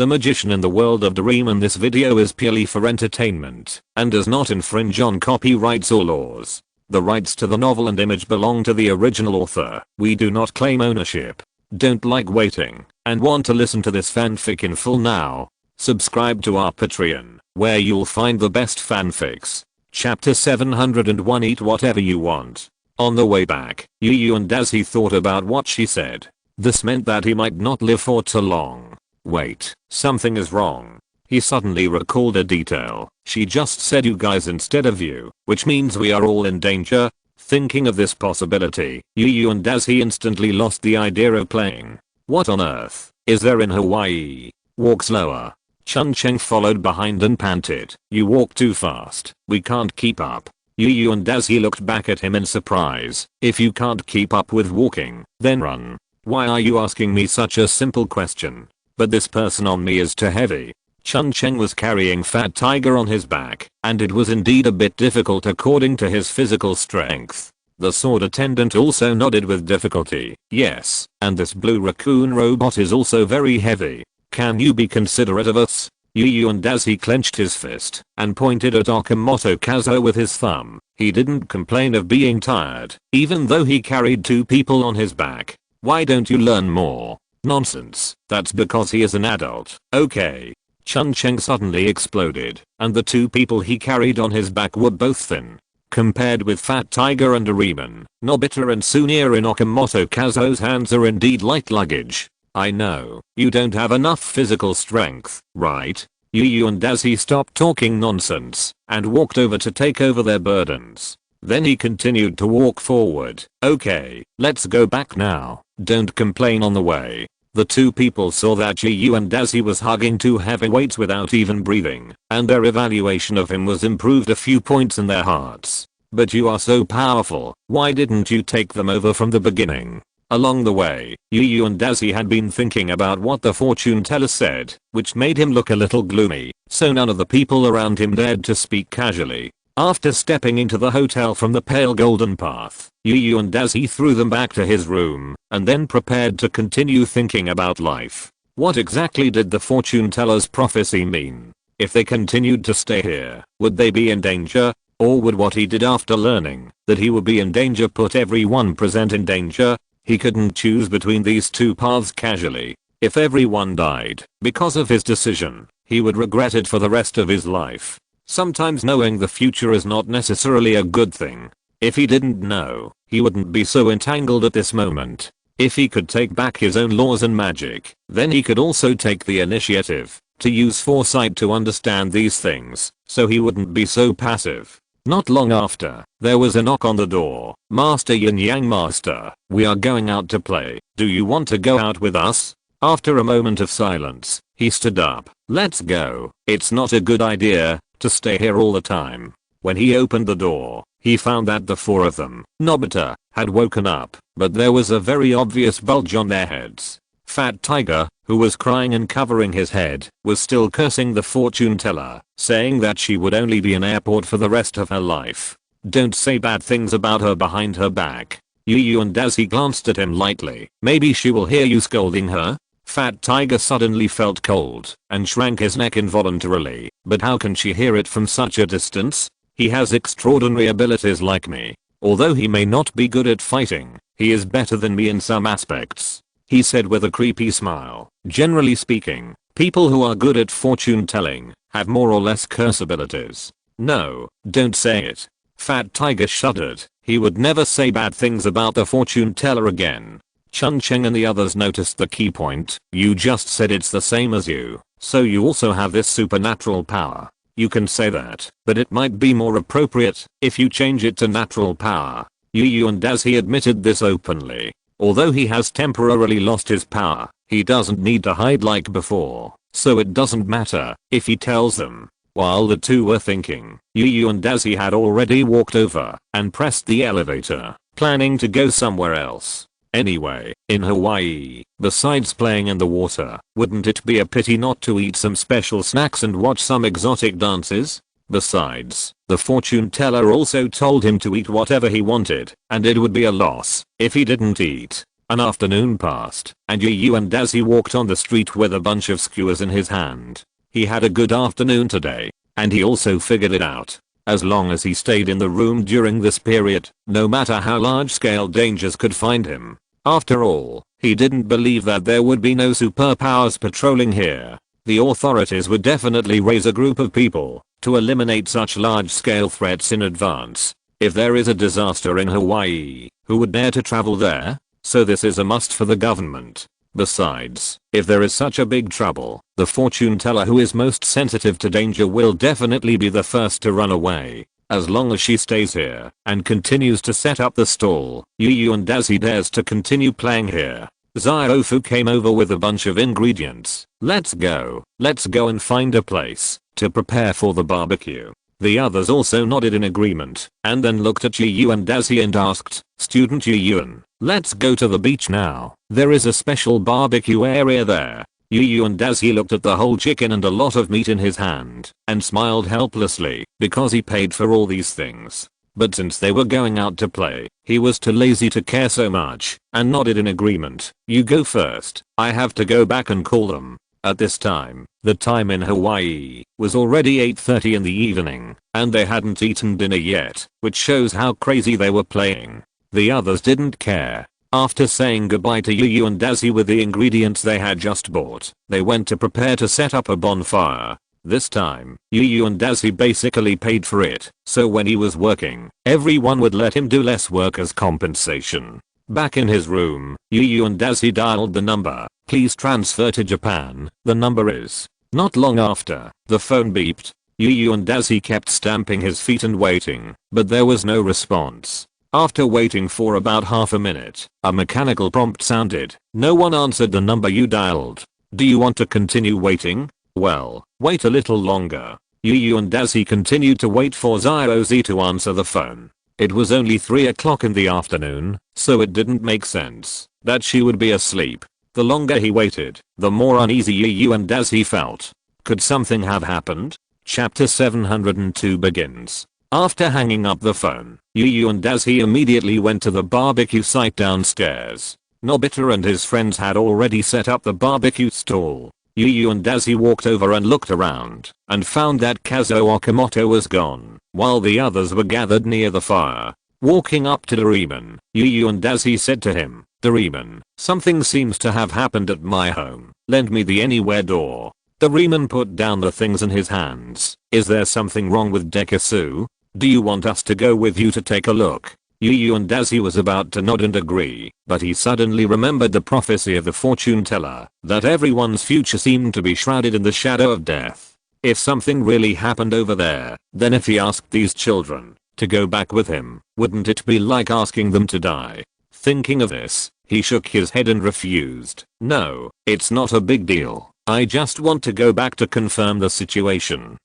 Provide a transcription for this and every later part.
the magician in the world of Doraemon. This video is purely for entertainment and does not infringe on copyrights or laws. The rights to the novel and image belong to the original author. We do not claim ownership. Don't like waiting and want to listen to this fanfic in full now? Subscribe to our Patreon, where you'll find the best fanfics. Chapter 701. Eat whatever you want. On the way back, Yu and Dazi thought about what she said. This meant that he might not live for too long. Wait, something is wrong. He suddenly recalled a detail. She just said you guys instead of you, which means we are all in danger. Thinking of this possibility, Yu and Dazi instantly lost the idea of playing. What on earth is there in Hawaii? Walk slower. Chun-Cheng followed behind and panted. You walk too fast. We can't keep up. Yu and Dazi looked back at him in surprise. If you can't keep up with walking, then run. Why are you asking me such a simple question? But this person on me is too heavy. Chun-Cheng was carrying Fat Tiger on his back, and it was indeed a bit difficult according to his physical strength. The sword attendant also nodded with difficulty. Yes, and this blue raccoon robot is also very heavy. Can you be considerate of us? Yu and Dazi clenched his fist and pointed at Okamoto Kazuo with his thumb. He didn't complain of being tired, even though he carried 2 people on his back. Why don't you learn more? Nonsense, that's because he is an adult. Okay. Chun-Cheng suddenly exploded, and the 2 people he carried on his back were both thin. Compared with Fat Tiger and Doraemon, Nobita and Sunia in Okamoto Kazuo's hands are indeed light luggage. I know, you don't have enough physical strength, right? Yu and Dazi stopped talking nonsense and walked over to take over their burdens. Then he continued to walk forward. Okay, let's go back now. Don't complain on the way. The 2 people saw that Yu and Dazi was hugging 2 heavyweights without even breathing, and their evaluation of him was improved a few points in their hearts. But you are so powerful, why didn't you take them over from the beginning? Along the way, Yu and Dazi had been thinking about what the fortune teller said, which made him look a little gloomy, so none of the people around him dared to speak casually. After stepping into the hotel from the pale golden path, Yu and Dazi threw them back to his room, and then prepared to continue thinking about life. What exactly did the fortune teller's prophecy mean? If they continued to stay here, would they be in danger? Or would what he did after learning that he would be in danger put everyone present in danger? He couldn't choose between these 2 paths casually. If everyone died because of his decision, he would regret it for the rest of his life. Sometimes knowing the future is not necessarily a good thing. If he didn't know, he wouldn't be so entangled at this moment. If he could take back his own laws and magic, then he could also take the initiative to use foresight to understand these things, so he wouldn't be so passive. Not long after, there was a knock on the door. Master Yin Yang Master, we are going out to play. Do you want to go out with us? After a moment of silence, he stood up. Let's go. It's not a good idea to stay here all the time. When he opened the door, he found that the 4 of them, Nobita, had woken up, but there was a very obvious bulge on their heads. Fat Tiger, who was crying and covering his head, was still cursing the fortune teller, saying that she would only be an airport for the rest of her life. Don't say bad things about her behind her back. Yu and Dazi glanced at him lightly. Maybe she will hear you scolding her? Fat Tiger suddenly felt cold and shrank his neck involuntarily. But how can she hear it from such a distance? He has extraordinary abilities like me. Although he may not be good at fighting, he is better than me in some aspects. He said with a creepy smile. Generally speaking, people who are good at fortune telling have more or less curse abilities. No, don't say it. Fat Tiger shuddered. He would never say bad things about the fortune teller again. Chun-Cheng and the others noticed the key point. You just said it's the same as you, so you also have this supernatural power. You can say that, but it might be more appropriate if you change it to natural power. Yu and Dazi admitted this openly. Although he has temporarily lost his power, he doesn't need to hide like before, so it doesn't matter if he tells them. While the 2 were thinking, Yu and Dazi had already walked over and pressed the elevator, planning to go somewhere else. Anyway, in Hawaii, besides playing in the water, wouldn't it be a pity not to eat some special snacks and watch some exotic dances? Besides, the fortune teller also told him to eat whatever he wanted, and it would be a loss if he didn't eat. An afternoon passed, and Yu and Daisy walked on the street with a bunch of skewers in his hand. He had a good afternoon today, and he also figured it out. As long as he stayed in the room during this period, no matter how large-scale dangers could find him. After all, he didn't believe that there would be no superpowers patrolling here. The authorities would definitely raise a group of people to eliminate such large-scale threats in advance. If there is a disaster in Hawaii, who would dare to travel there? So this is a must for the government. Besides, if there is such a big trouble, the fortune teller who is most sensitive to danger will definitely be the first to run away. As long as she stays here and continues to set up the stall, Yu and Daisy dares to continue playing here. Ziofu came over with a bunch of ingredients. Let's go and find a place to prepare for the barbecue. The others also nodded in agreement, and then looked at Yu and Daisy and asked, Student Yu, let's go to the beach now. There is a special barbecue area there. Yu and Daisy looked at the whole chicken and a lot of meat in his hand, and smiled helplessly, because he paid for all these things. But since they were going out to play, he was too lazy to care so much, and nodded in agreement. You go first, I have to go back and call them. At this time, the time in Hawaii was already 8:30 in the evening, and they hadn't eaten dinner yet, which shows how crazy they were playing. The others didn't care. After saying goodbye to Yu and Daisy with the ingredients they had just bought, they went to prepare to set up a bonfire. This time, Yu and Daisy basically paid for it, so when he was working, everyone would let him do less work as compensation. Back in his room, Yu and Daisy dialed the number. Please transfer to Japan, the number is. Not long after, the phone beeped. Yu and Daisy kept stamping his feet and waiting, but there was no response. After waiting for about half a minute, a mechanical prompt sounded. No one answered the number you dialed. Do you want to continue waiting? Well, wait a little longer. Yu and Daisy continued to wait for Ziozu to answer the phone. It was only 3 o'clock in the afternoon, so it didn't make sense that she would be asleep. The longer he waited, the more uneasy Yu and Daisy felt. Could something have happened? Chapter 702 begins. After hanging up the phone, Yu and Daisy immediately went to the barbecue site downstairs. Nobita and his friends had already set up the barbecue stall. Yu and Daisy walked over and looked around, and found that Kazuo Okamoto was gone, while the others were gathered near the fire. Walking up to Doraemon, Yu and Daisy said to him, Doraemon, something seems to have happened at my home. Lend me the anywhere door. Doraemon put down the things in his hands. Is there something wrong with Dekisugi? Do you want us to go with you to take a look? Yu and Daisy was about to nod and agree, but he suddenly remembered the prophecy of the fortune teller, that everyone's future seemed to be shrouded in the shadow of death. If something really happened over there, then if he asked these children to go back with him, wouldn't it be like asking them to die? Thinking of this, he shook his head and refused. No, it's not a big deal. I just want to go back to confirm the situation.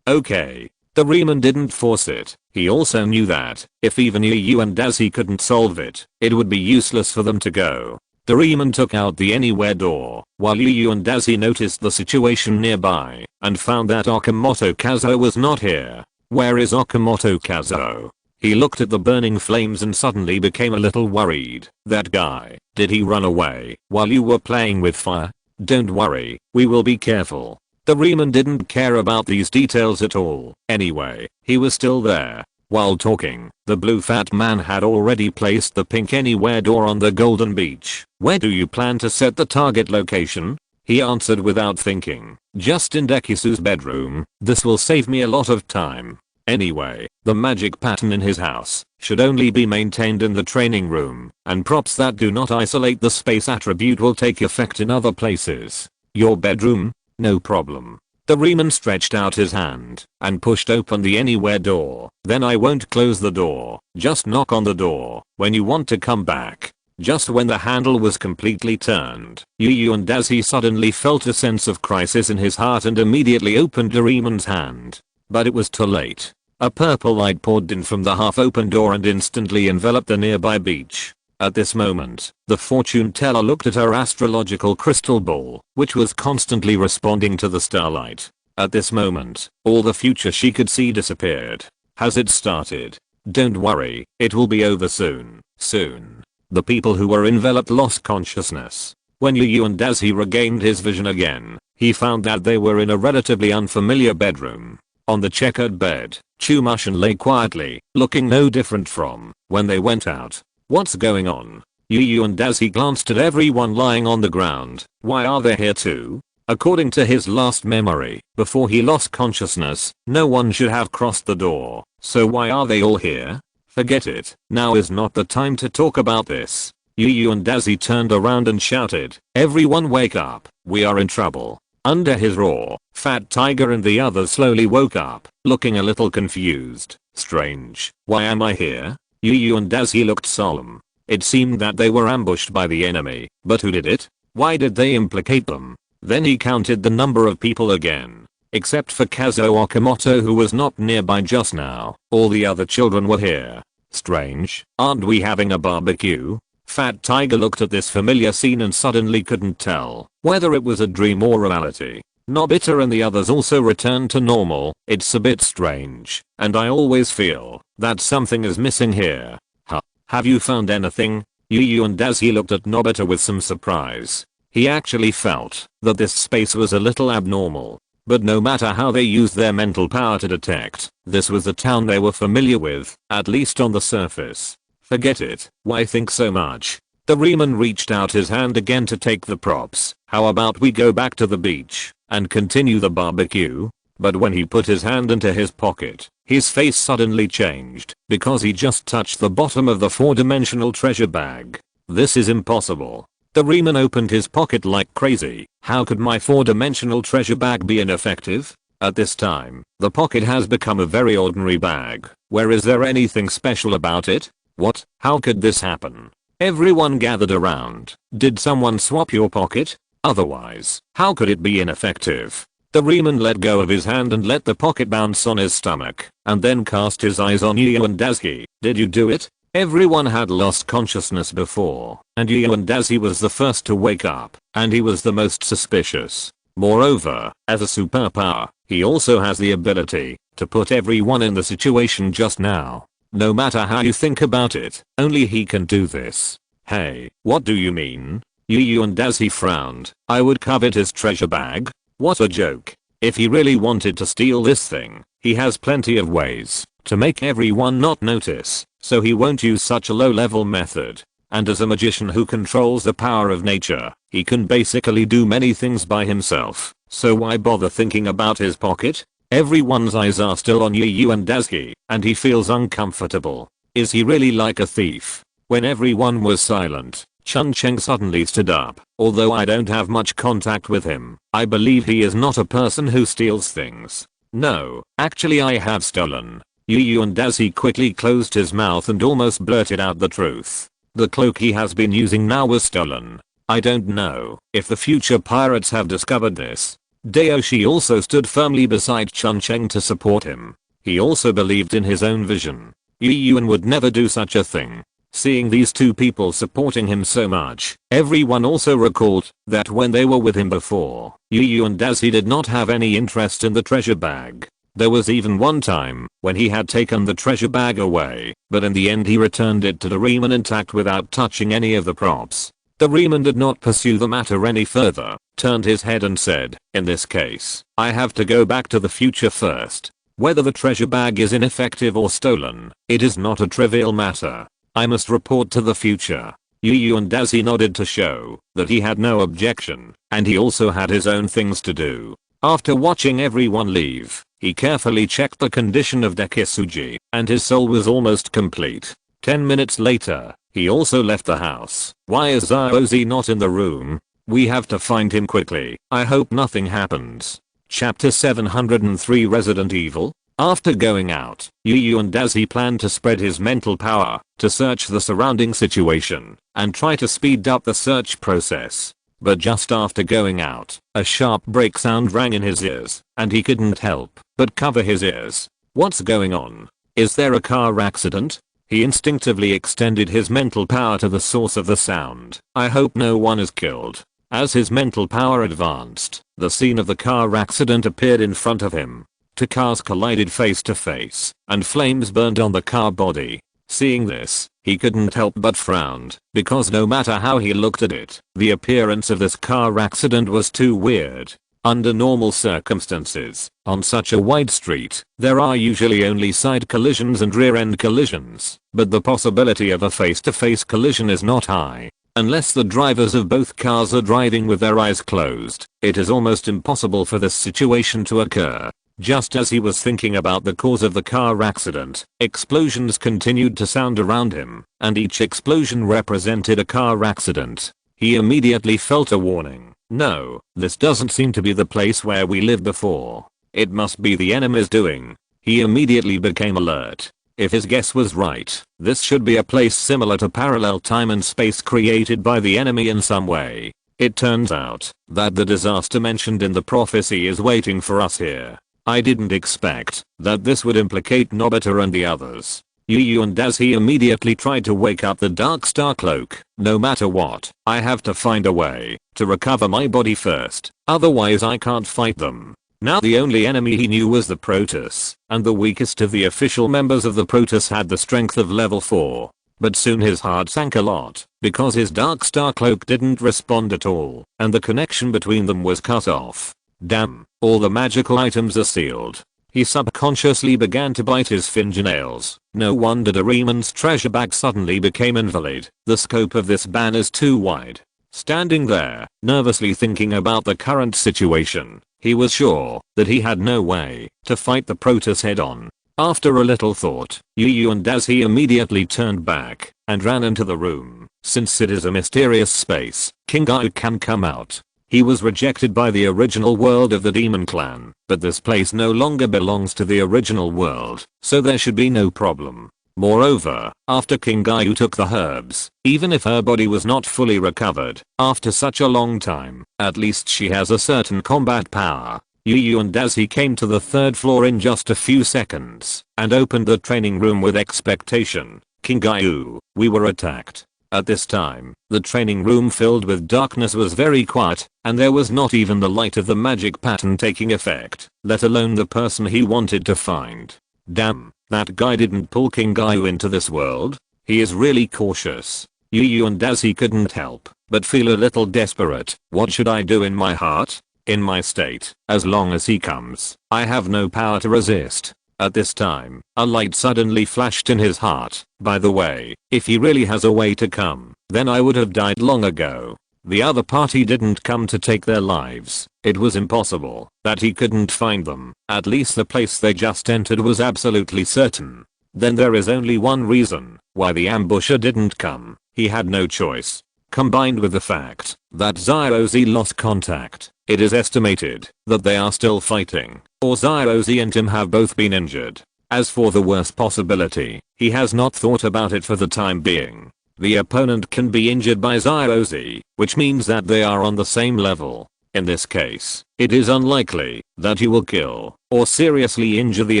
Okay. Doraemon didn't force it. He also knew that, if even Yu and Daisy couldn't solve it, it would be useless for them to go. Doraemon took out the anywhere door, while Yu and Daisy noticed the situation nearby, and found that Okamoto Kazuo was not here. Where is Okamoto Kazuo? He looked at the burning flames and suddenly became a little worried. That guy, did he run away while you were playing with fire? Don't worry, we will be careful. Doraemon didn't care about these details at all. Anyway, he was still there. While talking, the blue fat man had already placed the pink anywhere door on the golden beach. Where do you plan to set the target location? He answered without thinking. Just in Dekisugi's bedroom. This will save me a lot of time. Anyway, the magic pattern in his house should only be maintained in the training room, and props that do not isolate the space attribute will take effect in other places. Your bedroom? No problem. Doraemon stretched out his hand and pushed open the anywhere door. Then I won't close the door. Just knock on the door when you want to come back. Just when the handle was completely turned, Yu and Daisy suddenly felt a sense of crisis in his heart and immediately opened Doraemon's hand. But it was too late. A purple light poured in from the half-open door and instantly enveloped the nearby beach. At this moment, the fortune teller looked at her astrological crystal ball, which was constantly responding to the starlight. At this moment, all the future she could see disappeared. Has it started? Don't worry, it will be over soon. Soon. The people who were enveloped lost consciousness. When Yu and Dazi regained his vision again, he found that they were in a relatively unfamiliar bedroom. On the checkered bed, Chumushin lay quietly, looking no different from when they went out. What's going on? Yu and Dazi glanced at everyone lying on the ground. Why are they here too? According to his last memory, before he lost consciousness, no one should have crossed the door. So why are they all here? Forget it. Now is not the time to talk about this. Yu and Dazi turned around and shouted, "Everyone wake up. We are in trouble." Under his roar, Fat Tiger and the others slowly woke up, looking a little confused. Strange. Why am I here? Yu and Dazi looked solemn. It seemed that they were ambushed by the enemy, but who did it? Why did they implicate them? Then he counted the number of people again. Except for Kazuo Okamoto, who was not nearby just now, all the other children were here. Strange. Aren't we having a barbecue? Fat Tiger looked at this familiar scene and suddenly couldn't tell whether it was a dream or reality. Nobita and the others also returned to normal. It's a bit strange, and I always feel that something is missing here. Huh. Have you found anything? Yu and Dazi looked at Nobita with some surprise. He actually felt that this space was a little abnormal. But no matter how they used their mental power to detect, this was the town they were familiar with, at least on the surface. Forget it. Why think so much? Doraemon reached out his hand again to take the props. How about we go back to the beach and continue the barbecue? But when he put his hand into his pocket, his face suddenly changed because he just touched the bottom of the 4-dimensional treasure bag. This is impossible. Doraemon opened his pocket like crazy. How could my 4-dimensional treasure bag be ineffective? At this time, the pocket has become a very ordinary bag. Where is there anything special about it? What? How could this happen? Everyone gathered around. Did someone swap your pocket? Otherwise, how could it be ineffective? Doraemon let go of his hand and let the pocket bounce on his stomach, and then cast his eyes on Yu and Dazi. Did you do it? Everyone had lost consciousness before, and Yu and Dazi was the first to wake up, and he was the most suspicious. Moreover, as a superpower, he also has the ability to put everyone in the situation just now. No matter how you think about it, only he can do this. Hey, what do you mean? Yu and Dazi frowned. I would covet his treasure bag? What a joke. If he really wanted to steal this thing, he has plenty of ways to make everyone not notice, so he won't use such a low-level method. And as a magician who controls the power of nature, he can basically do many things by himself, so why bother thinking about his pocket? Everyone's eyes are still on Yu and Dazi, and he feels uncomfortable. Is he really like a thief? When everyone was silent, Chun-Cheng suddenly stood up. Although I don't have much contact with him, I believe he is not a person who steals things. No, actually I have stolen. Yu and Dazi quickly closed his mouth and almost blurted out the truth. The cloak he has been using now was stolen. I don't know if the future pirates have discovered this. Daoshi also stood firmly beside Chun-Cheng to support him. He also believed in his own vision. Yu would never do such a thing. Seeing these two people supporting him so much, everyone also recalled that when they were with him before, Yu and Dazi did not have any interest in the treasure bag. There was even one time when he had taken the treasure bag away, but in the end he returned it to Doraemon intact without touching any of the props. Doraemon did not pursue the matter any further, turned his head and said, in this case, I have to go back to the future first. Whether the treasure bag is ineffective or stolen, it is not a trivial matter. I must report to the future. Yu and Dazi nodded to show that he had no objection, and he also had his own things to do. After watching everyone leave, he carefully checked the condition of Dekisugi, and his soul was almost complete. 10 minutes later, he also left the house. Why is Zaozi not in the room? We have to find him quickly. I hope nothing happens. Chapter 703 Resident Evil. After going out, Yu and Dazi planned to spread his mental power to search the surrounding situation and try to speed up the search process. But just after going out, a sharp brake sound rang in his ears, and he couldn't help but cover his ears. What's going on? Is there a car accident? He instinctively extended his mental power to the source of the sound. I hope no one is killed. As his mental power advanced, the scene of the car accident appeared in front of him. Two cars collided face to face, and flames burned on the car body. Seeing this, he couldn't help but frown, because no matter how he looked at it, the appearance of this car accident was too weird. Under normal circumstances, on such a wide street, there are usually only side collisions and rear-end collisions, but the possibility of a face-to-face collision is not high. Unless the drivers of both cars are driving with their eyes closed, it is almost impossible for this situation to occur. Just as he was thinking about the cause of the car accident, explosions continued to sound around him, and each explosion represented a car accident. He immediately felt a warning. No, this doesn't seem to be the place where we lived before. It must be the enemy's doing. He immediately became alert. If his guess was right, this should be a place similar to parallel time and space created by the enemy in some way. It turns out that the disaster mentioned in the prophecy is waiting for us here. I didn't expect that this would implicate Nobita and the others. Yu and as he immediately tried to wake up the Dark Star Cloak. No matter what, I have to find a way to recover my body first, otherwise I can't fight them. Now the only enemy he knew was the Protoss, and the weakest of the official members of the Protoss had the strength of level 4. But soon his heart sank a lot, because his Dark Star Cloak didn't respond at all, and the connection between them was cut off. Damn, all the magical items are sealed. He subconsciously began to bite his fingernails. No wonder Doraemon's treasure bag suddenly became invalid. The scope of this ban is too wide. Standing there, nervously thinking about the current situation, he was sure that he had no way to fight the Protoss head on. After a little thought, Yu and as he immediately turned back and ran into the room. Since it is a mysterious space, King Yu can come out. He was rejected by the original world of the Demon Clan, but this place no longer belongs to the original world, so there should be no problem. Moreover, after King Yu took the herbs, even if her body was not fully recovered, after such a long time, at least she has a certain combat power. Yu and as he came to the 3rd floor in just a few seconds, and opened the training room with expectation. King Yu, we were attacked. At this time, the training room filled with darkness was very quiet, and there was not even the light of the magic pattern taking effect, let alone the person he wanted to find. Damn, that guy didn't pull King Yu into this world? He is really cautious. Yu and as he couldn't help but feel a little desperate. What should I do in my heart? In my state, as long as he comes, I have no power to resist. At this time, a light suddenly flashed in his heart. By the way, if he really has a way to come, then I would have died long ago. The other party didn't come to take their lives. It was impossible that he couldn't find them. At least the place they just entered was absolutely certain. Then there is only one reason why the ambusher didn't come. He had no choice. Combined with the fact that Zyrozy lost contact, it is estimated that they are still fighting, or Zyrozy and him have both been injured. As for the worst possibility, he has not thought about it for the time being. The opponent can be injured by Zyrozy, which means that they are on the same level. In this case, it is unlikely that he will kill or seriously injure the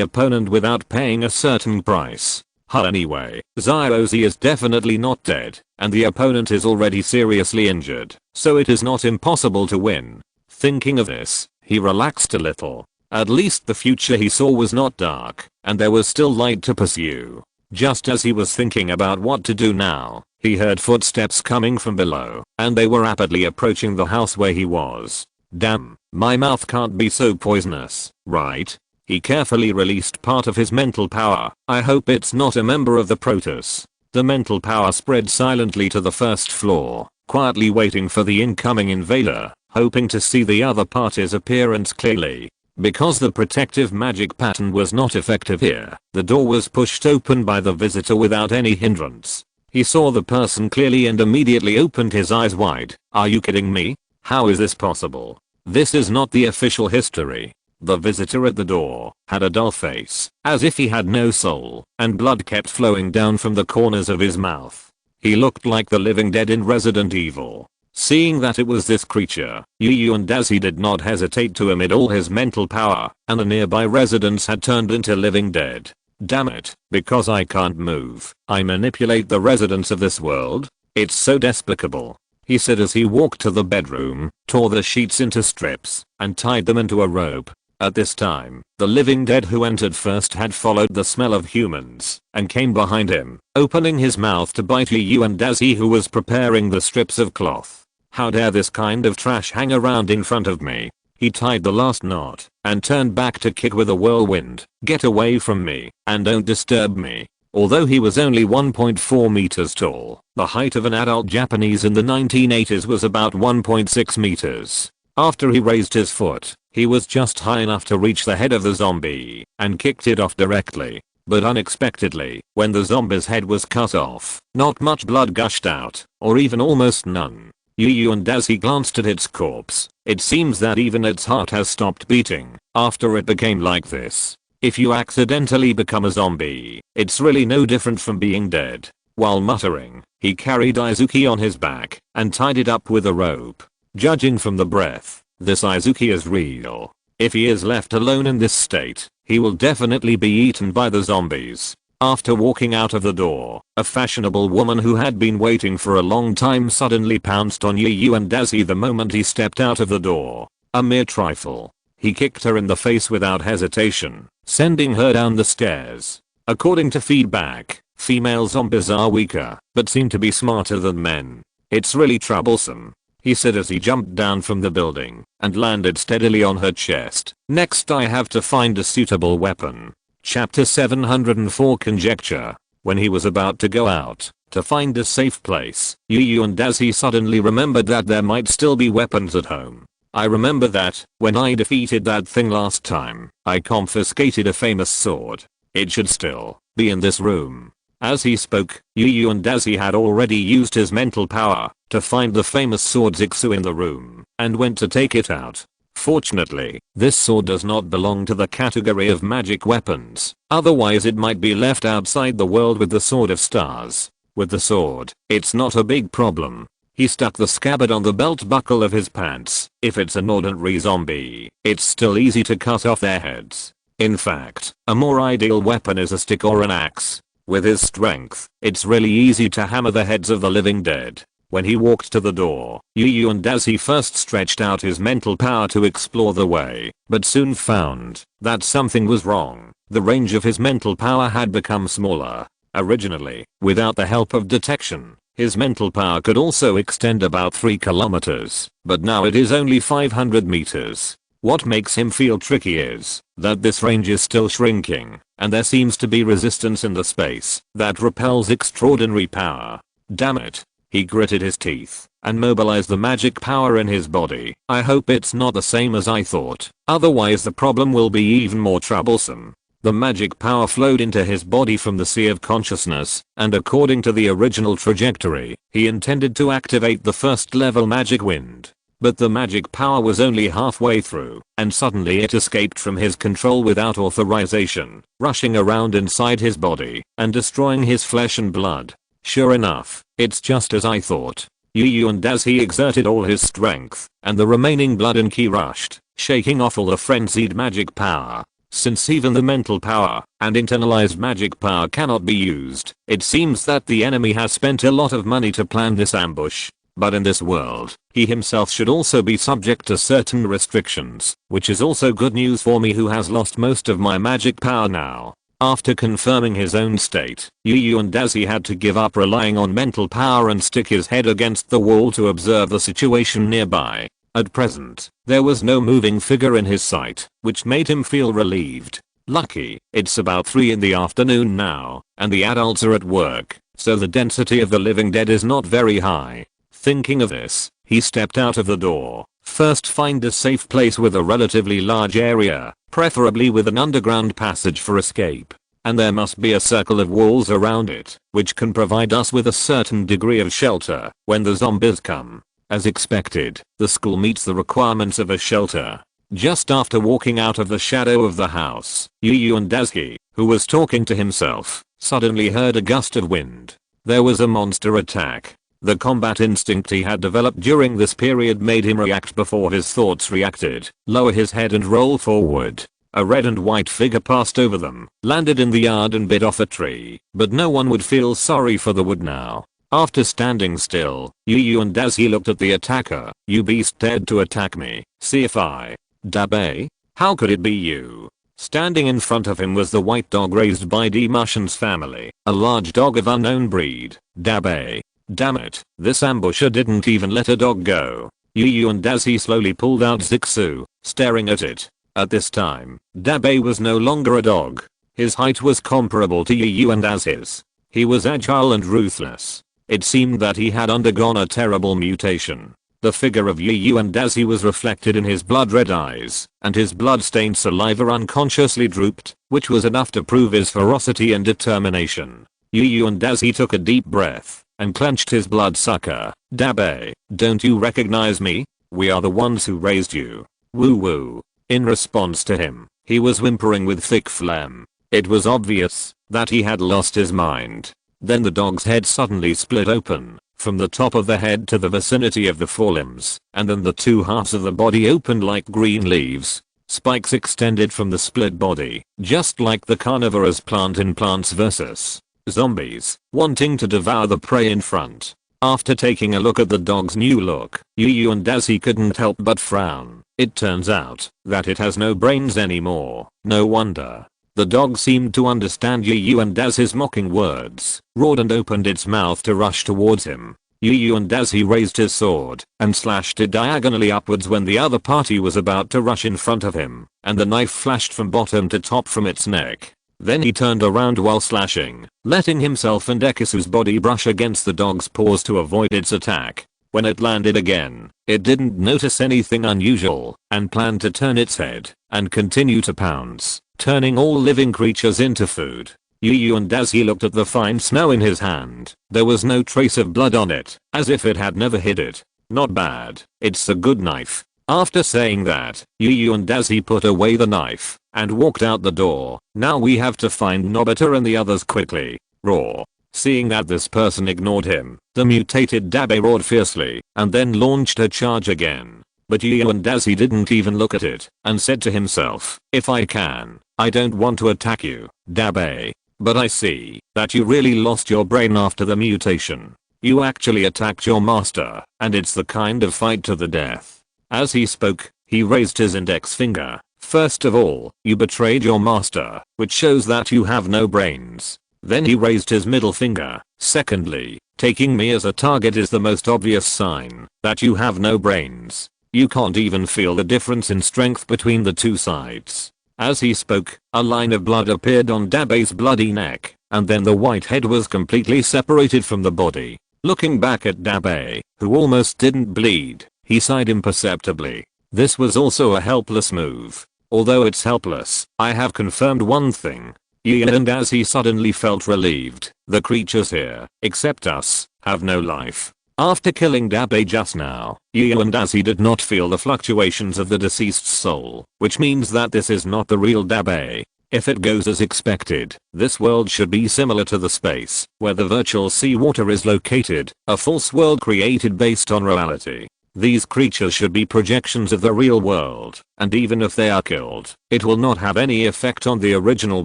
opponent without paying a certain price. Anyway, Zyrozy is definitely not dead, and the opponent is already seriously injured, so it is not impossible to win. Thinking of this, he relaxed a little. At least the future he saw was not dark, and there was still light to pursue. Just as he was thinking about what to do now, he heard footsteps coming from below, and they were rapidly approaching the house where he was. Damn, my mouth can't be so poisonous, right? He carefully released part of his mental power. I hope it's not a member of the Protoss. The mental power spread silently to the 1st floor, quietly waiting for the incoming invader, hoping to see the other party's appearance clearly. Because the protective magic pattern was not effective here, the door was pushed open by the visitor without any hindrance. He saw the person clearly and immediately opened his eyes wide. Are you kidding me? How is this possible? This is not the official history. The visitor at the door had a dull face, as if he had no soul, and blood kept flowing down from the corners of his mouth. He looked like the living dead in Resident Evil. Seeing that it was this creature, Yu and as he did not hesitate to emit all his mental power, and the nearby residents had turned into living dead. Damn it, because I can't move, I manipulate the residents of this world? It's so despicable. He said as he walked to the bedroom, tore the sheets into strips, and tied them into a rope. At this time, the living dead who entered first had followed the smell of humans and came behind him, opening his mouth to bite Yu and Dazi, who was preparing the strips of cloth. How dare this kind of trash hang around in front of me? He tied the last knot and turned back to kick with a whirlwind. Get away from me and don't disturb me. Although he was only 1.4 meters tall, the height of an adult Japanese in the 1980s was about 1.6 meters. After he raised his foot, he was just high enough to reach the head of the zombie and kicked it off directly. But unexpectedly, when the zombie's head was cut off, not much blood gushed out, or even almost none. Yu and Dazi glanced at its corpse. It seems that even its heart has stopped beating after it became like this. If you accidentally become a zombie, it's really no different from being dead. While muttering, he carried Izuki on his back and tied it up with a rope. Judging from the breath, this Izuki is real. If he is left alone in this state, he will definitely be eaten by the zombies. After walking out of the door, a fashionable woman who had been waiting for a long time suddenly pounced on Yu and Dazi the moment he stepped out of the door. A mere trifle. He kicked her in the face without hesitation, sending her down the stairs. According to feedback, female zombies are weaker, but seem to be smarter than men. It's really troublesome, he said as he jumped down from the building and landed steadily on her chest. Next, I have to find a suitable weapon. Chapter 704 Conjecture. When he was about to go out to find a safe place, Yu and Dazi suddenly remembered that there might still be weapons at home. I remember that, when I defeated that thing last time, I confiscated a famous sword. It should still be in this room. As he spoke, Yu and Dazi had already used his mental power to find the famous sword Zixu in the room and went to take it out. Fortunately, this sword does not belong to the category of magic weapons, otherwise it might be left outside the world with the Sword of Stars. With the sword, it's not a big problem. He stuck the scabbard on the belt buckle of his pants. If it's an ordinary zombie, it's still easy to cut off their heads. In fact, a more ideal weapon is a stick or an axe. With his strength, it's really easy to hammer the heads of the living dead. When he walked to the door, Yu and Dazi first stretched out his mental power to explore the way, but soon found that something was wrong. The range of his mental power had become smaller. Originally, without the help of detection, his mental power could also extend about 3 kilometers, but now it is only 500 meters. What makes him feel tricky is that this range is still shrinking, and there seems to be resistance in the space that repels extraordinary power. Damn it. He gritted his teeth and mobilized the magic power in his body. I hope it's not the same as I thought, otherwise the problem will be even more troublesome. The magic power flowed into his body from the sea of consciousness, and according to the original trajectory, he intended to activate the first level magic wind. But the magic power was only halfway through, and suddenly it escaped from his control without authorization, rushing around inside his body and destroying his flesh and blood. Sure enough, it's just as I thought. Yu and Dazi exerted all his strength, and the remaining blood and ki rushed, shaking off all the frenzied magic power. Since even the mental power and internalized magic power cannot be used, it seems that the enemy has spent a lot of money to plan this ambush. But in this world, he himself should also be subject to certain restrictions, which is also good news for me who has lost most of my magic power now. After confirming his own state, Yu and Dazi had to give up relying on mental power and stick his head against the wall to observe the situation nearby. At present, there was no moving figure in his sight, which made him feel relieved. Lucky, it's about 3 in the afternoon now, and the adults are at work, so the density of the living dead is not very high. Thinking of this, he stepped out of the door. First, find a safe place with a relatively large area, preferably with an underground passage for escape. And there must be a circle of walls around it, which can provide us with a certain degree of shelter when the zombies come. As expected, the school meets the requirements of a shelter. Just after walking out of the shadow of the house, Yu and Dazi, who was talking to himself, suddenly heard a gust of wind. There was a monster attack. The combat instinct he had developed during this period made him react before his thoughts reacted, lower his head and roll forward. A red and white figure passed over them, landed in the yard and bit off a tree, but no one would feel sorry for the wood now. After standing still, Yu and Dazi looked at the attacker. You beast dared to attack me, see if I. Dabe? How could it be you? Standing in front of him was the white dog raised by Demushan's family, a large dog of unknown breed, Dabe. Damn it, this ambusher didn't even let a dog go. Yu and as he slowly pulled out Zixu, staring at it. At this time, Dabe was no longer a dog. His height was comparable to Yu and as his. He was agile and ruthless. It seemed that he had undergone a terrible mutation. The figure of Yu and as he was reflected in his blood-red eyes, and his blood-stained saliva unconsciously drooped, which was enough to prove his ferocity and determination. Yu and as he took a deep breath and clenched his bloodsucker. Dabe, don't you recognize me? We are the ones who raised you. Woo woo. In response to him, he was whimpering with thick phlegm. It was obvious that he had lost his mind. Then the dog's head suddenly split open, from the top of the head to the vicinity of the forelimbs, and then the two halves of the body opened like green leaves. Spikes extended from the split body, just like the carnivorous plant in Plants vs. Zombies, wanting to devour the prey in front. After taking a look at the dog's new look, Yu and as he couldn't help but frown. It turns out that it has no brains anymore. No wonder. The dog seemed to understand Yu and as his mocking words, roared and opened its mouth to rush towards him. Yu and as he raised his sword and slashed it diagonally upwards when the other party was about to rush in front of him, and the knife flashed from bottom to top from its neck. Then he turned around while slashing, letting himself and Dekisugi's body brush against the dog's paws to avoid its attack. When it landed again, it didn't notice anything unusual and planned to turn its head and continue to pounce, turning all living creatures into food. Yu and as he looked at the fine snow in his hand, there was no trace of blood on it, as if it had never hit it. Not bad, it's a good knife. After saying that, Yu and as he put away the knife and walked out the door. Now we have to find Nobita and the others quickly. Roar. Seeing that this person ignored him, the mutated Dabe roared fiercely and then launched a charge again. But Yu and as he didn't even look at it and said to himself, if I can, I don't want to attack you, Dabe. But I see that you really lost your brain after the mutation. You actually attacked your master, and it's the kind of fight to the death. As he spoke, he raised his index finger. First of all, you betrayed your master, which shows that you have no brains. Then he raised his middle finger. Secondly, taking me as a target is the most obvious sign that you have no brains. You can't even feel the difference in strength between the two sides. As he spoke, a line of blood appeared on Dabe's bloody neck, and then the white head was completely separated from the body. Looking back at Dabe, who almost didn't bleed, he sighed imperceptibly. This was also a helpless move. Although it's helpless, I have confirmed one thing. And as he suddenly felt relieved, the creatures here, except us, have no life. After killing Dabe just now, and as he did not feel the fluctuations of the deceased's soul, which means that this is not the real Dabe. If it goes as expected, this world should be similar to the space where the virtual seawater is located, a false world created based on reality. These creatures should be projections of the real world, and even if they are killed, it will not have any effect on the original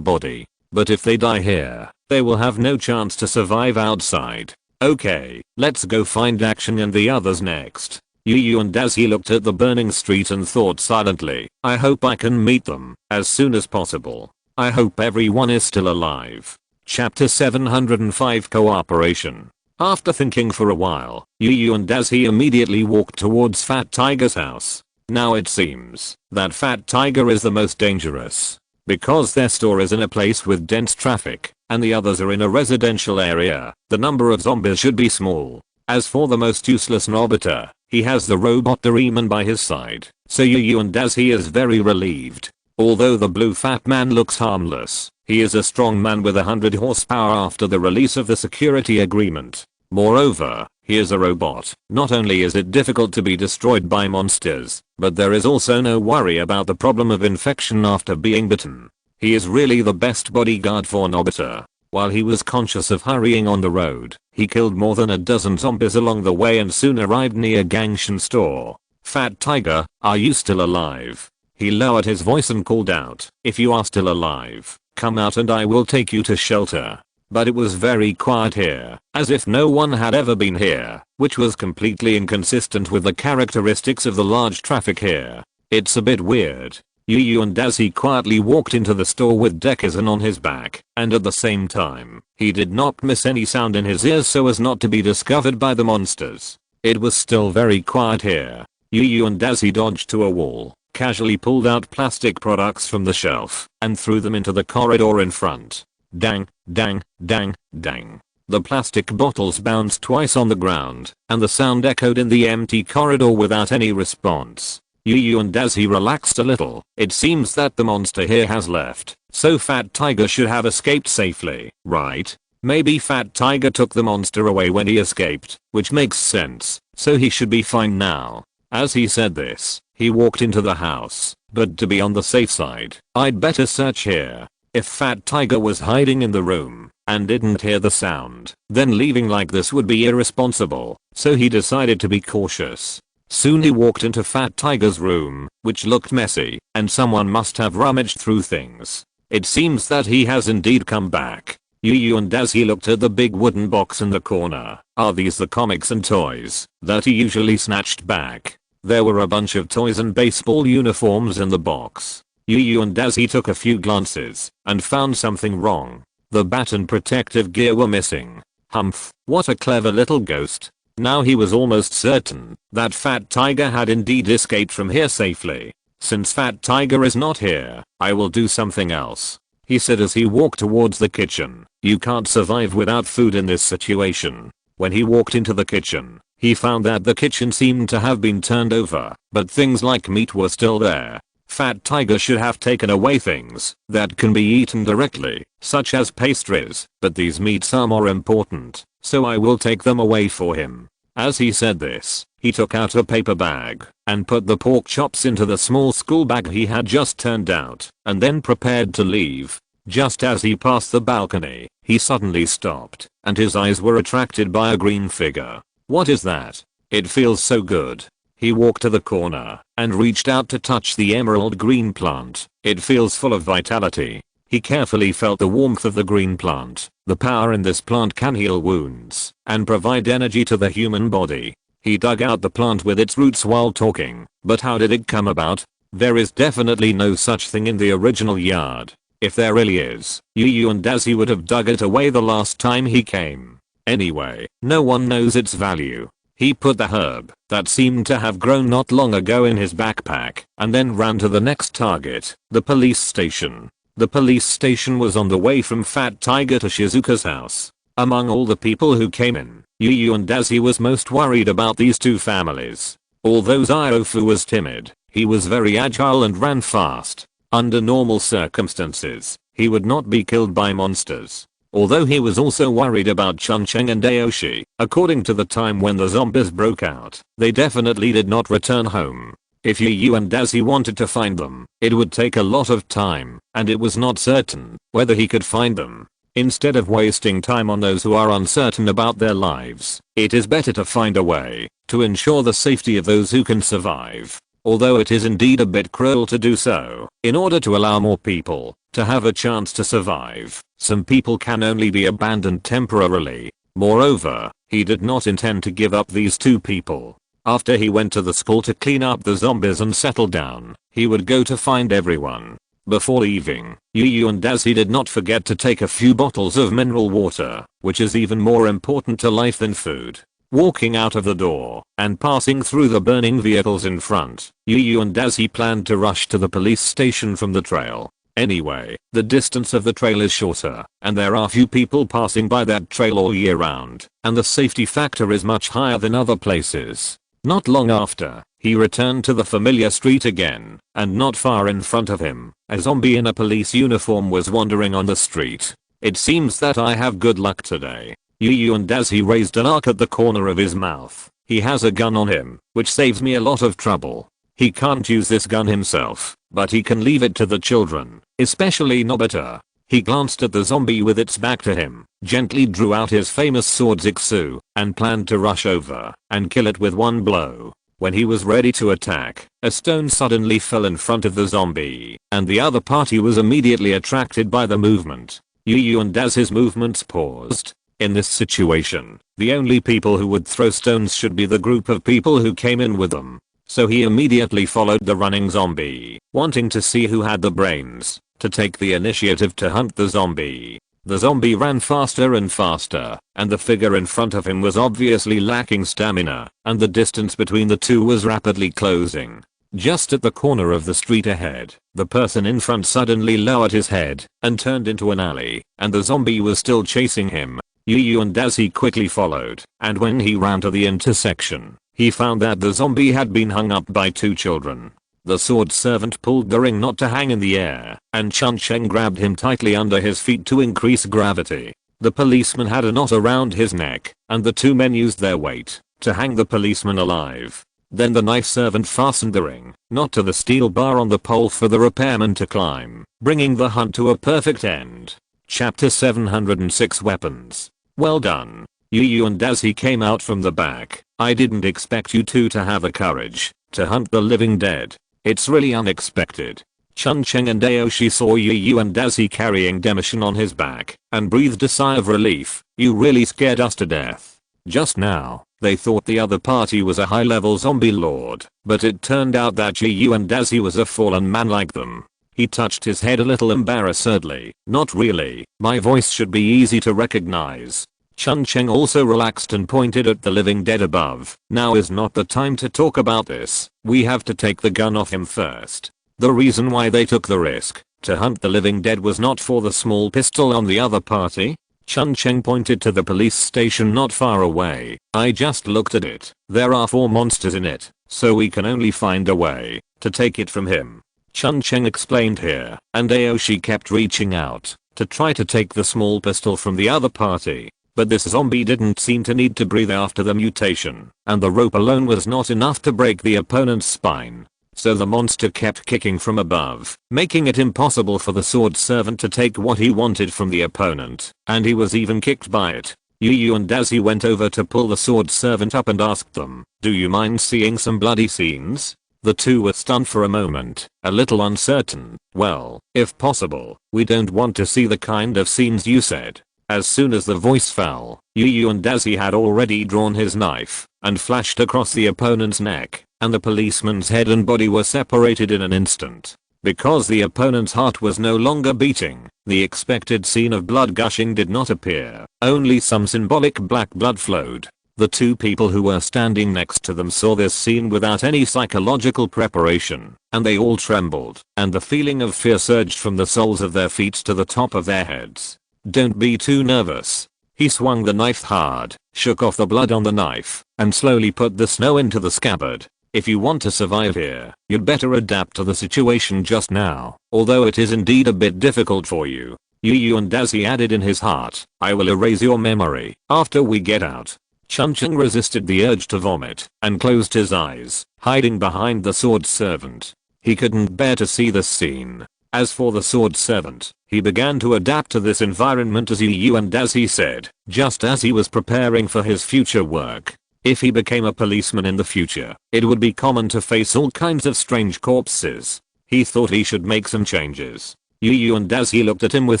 body. But if they die here, they will have no chance to survive outside. Okay, let's go find Action and the others next. Yu and as he looked at the burning street and thought silently, I hope I can meet them as soon as possible. I hope everyone is still alive. Chapter 705 Cooperation. After thinking for a while, Yu and as he immediately walked towards Fat Tiger's house. Now it seems that Fat Tiger is the most dangerous. Because their store is in a place with dense traffic, and the others are in a residential area, the number of zombies should be small. As for the most useless Nobita, he has the robot Doraemon by his side, so Yu and as he is very relieved. Although the blue fat man looks harmless, he is a strong man with 100 horsepower after the release of the security agreement. Moreover, he is a robot. Not only is it difficult to be destroyed by monsters, but there is also no worry about the problem of infection after being bitten. He is really the best bodyguard for Nobita. While he was conscious of hurrying on the road, he killed more than a dozen zombies along the way and soon arrived near Gangshan store. Fat Tiger, are you still alive? He lowered his voice and called out, if you are still alive, come out and I will take you to shelter. But it was very quiet here, as if no one had ever been here, which was completely inconsistent with the characteristics of the large traffic here. It's a bit weird. Yu and Daisy quietly walked into the store with Dekisugi on his back, and at the same time, he did not miss any sound in his ears so as not to be discovered by the monsters. It was still very quiet here. Yu and Daisy dodged to a wall, casually pulled out plastic products from the shelf, and threw them into the corridor in front. Dang, dang, dang, dang. The plastic bottles bounced twice on the ground, and the sound echoed in the empty corridor without any response. Yu and Daisy relaxed a little. It seems that the monster here has left, so Fat Tiger should have escaped safely, right? Maybe Fat Tiger took the monster away when he escaped, which makes sense, so he should be fine now. As he said this, he walked into the house, but to be on the safe side, I'd better search here. If Fat Tiger was hiding in the room, and didn't hear the sound, then leaving like this would be irresponsible, so he decided to be cautious. Soon he walked into Fat Tiger's room, which looked messy, and someone must have rummaged through things. It seems that he has indeed come back. Yu and Daisy looked at the big wooden box in the corner. Are these the comics and toys that he usually snatched back? There were a bunch of toys and baseball uniforms in the box. Yu and Daisy took a few glances, and found something wrong. The bat and protective gear were missing. Humph, what a clever little ghost. Now he was almost certain that Fat Tiger had indeed escaped from here safely. Since Fat Tiger is not here, I will do something else, he said as he walked towards the kitchen. You can't survive without food in this situation. When he walked into the kitchen, he found that the kitchen seemed to have been turned over, but things like meat were still there. Fat Tiger should have taken away things that can be eaten directly, such as pastries, but these meats are more important, so I will take them away for him. As he said this, he took out a paper bag and put the pork chops into the small school bag he had just turned out, and then prepared to leave. Just as he passed the balcony, he suddenly stopped, and his eyes were attracted by a green figure. What is that? It feels so good. He walked to the corner and reached out to touch the emerald green plant. It feels full of vitality. He carefully felt the warmth of the green plant. The power in this plant can heal wounds and provide energy to the human body. He dug out the plant with its roots while talking, but how did it come about? There is definitely no such thing in the original yard. If there really is, Yu and Daisy would have dug it away the last time he came. Anyway, no one knows its value. He put the herb that seemed to have grown not long ago in his backpack and then ran to the next target, the police station. The police station was on the way from Fat Tiger to Shizuka's house. Among all the people who came in, Yu and Daisy was most worried about these two families. Although Ziofu was timid, he was very agile and ran fast. Under normal circumstances, he would not be killed by monsters. Although he was also worried about Chuncheng and Aoshi. According to the time when the zombies broke out, they definitely did not return home. If Yu and Daisy wanted to find them, it would take a lot of time, and it was not certain whether he could find them. Instead of wasting time on those who are uncertain about their lives, it is better to find a way to ensure the safety of those who can survive. Although it is indeed a bit cruel to do so, in order to allow more people to have a chance to survive, some people can only be abandoned temporarily. Moreover, he did not intend to give up these two people. After he went to the school to clean up the zombies and settle down, he would go to find everyone. Before leaving, Yu and Daisy did not forget to take a few bottles of mineral water, which is even more important to life than food. Walking out of the door and passing through the burning vehicles in front, Yu and Daisy planned to rush to the police station from the trail. Anyway, the distance of the trail is shorter, and there are few people passing by that trail all year round, and the safety factor is much higher than other places. Not long after, he returned to the familiar street again, and not far in front of him, a zombie in a police uniform was wandering on the street. It seems that I have good luck today. Yu and Daisy raised an arc at the corner of his mouth. He has a gun on him, which saves me a lot of trouble. He can't use this gun himself, but he can leave it to the children, especially Nobita. He glanced at the zombie with its back to him, gently drew out his famous sword Zixu, and planned to rush over and kill it with one blow. When he was ready to attack, a stone suddenly fell in front of the zombie, and the other party was immediately attracted by the movement. Yu and Daisy's movements paused. In this situation, the only people who would throw stones should be the group of people who came in with them. so he immediately followed the running zombie, wanting to see who had the brains to take the initiative to hunt the zombie. The zombie ran faster and faster, and the figure in front of him was obviously lacking stamina, and the distance between the two was rapidly closing. Just at the corner of the street ahead, the person in front suddenly lowered his head and turned into an alley, and the zombie was still chasing him. Yu and Daisy quickly followed, and when he ran to the intersection, he found that the zombie had been hung up by two children. The sword servant pulled the ring knot to hang in the air, and Chun-Cheng grabbed him tightly under his feet to increase gravity. The policeman had a knot around his neck, and the two men used their weight to hang the policeman alive. Then the knife servant fastened the ring knot to the steel bar on the pole for the repairman to climb, bringing the hunt to a perfect end. Chapter 706 Weapons. Well done. Yu and Daisy came out from the back. I didn't expect you two to have the courage to hunt the living dead. It's really unexpected. Chun-Cheng and Aoshi saw Yu and Daisy carrying Demission on his back and breathed a sigh of relief. You really scared us to death. Just now, they thought the other party was a high-level zombie lord, but it turned out that Yu and Daisy was a fallen man like them. He touched his head a little embarrassedly. Not really, my voice should be easy to recognize. Chun-Cheng also relaxed and pointed at the living dead above. Now is not the time to talk about this. We have to take the gun off him first. The reason why they took the risk to hunt the living dead was not for the small pistol on the other party. Chun-Cheng pointed to the police station not far away. I just looked at it. There are 4 monsters in it, so we can only find a way to take it from him. Chun-Cheng explained here, and Aoshi kept reaching out to try to take the small pistol from the other party. But this zombie didn't seem to need to breathe after the mutation, and the rope alone was not enough to break the opponent's spine. So the monster kept kicking from above, making it impossible for the sword servant to take what he wanted from the opponent, and he was even kicked by it. Yu and Daisy went over to pull the sword servant up and asked them, do you mind seeing some bloody scenes? The two were stunned for a moment, a little uncertain. Well, if possible, we don't want to see the kind of scenes you said. As soon as the voice fell, Yu and Daisy had already drawn his knife and flashed across the opponent's neck, and the policeman's head and body were separated in an instant. Because the opponent's heart was no longer beating, the expected scene of blood gushing did not appear. Only some symbolic black blood flowed. The two people who were standing next to them saw this scene without any psychological preparation, and they all trembled, and the feeling of fear surged from the soles of their feet to the top of their heads. Don't be too nervous. He swung the knife hard, shook off the blood on the knife, and slowly put the snow into the scabbard. If you want to survive here, you'd better adapt to the situation just now, although it is indeed a bit difficult for you. Yu and Daisy added in his heart, I will erase your memory after we get out. Chun-Cheng resisted the urge to vomit and closed his eyes, hiding behind the sword servant. He couldn't bear to see this scene. As for the sword servant, he began to adapt to this environment as Yu and Daisy said, just as he was preparing for his future work. If he became a policeman in the future, it would be common to face all kinds of strange corpses. He thought he should make some changes. Yu and Daisy looked at him with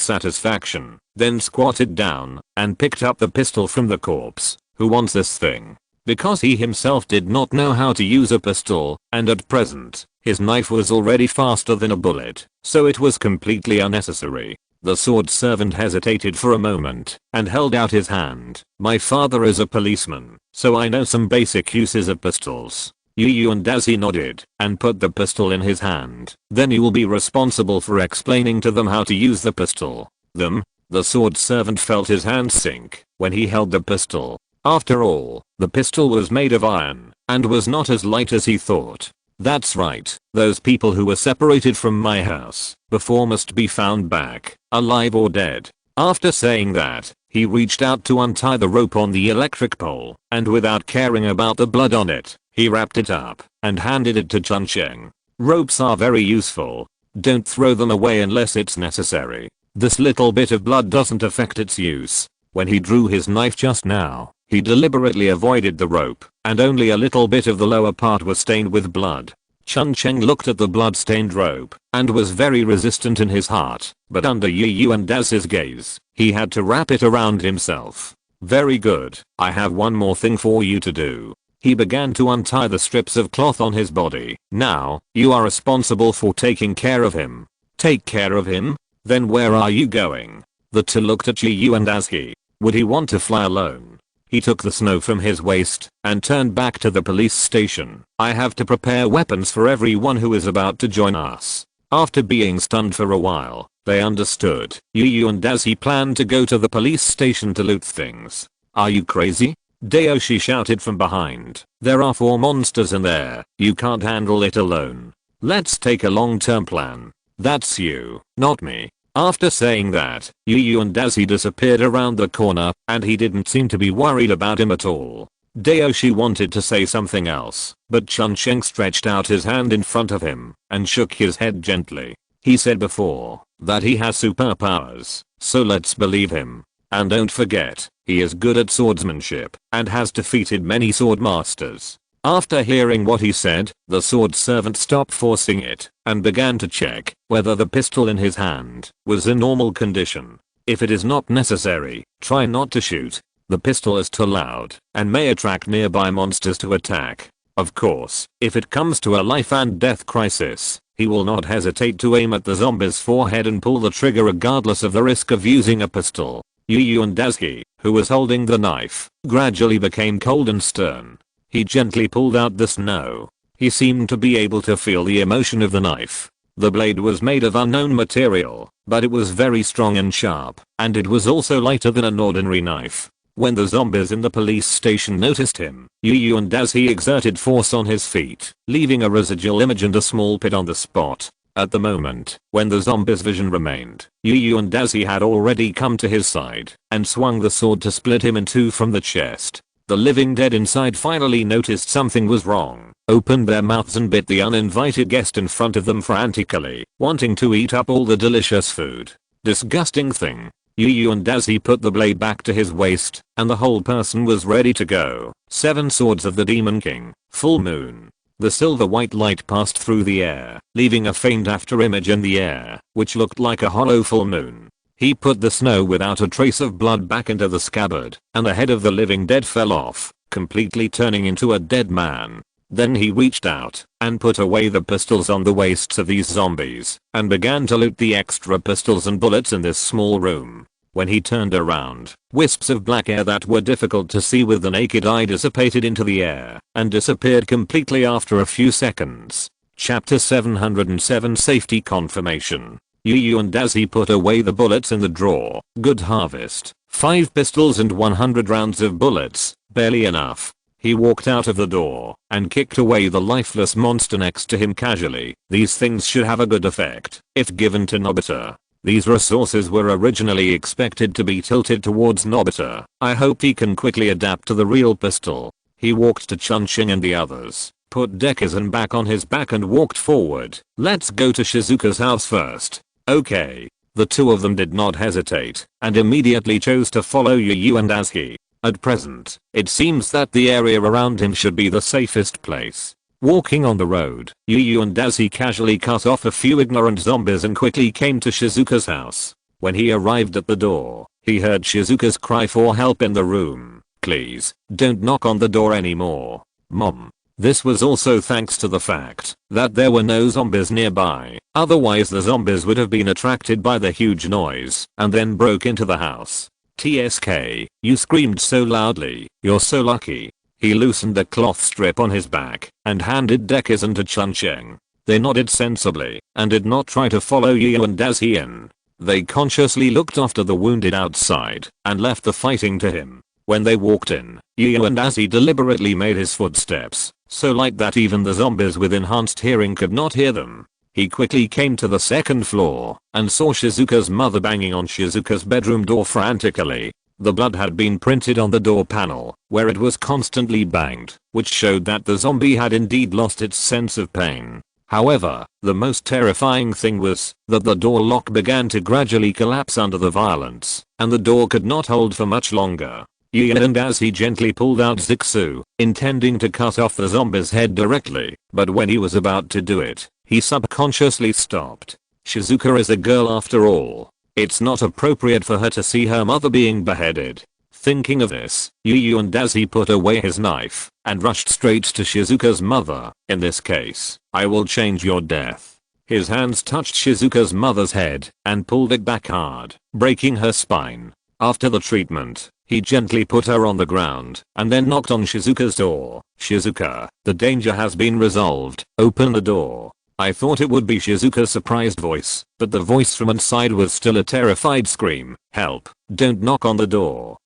satisfaction, then squatted down and picked up the pistol from the corpse. Who wants this thing? Because he himself did not know how to use a pistol, and at present, his knife was already faster than a bullet, so it was completely unnecessary. The sword servant hesitated for a moment and held out his hand. My father is a policeman, so I know some basic uses of pistols. Yu and Daisy nodded and put the pistol in his hand. Then you will be responsible for explaining to them how to use the pistol. Them? The sword servant felt his hand sink when he held the pistol. After all, the pistol was made of iron and was not as light as he thought. That's right, those people who were separated from my house before must be found back, alive or dead. After saying that, he reached out to untie the rope on the electric pole, and without caring about the blood on it, he wrapped it up and handed it to Chun-Cheng. Ropes are very useful. Don't throw them away unless it's necessary. This little bit of blood doesn't affect its use. When he drew his knife just now, he deliberately avoided the rope, and only a little bit of the lower part was stained with blood. Chun-Cheng looked at the blood-stained rope and was very resistant in his heart, but under Yu and Daz's gaze, he had to wrap it around himself. Very good, I have one more thing for you to do. He began to untie the strips of cloth on his body. "Now, you are responsible for taking care of him." "Take care of him? Then where are you going?" The two looked at Yu and Azuki. Would he want to fly alone? He took the snow from his waist and turned back to the police station. "I have to prepare weapons for everyone who is about to join us." After being stunned for a while, they understood. Yu and Azuki planned to go to the police station to loot things. "Are you crazy?" Dayoshi shouted from behind. "There are 4 monsters in there. You can't handle it alone. Let's take a long-term plan." "That's you, not me." After saying that, Yu and Azuki disappeared around the corner, and he didn't seem to be worried about him at all. Dayoshi wanted to say something else, but Chunsheng stretched out his hand in front of him and shook his head gently. He said before that he has superpowers, so let's believe him. And don't forget, he is good at swordsmanship and has defeated many sword masters. After hearing what he said, the sword servant stopped forcing it and began to check whether the pistol in his hand was in normal condition. If it is not necessary, try not to shoot. The pistol is too loud and may attract nearby monsters to attack. Of course, if it comes to a life and death crisis, he will not hesitate to aim at the zombie's forehead and pull the trigger regardless of the risk of using a pistol. Yu and Azuki, who was holding the knife, gradually became cold and stern. He gently pulled out the snow. He seemed to be able to feel the emotion of the knife. The blade was made of unknown material, but it was very strong and sharp, and it was also lighter than an ordinary knife. When the zombies in the police station noticed him, Yu and Azuki exerted force on his feet, leaving a residual image and a small pit on the spot. At the moment, when the zombie's vision remained, Yu and Azuki had already come to his side and swung the sword to split him in 2 from the chest. The living dead inside finally noticed something was wrong, opened their mouths and bit the uninvited guest in front of them frantically, wanting to eat up all the delicious food. Disgusting thing. Yu and Azuki put the blade back to his waist, and the whole person was ready to go. 7 swords of the Demon King. Full moon. The silver-white light passed through the air, leaving a faint afterimage in the air, which looked like a hollow full moon. He put the snow without a trace of blood back into the scabbard, and the head of the living dead fell off, completely turning into a dead man. Then he reached out and put away the pistols on the waists of these zombies, and began to loot the extra pistols and bullets in this small room. When he turned around, wisps of black air that were difficult to see with the naked eye dissipated into the air, and disappeared completely after a few seconds. Chapter 707 Safety Confirmation. Yu and Azuki put away the bullets in the drawer. Good harvest. 5 pistols and 100 rounds of bullets. Barely enough. He walked out of the door and kicked away the lifeless monster next to him casually. These things should have a good effect if given to Nobita. These resources were originally expected to be tilted towards Nobita. I hope he can quickly adapt to the real pistol. He walked to Chunsheng and the others, put Dekisugi back on his back and walked forward. Let's go to Shizuka's house first. Okay. The 2 of them did not hesitate and immediately chose to follow Yu and Azuki. At present, it seems that the area around him should be the safest place. Walking on the road, Yu and Azuki casually cut off a few ignorant zombies and quickly came to Shizuka's house. When he arrived at the door, he heard Shizuka's cry for help in the room. "Please, don't knock on the door anymore, Mom." This was also thanks to the fact that there were no zombies nearby, otherwise the zombies would have been attracted by the huge noise and then broke into the house. "TSK, you screamed so loudly, you're so lucky." He loosened the cloth strip on his back and handed Dekisugi to Chunsheng. They nodded sensibly and did not try to follow Yu and Azuki in. They consciously looked after the wounded outside and left the fighting to him. When they walked in, Yu and Azuki deliberately made his footsteps so light that even the zombies with enhanced hearing could not hear them. He quickly came to the 2nd floor and saw Shizuka's mother banging on Shizuka's bedroom door frantically. The blood had been printed on the door panel, where it was constantly banged, which showed that the zombie had indeed lost its sense of pain. However, the most terrifying thing was that the door lock began to gradually collapse under the violence, and the door could not hold for much longer. Yu and Azuki gently pulled out Zixu, intending to cut off the zombie's head directly, but when he was about to do it, he subconsciously stopped. Shizuka is a girl after all. It's not appropriate for her to see her mother being beheaded. Thinking of this, Yu and Dazi put away his knife and rushed straight to Shizuka's mother. In this case, I will change your death. His hands touched Shizuka's mother's head and pulled it back hard, breaking her spine. After the treatment, he gently put her on the ground and then knocked on Shizuka's door. Shizuka, the danger has been resolved. Open the door. I thought it would be Shizuka's surprised voice, but the voice from inside was still a terrified scream. Help, don't knock on the door.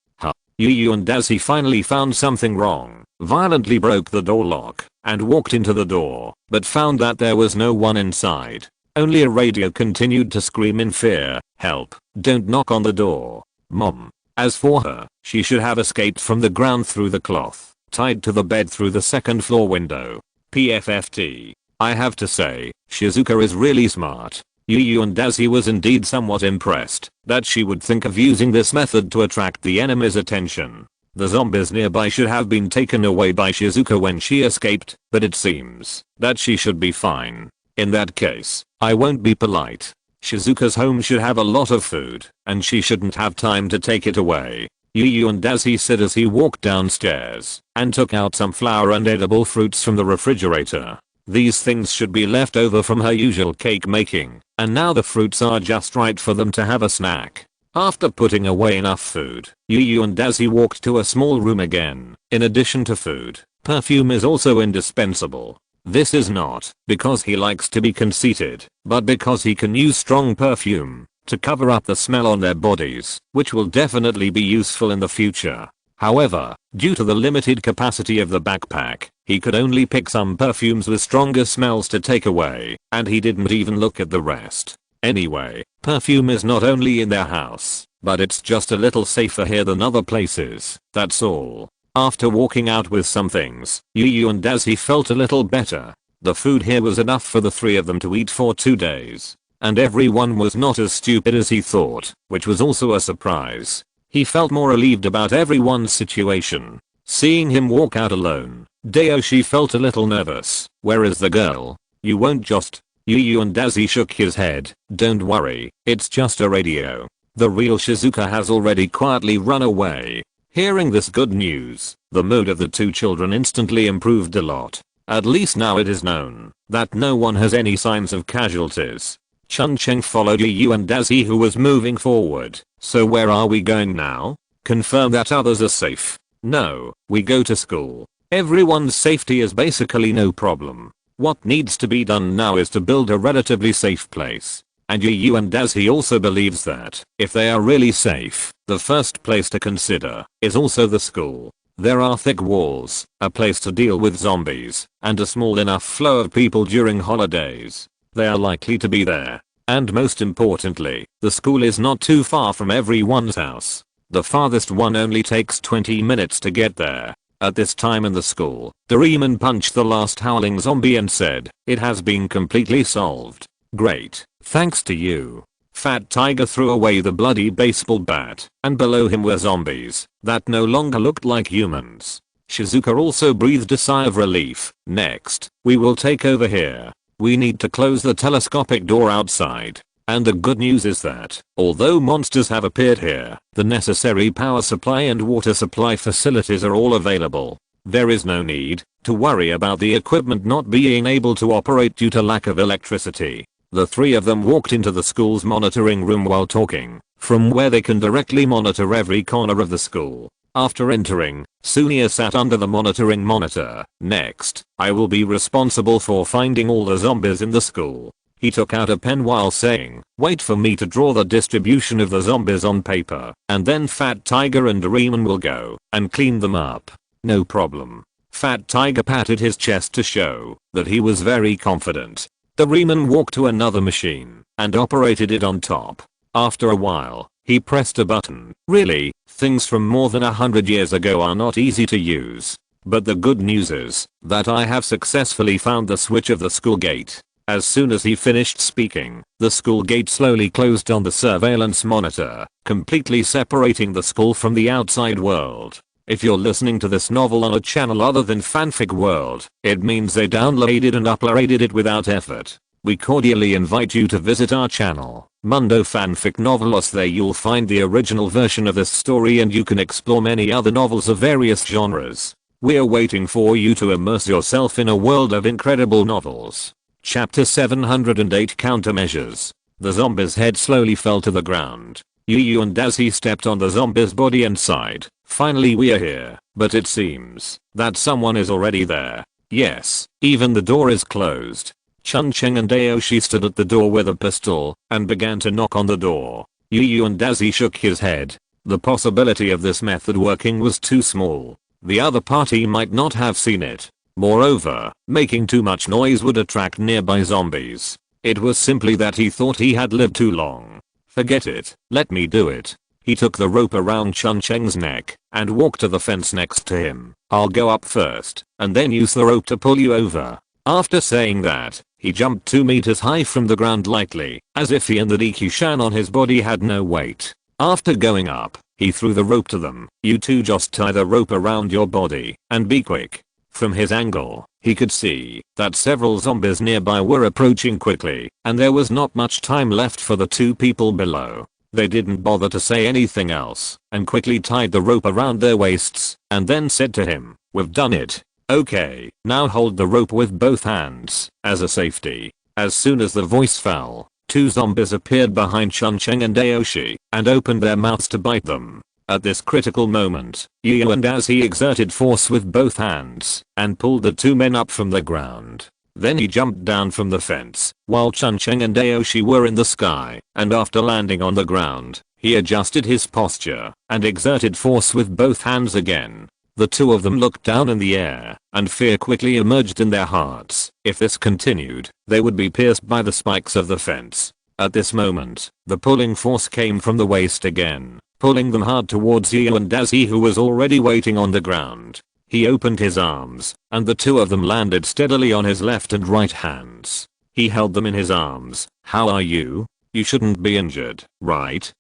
Yu and Dazi finally found something wrong, violently broke the door lock, and walked into the door, but found that there was no one inside. Only a radio continued to scream in fear. Help, don't knock on the door. Mom. As for her, she should have escaped from the ground through the cloth, tied to the bed through the second floor window. PFFT. I have to say, Shizuka is really smart. Yu and Dazi was indeed somewhat impressed that she would think of using this method to attract the enemy's attention. The zombies nearby should have been taken away by Shizuka when she escaped, but it seems that she should be fine. In that case, I won't be polite. Shizuka's home should have a lot of food, and she shouldn't have time to take it away. Yu and Dazi said as he walked downstairs and took out some flour and edible fruits from the refrigerator. These things should be left over from her usual cake making, and now the fruits are just right for them to have a snack. After putting away enough food, Yu and Dazi walked to a small room again. In addition to food, perfume is also indispensable. This is not because he likes to be conceited, but because he can use strong perfume to cover up the smell on their bodies, which will definitely be useful in the future. However, due to the limited capacity of the backpack, he could only pick some perfumes with stronger smells to take away, and he didn't even look at the rest. Anyway, perfume is not only in their house, but it's just a little safer here than other places. That's all. After walking out with some things, Yu and Dazi felt a little better. The food here was enough for the three of them to eat for 2 days. And everyone was not as stupid as he thought, which was also a surprise. He felt more relieved about everyone's situation. Seeing him walk out alone, Dayoshi felt a little nervous. Where is the girl? You won't just... Yu and Dazi shook his head. Don't worry, it's just a radio. The real Shizuka has already quietly run away. Hearing this good news, the mood of the two children instantly improved a lot. At least now it is known that no one has any signs of casualties. Chun-Cheng followed Yu and Dazi, who was moving forward. So where are we going now? Confirm that others are safe. No, we go to school. Everyone's safety is basically no problem. What needs to be done now is to build a relatively safe place. And Yu and Dazi also believes that, if they are really safe, the first place to consider is also the school. There are thick walls, a place to deal with zombies, and a small enough flow of people during holidays. They are likely to be there. And most importantly, the school is not too far from everyone's house. The farthest one only takes 20 minutes to get there. At this time in the school, Doraemon punched the last howling zombie and said, "It has been completely solved." Great, thanks to you. Fat Tiger threw away the bloody baseball bat, and below him were zombies that no longer looked like humans. Shizuka also breathed a sigh of relief. Next, we will take over here. We need to close the telescopic door outside. And the good news is that, although monsters have appeared here, the necessary power supply and water supply facilities are all available. There is no need to worry about the equipment not being able to operate due to lack of electricity. The three of them walked into the school's monitoring room while talking, from where they can directly monitor every corner of the school. After entering, Sunia sat under the monitoring monitor. Next, I will be responsible for finding all the zombies in the school. He took out a pen while saying, "Wait for me to draw the distribution of the zombies on paper, and then Fat Tiger and Doraemon will go and clean them up." No problem. Fat Tiger patted his chest to show that he was very confident. Doraemon walked to another machine and operated it on top. After a while, he pressed a button. Really, things from more than 100 years ago are not easy to use. But the good news is that I have successfully found the switch of the school gate. As soon as he finished speaking, the school gate slowly closed on the surveillance monitor, completely separating the school from the outside world. If you're listening to this novel on a channel other than Fanfic World, it means they downloaded and uploaded it without effort. we cordially invite you to visit our channel, Mundo Fanfic Novelos. There you'll find the original version of this story and you can explore many other novels of various genres. We're waiting for you to immerse yourself in a world of incredible novels. Chapter 708 Countermeasures. The zombie's head slowly fell to the ground. Yu and Dazi stepped on the zombie's body and sighed. Finally we are here, but it seems that someone is already there. Yes, even the door is closed. Chun-Cheng and Aoshi stood at the door with a pistol and began to knock on the door. Yu and Dazi shook his head. The possibility of this method working was too small. The other party might not have seen it. Moreover, making too much noise would attract nearby zombies. It was simply that he thought he had lived too long. Forget it, let me do it. He took the rope around Chun-Cheng's neck and walked to the fence next to him. I'll go up first and then use the rope to pull you over. After saying that, he jumped 2 meters high from the ground lightly, as if he and the Dekushan on his body had no weight. After going up, he threw the rope to them. You two just tie the rope around your body and be quick. From his angle, he could see that several zombies nearby were approaching quickly, and there was not much time left for the two people below. They didn't bother to say anything else, and quickly tied the rope around their waists, and then said to him, "We've done it. Okay, now hold the rope with both hands, as a safety." As soon as the voice fell, 2 zombies appeared behind Chun-Cheng and Aoshi, and opened their mouths to bite them. At this critical moment, Yu and Dazi exerted force with both hands, and pulled the 2 men up from the ground. Then he jumped down from the fence, while Chun-Cheng and Aoshi were in the sky, and after landing on the ground, he adjusted his posture, and exerted force with both hands again. The 2 of them looked down in the air, and fear quickly emerged in their hearts. If this continued, they would be pierced by the spikes of the fence. At this moment, the pulling force came from the waist again, pulling them hard towards Yu and Dazi, who was already waiting on the ground. He opened his arms, and the 2 of them landed steadily on his left and right hands. He held them in his arms. "How are you? You shouldn't be injured, right?"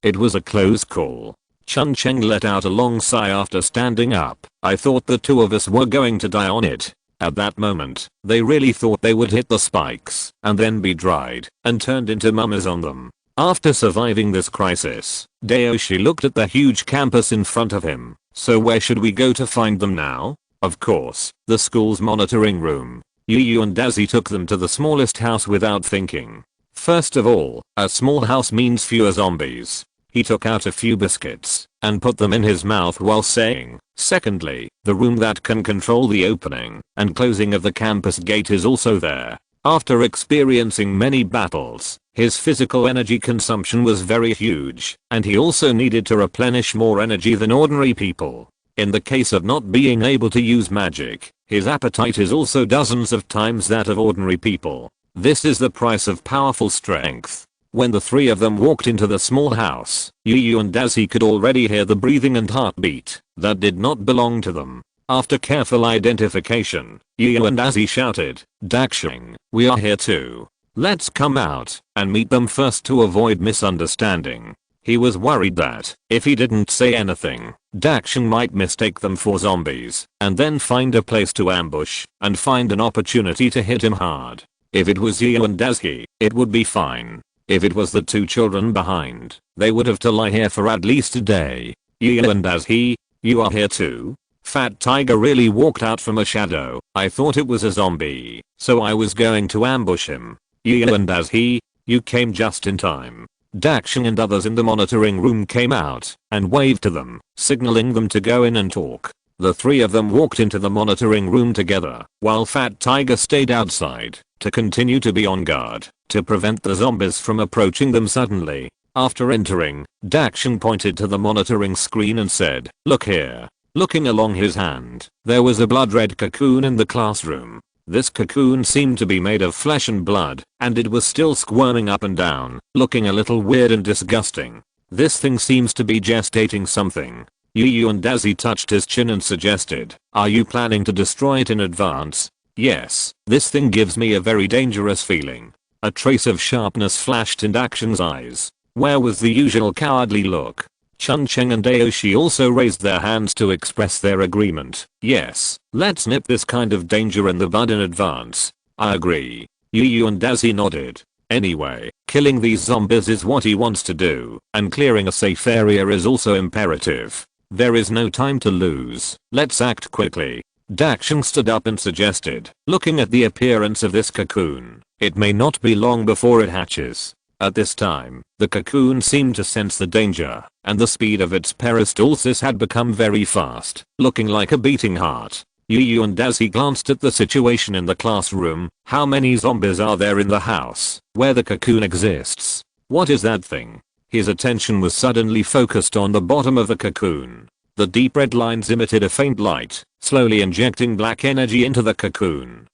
It was a close call. Chun-Cheng let out a long sigh after standing up. "I thought the 2 of us were going to die on it." At that moment, they really thought they would hit the spikes and then be dried and turned into mummies on them. After surviving this crisis, Aoshi looked at the huge campus in front of him. "So where should we go to find them now?" Of course, the school's monitoring room. Yu and Dazi took them to the smallest house without thinking. First of all, a small house means fewer zombies. He took out a few biscuits and put them in his mouth while saying, "Secondly, the room that can control the opening and closing of the campus gate is also there." After experiencing many battles, his physical energy consumption was very huge, and he also needed to replenish more energy than ordinary people. In the case of not being able to use magic, his appetite is also dozens of times that of ordinary people. This is the price of powerful strength. When the 3 of them walked into the small house, Yu and Dazi could already hear the breathing and heartbeat that did not belong to them. After careful identification, Yu and Dazi shouted, "Dakshing, we are here too. Let's come out and meet them first to avoid misunderstanding." He was worried that, if he didn't say anything, Dakshing might mistake them for zombies, and then find a place to ambush, and find an opportunity to hit him hard. If it was Yu and Dazi, it would be fine. If it was the 2 children behind, they would have to lie here for at least a day. "Yu and Dazi, you are here too?" Fat Tiger really walked out from a shadow. "I thought it was a zombie, so I was going to ambush him." "Yu and Dazi, you came just in time." Dakshing and others in the monitoring room came out and waved to them, signaling them to go in and talk. The 3 of them walked into the monitoring room together, while Fat Tiger stayed outside to continue to be on guard to prevent the zombies from approaching them suddenly. After entering, Dakshing pointed to the monitoring screen and said, "Look here." Looking along his hand, there was a blood-red cocoon in the classroom. This cocoon seemed to be made of flesh and blood, and it was still squirming up and down, looking a little weird and disgusting. "This thing seems to be gestating something." Yu and Dazi touched his chin and suggested, "Are you planning to destroy it in advance?" "Yes, this thing gives me a very dangerous feeling." A trace of sharpness flashed in Dakshing's eyes. Where was the usual cowardly look? Chun-Cheng and Aoshi also raised their hands to express their agreement. "Yes, let's nip this kind of danger in the bud in advance." "I agree." Yu and Dazzy nodded. Anyway, killing these zombies is what he wants to do, and clearing a safe area is also imperative. There is no time to lose. Let's act quickly. Dakshin stood up and suggested, looking at the appearance of this cocoon. It may not be long before it hatches. At this time, the cocoon seemed to sense the danger, and the speed of its peristalsis had become very fast, looking like a beating heart. Yu and Dazzy glanced at the situation in the classroom. How many zombies are there in the house where the cocoon exists? What is that thing? His attention was suddenly focused on the bottom of the cocoon. The deep red lines emitted a faint light, slowly injecting black energy into the cocoon.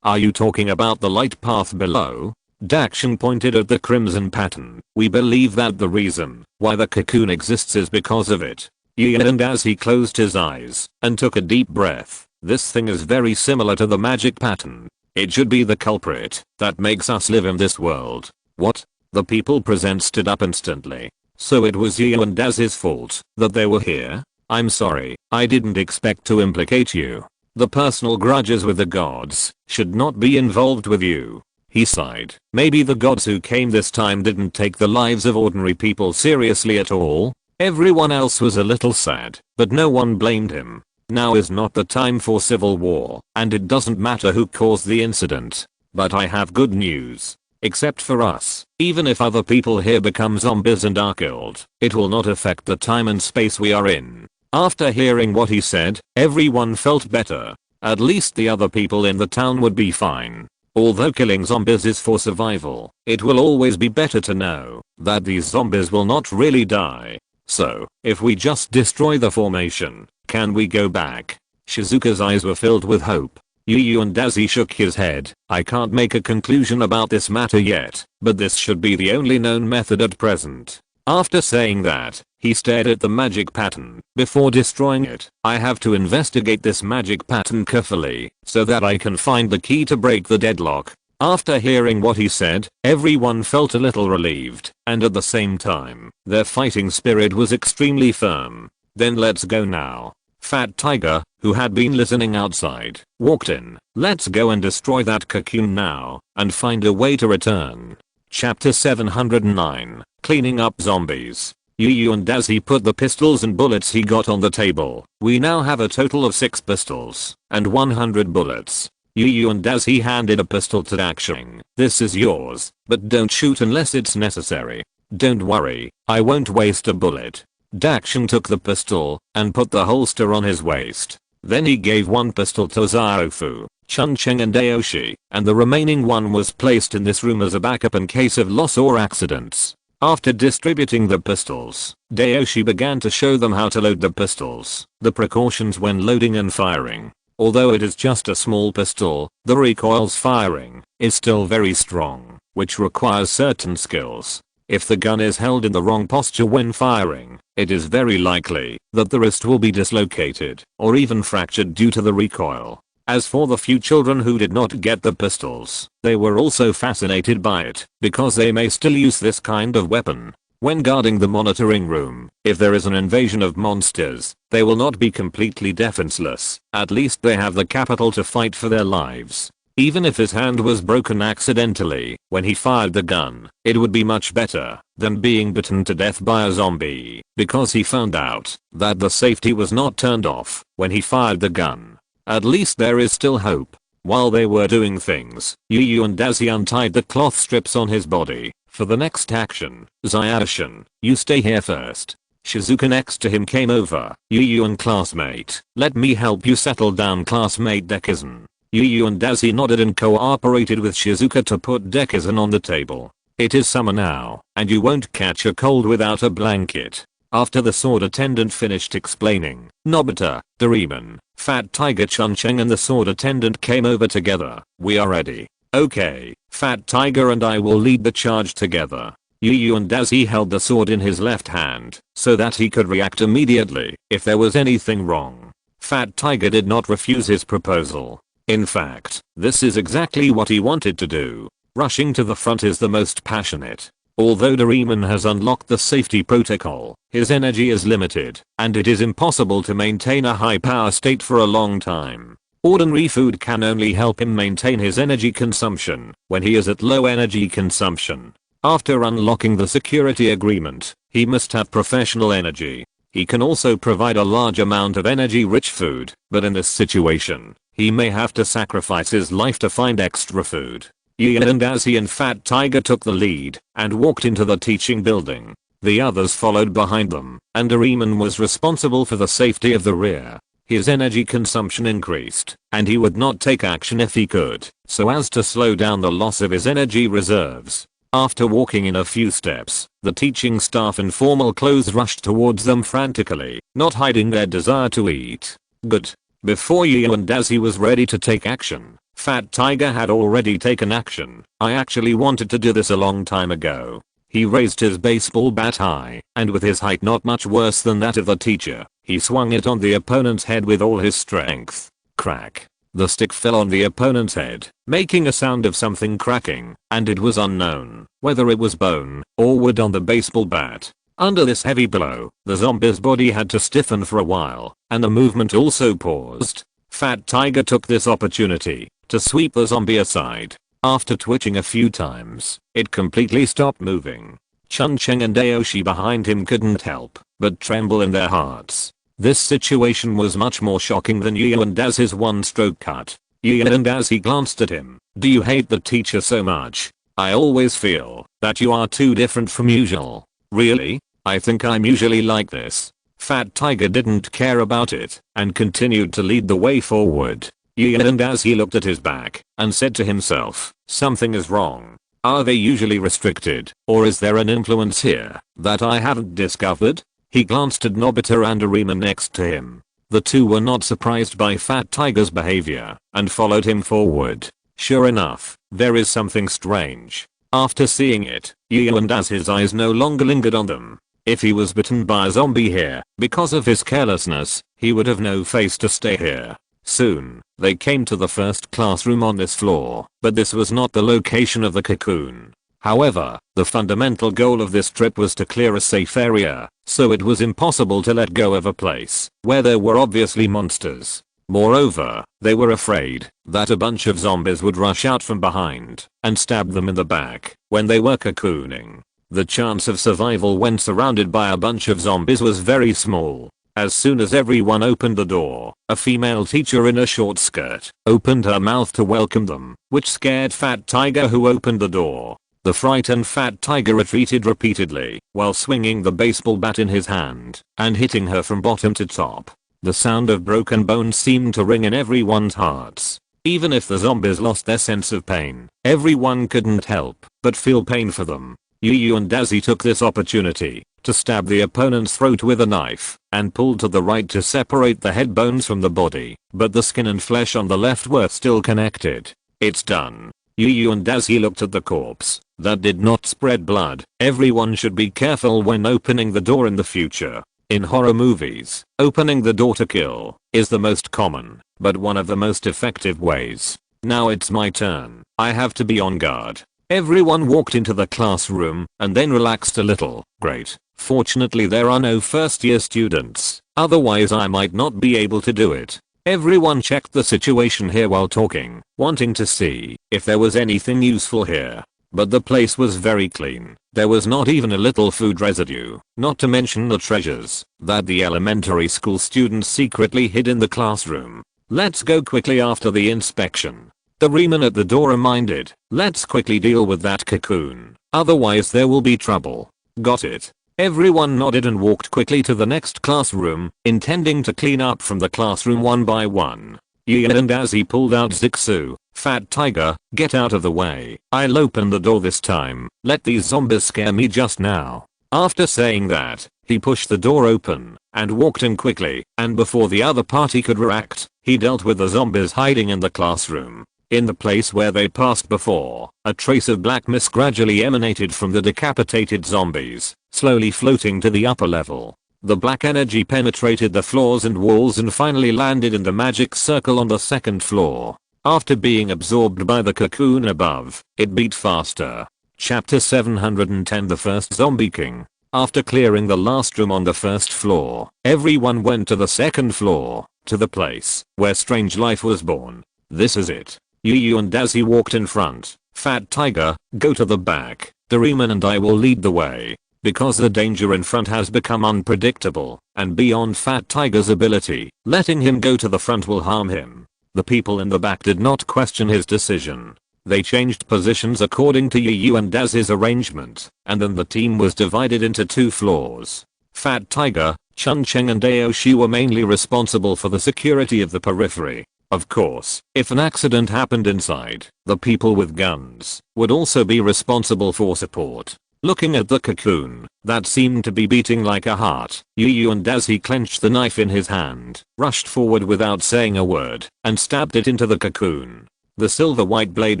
Are you talking about the light path below? Dakshin pointed at the crimson pattern. We believe that the reason why the cocoon exists is because of it. And as he closed his eyes and took a deep breath, this thing is very similar to the magic pattern. It should be the culprit that makes us live in this world. What? The people present stood up instantly. So it was you and Daz's fault that they were here? I'm sorry, I didn't expect to implicate you. The personal grudges with the gods should not be involved with you. He sighed. Maybe the gods who came this time didn't take the lives of ordinary people seriously at all. Everyone else was a little sad, but no one blamed him. Now is not the time for civil war, and it doesn't matter who caused the incident. But I have good news. Except for us, even if other people here become zombies and are killed, it will not affect the time and space we are in. After hearing what he said, everyone felt better. At least the other people in the town would be fine. Although killing zombies is for survival, it will always be better to know that these zombies will not really die. So, if we just destroy the formation, can we go back? Shizuka's eyes were filled with hope. Yu and Dazzy shook his head. I can't make a conclusion about this matter yet, but this should be the only known method at present. After saying that, he stared at the magic pattern. Before destroying it, I have to investigate this magic pattern carefully, so that I can find the key to break the deadlock. After hearing what he said, everyone felt a little relieved, and at the same time, their fighting spirit was extremely firm. Then let's go now. Fat Tiger, who had been listening outside, walked in. Let's go and destroy that cocoon now, and find a way to return. Chapter 709, Cleaning Up Zombies. Yu and Dazzy put the pistols and bullets he got on the table. We now have a total of 6 pistols, and 100 bullets. Yu and Dazzy handed a pistol to Dakshin. This is yours, but don't shoot unless it's necessary. Don't worry, I won't waste a bullet. Dakshin took the pistol and put the holster on his waist. Then he gave one pistol to Ziofu, Chuncheng and Aoshi, and the remaining one was placed in this room as a backup in case of loss or accidents. After distributing the pistols, Aoshi began to show them how to load the pistols, the precautions when loading and firing. Although it is just a small pistol, the recoil's firing is still very strong, which requires certain skills. If the gun is held in the wrong posture when firing, it is very likely that the wrist will be dislocated or even fractured due to the recoil. As for the few children who did not get the pistols, they were also fascinated by it because they may still use this kind of weapon. When guarding the monitoring room, if there is an invasion of monsters, they will not be completely defenseless. At least they have the capital to fight for their lives. Even if his hand was broken accidentally when he fired the gun, it would be much better than being bitten to death by a zombie, because he found out that the safety was not turned off when he fired the gun. At least there is still hope. While they were doing things, Yu and Dazzy untied the cloth strips on his body. For the next action, Zayashin, you stay here first. Shizuka next to him came over. Yu and classmate, let me help you settle down classmate Dekisugi. Yu and Dazzy nodded and cooperated with Shizuka to put Dekisugi on the table. It is summer now, and you won't catch a cold without a blanket. After the sword attendant finished explaining, Nobita, Doraemon, Fat Tiger Chuncheng and the sword attendant came over together. We are ready. Okay, Fat Tiger and I will lead the charge together. Yu and Dazzy held the sword in his left hand so that he could react immediately if there was anything wrong. Fat Tiger did not refuse his proposal. In fact, this is exactly what he wanted to do. Rushing to the front is the most passionate. Although Doraemon has unlocked the safety protocol, his energy is limited, and it is impossible to maintain a high power state for a long time. Ordinary food can only help him maintain his energy consumption when he is at low energy consumption. After unlocking the security agreement, he must have professional energy. He can also provide a large amount of energy-rich food, but in this situation, he may have to sacrifice his life to find extra food. Gian and Azzy and Fat Tiger took the lead and walked into the teaching building. The others followed behind them, and Doraemon was responsible for the safety of the rear. His energy consumption increased, and he would not take action if he could, so as to slow down the loss of his energy reserves. After walking in a few steps, the teaching staff in formal clothes rushed towards them frantically, not hiding their desire to eat. Good. Before Yu and Azzy was ready to take action, Fat Tiger had already taken action. I actually wanted to do this a long time ago. He raised his baseball bat high, and with his height not much worse than that of the teacher, he swung it on the opponent's head with all his strength. Crack. The stick fell on the opponent's head, making a sound of something cracking, and it was unknown whether it was bone or wood on the baseball bat. Under this heavy blow, the zombie's body had to stiffen for a while, and the movement also paused. Fat Tiger took this opportunity to sweep the zombie aside. After twitching a few times, it completely stopped moving. Chun-Cheng and Aoshi behind him couldn't help but tremble in their hearts. This situation was much more shocking than Yu and Azzy's one-stroke cut. Yu and Azzy glanced at him. Do you hate the teacher so much? I always feel that you are too different from usual. Really? I think I'm usually like this. Fat Tiger didn't care about it and continued to lead the way forward. Yu and Azzy looked at his back and said to himself, something is wrong. Are they usually restricted, or is there an influence here that I haven't discovered? He glanced at Nobita and Doraemon next to him. The two were not surprised by Fat Tiger's behavior and followed him forward. Sure enough, there is something strange. After seeing it, Yu and Azzy's eyes no longer lingered on them. If he was bitten by a zombie here, because of his carelessness, he would have no face to stay here. Soon, they came to the first classroom on this floor, but this was not the location of the cocoon. However, the fundamental goal of this trip was to clear a safe area, so it was impossible to let go of a place where there were obviously monsters. Moreover, they were afraid that a bunch of zombies would rush out from behind and stab them in the back when they were cocooning. The chance of survival when surrounded by a bunch of zombies was very small. As soon as everyone opened the door, a female teacher in a short skirt opened her mouth to welcome them, which scared Fat Tiger, who opened the door. The frightened Fat Tiger retreated repeatedly while swinging the baseball bat in his hand and hitting her from bottom to top. The sound of broken bones seemed to ring in everyone's hearts. Even if the zombies lost their sense of pain, everyone couldn't help but feel pain for them. Yu and Azzy took this opportunity to stab the opponent's throat with a knife and pulled to the right to separate the head bones from the body, but the skin and flesh on the left were still connected. It's done. Yu and Azzy looked at the corpse that did not spread blood. Everyone should be careful when opening the door in the future. In horror movies, opening the door to kill is the most common, but one of the most effective ways. Now it's my turn. I have to be on guard. Everyone walked into the classroom and then relaxed a little. Great. Fortunately there are no first year students, otherwise I might not be able to do it. Everyone checked the situation here while talking, wanting to see if there was anything useful here. But the place was very clean. There was not even a little food residue, not to mention the treasures that the elementary school students secretly hid in the classroom. Let's go quickly after the inspection. Doraemon at the door reminded, let's quickly deal with that cocoon, otherwise there will be trouble. Got it. Everyone nodded and walked quickly to the next classroom, intending to clean up from the classroom one by one. Yu and Azzy pulled out Zixu. Fat Tiger, get out of the way. I'll open the door this time. Let these zombies scare me just now. After saying that, he pushed the door open and walked in quickly, and before the other party could react, he dealt with the zombies hiding in the classroom. In the place where they passed before, a trace of black mist gradually emanated from the decapitated zombies, slowly floating to the upper level. The black energy penetrated the floors and walls and finally landed in the magic circle on the second floor. After being absorbed by the cocoon above, it beat faster. Chapter 710, The First Zombie King. After clearing the last room on the first floor, everyone went to the second floor. to the place where strange life was born. This is it. Yu and Dazi walked in front. Fat Tiger, go to the back. Doraemon and I will lead the way. Because the danger in front has become unpredictable and beyond Fat Tiger's ability, letting him go to the front will harm him. The people in the back did not question his decision. They changed positions according to Yu and Dazi's arrangement, and then the team was divided into two floors. Fat Tiger, Chun-Cheng and Aoshi were mainly responsible for the security of the periphery. Of course, if an accident happened inside, the people with guns would also be responsible for support. Looking at the cocoon that seemed to be beating like a heart, Yu and Dazi clenched the knife in his hand, rushed forward without saying a word, and stabbed it into the cocoon. The silver-white blade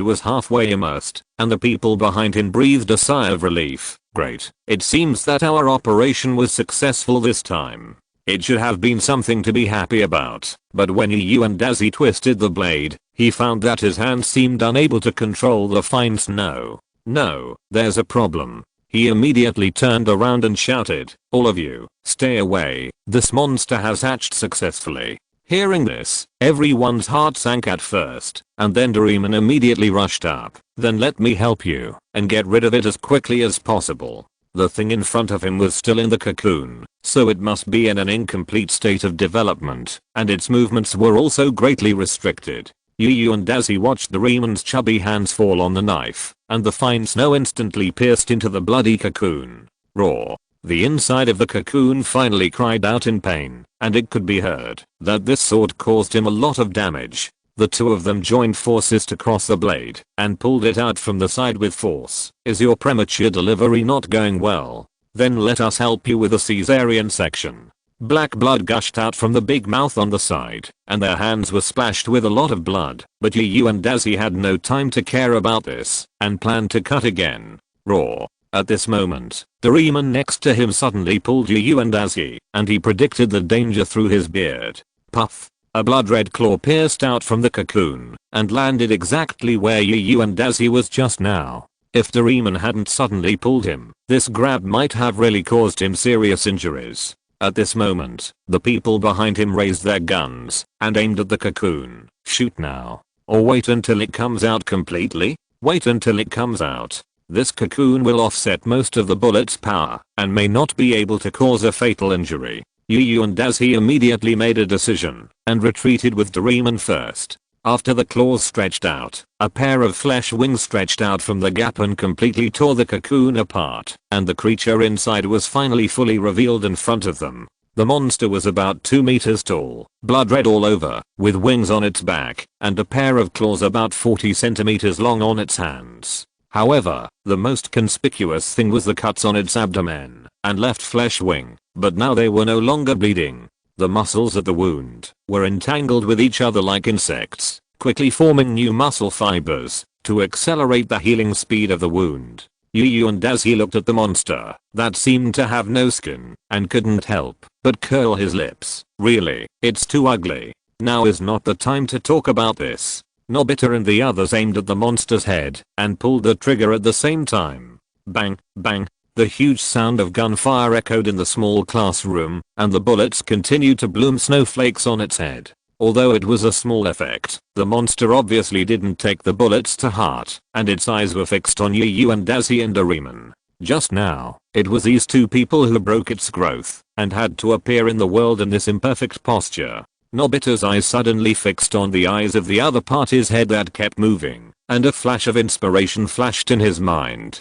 was halfway immersed, and the people behind him breathed a sigh of relief. Great. It seems that our operation was successful this time. It should have been something to be happy about, but when Yu and Dazi twisted the blade, he found that his hand seemed unable to control the fine snow. No, there's a problem. He immediately turned around and shouted, all of you, stay away, this monster has hatched successfully. Hearing this, everyone's heart sank at first, and then Doraemon immediately rushed up. Then let me help you, and get rid of it as quickly as possible. The thing in front of him was still in the cocoon, so it must be in an incomplete state of development, and its movements were also greatly restricted. Yu and Dazi watched Doraemon's chubby hands fall on the knife, and the fine snow instantly pierced into the bloody cocoon. Roar. The inside of the cocoon finally cried out in pain, and it could be heard that this sword caused him a lot of damage. The two of them joined forces to cross the blade and pulled it out from the side with force. Is your premature delivery not going well? Then let us help you with a cesarean section. Black blood gushed out from the big mouth on the side, and their hands were splashed with a lot of blood, but Yu and Dazi had no time to care about this, and planned to cut again. Roar. At this moment, Doraemon next to him suddenly pulled Yu and Dazi, and he predicted the danger through his beard. Puff. A blood-red claw pierced out from the cocoon, and landed exactly where Yu and Dazi was just now. If Doraemon hadn't suddenly pulled him, this grab might have really caused him serious injuries. At this moment, the people behind him raised their guns and aimed at the cocoon. Shoot now. Or wait until it comes out completely? Wait until it comes out. This cocoon will offset most of the bullet's power and may not be able to cause a fatal injury. Yu and Dazi immediately made a decision and retreated with Doraemon first. After the claws stretched out, a pair of flesh wings stretched out from the gap and completely tore the cocoon apart, and the creature inside was finally fully revealed in front of them. The monster was about 2 meters tall, blood red all over, with wings on its back, and a pair of claws about 40 centimeters long on its hands. However, the most conspicuous thing was the cuts on its abdomen and left flesh wing, but now they were no longer bleeding. The muscles at the wound were entangled with each other like insects, quickly forming new muscle fibers to accelerate the healing speed of the wound. Yu and Dazi looked at the monster that seemed to have no skin and couldn't help but curl his lips. Really, it's too ugly. Now is not the time to talk about this. Nobita and the others aimed at the monster's head and pulled the trigger at the same time. Bang, bang. The huge sound of gunfire echoed in the small classroom, and the bullets continued to bloom snowflakes on its head. Although it was a small effect, the monster obviously didn't take the bullets to heart, and its eyes were fixed on Yu and Dazi and Doraemon. Just now, it was these two people who broke its growth, and had to appear in the world in this imperfect posture. Nobita's eyes suddenly fixed on the eyes of the other party's head that kept moving, and a flash of inspiration flashed in his mind.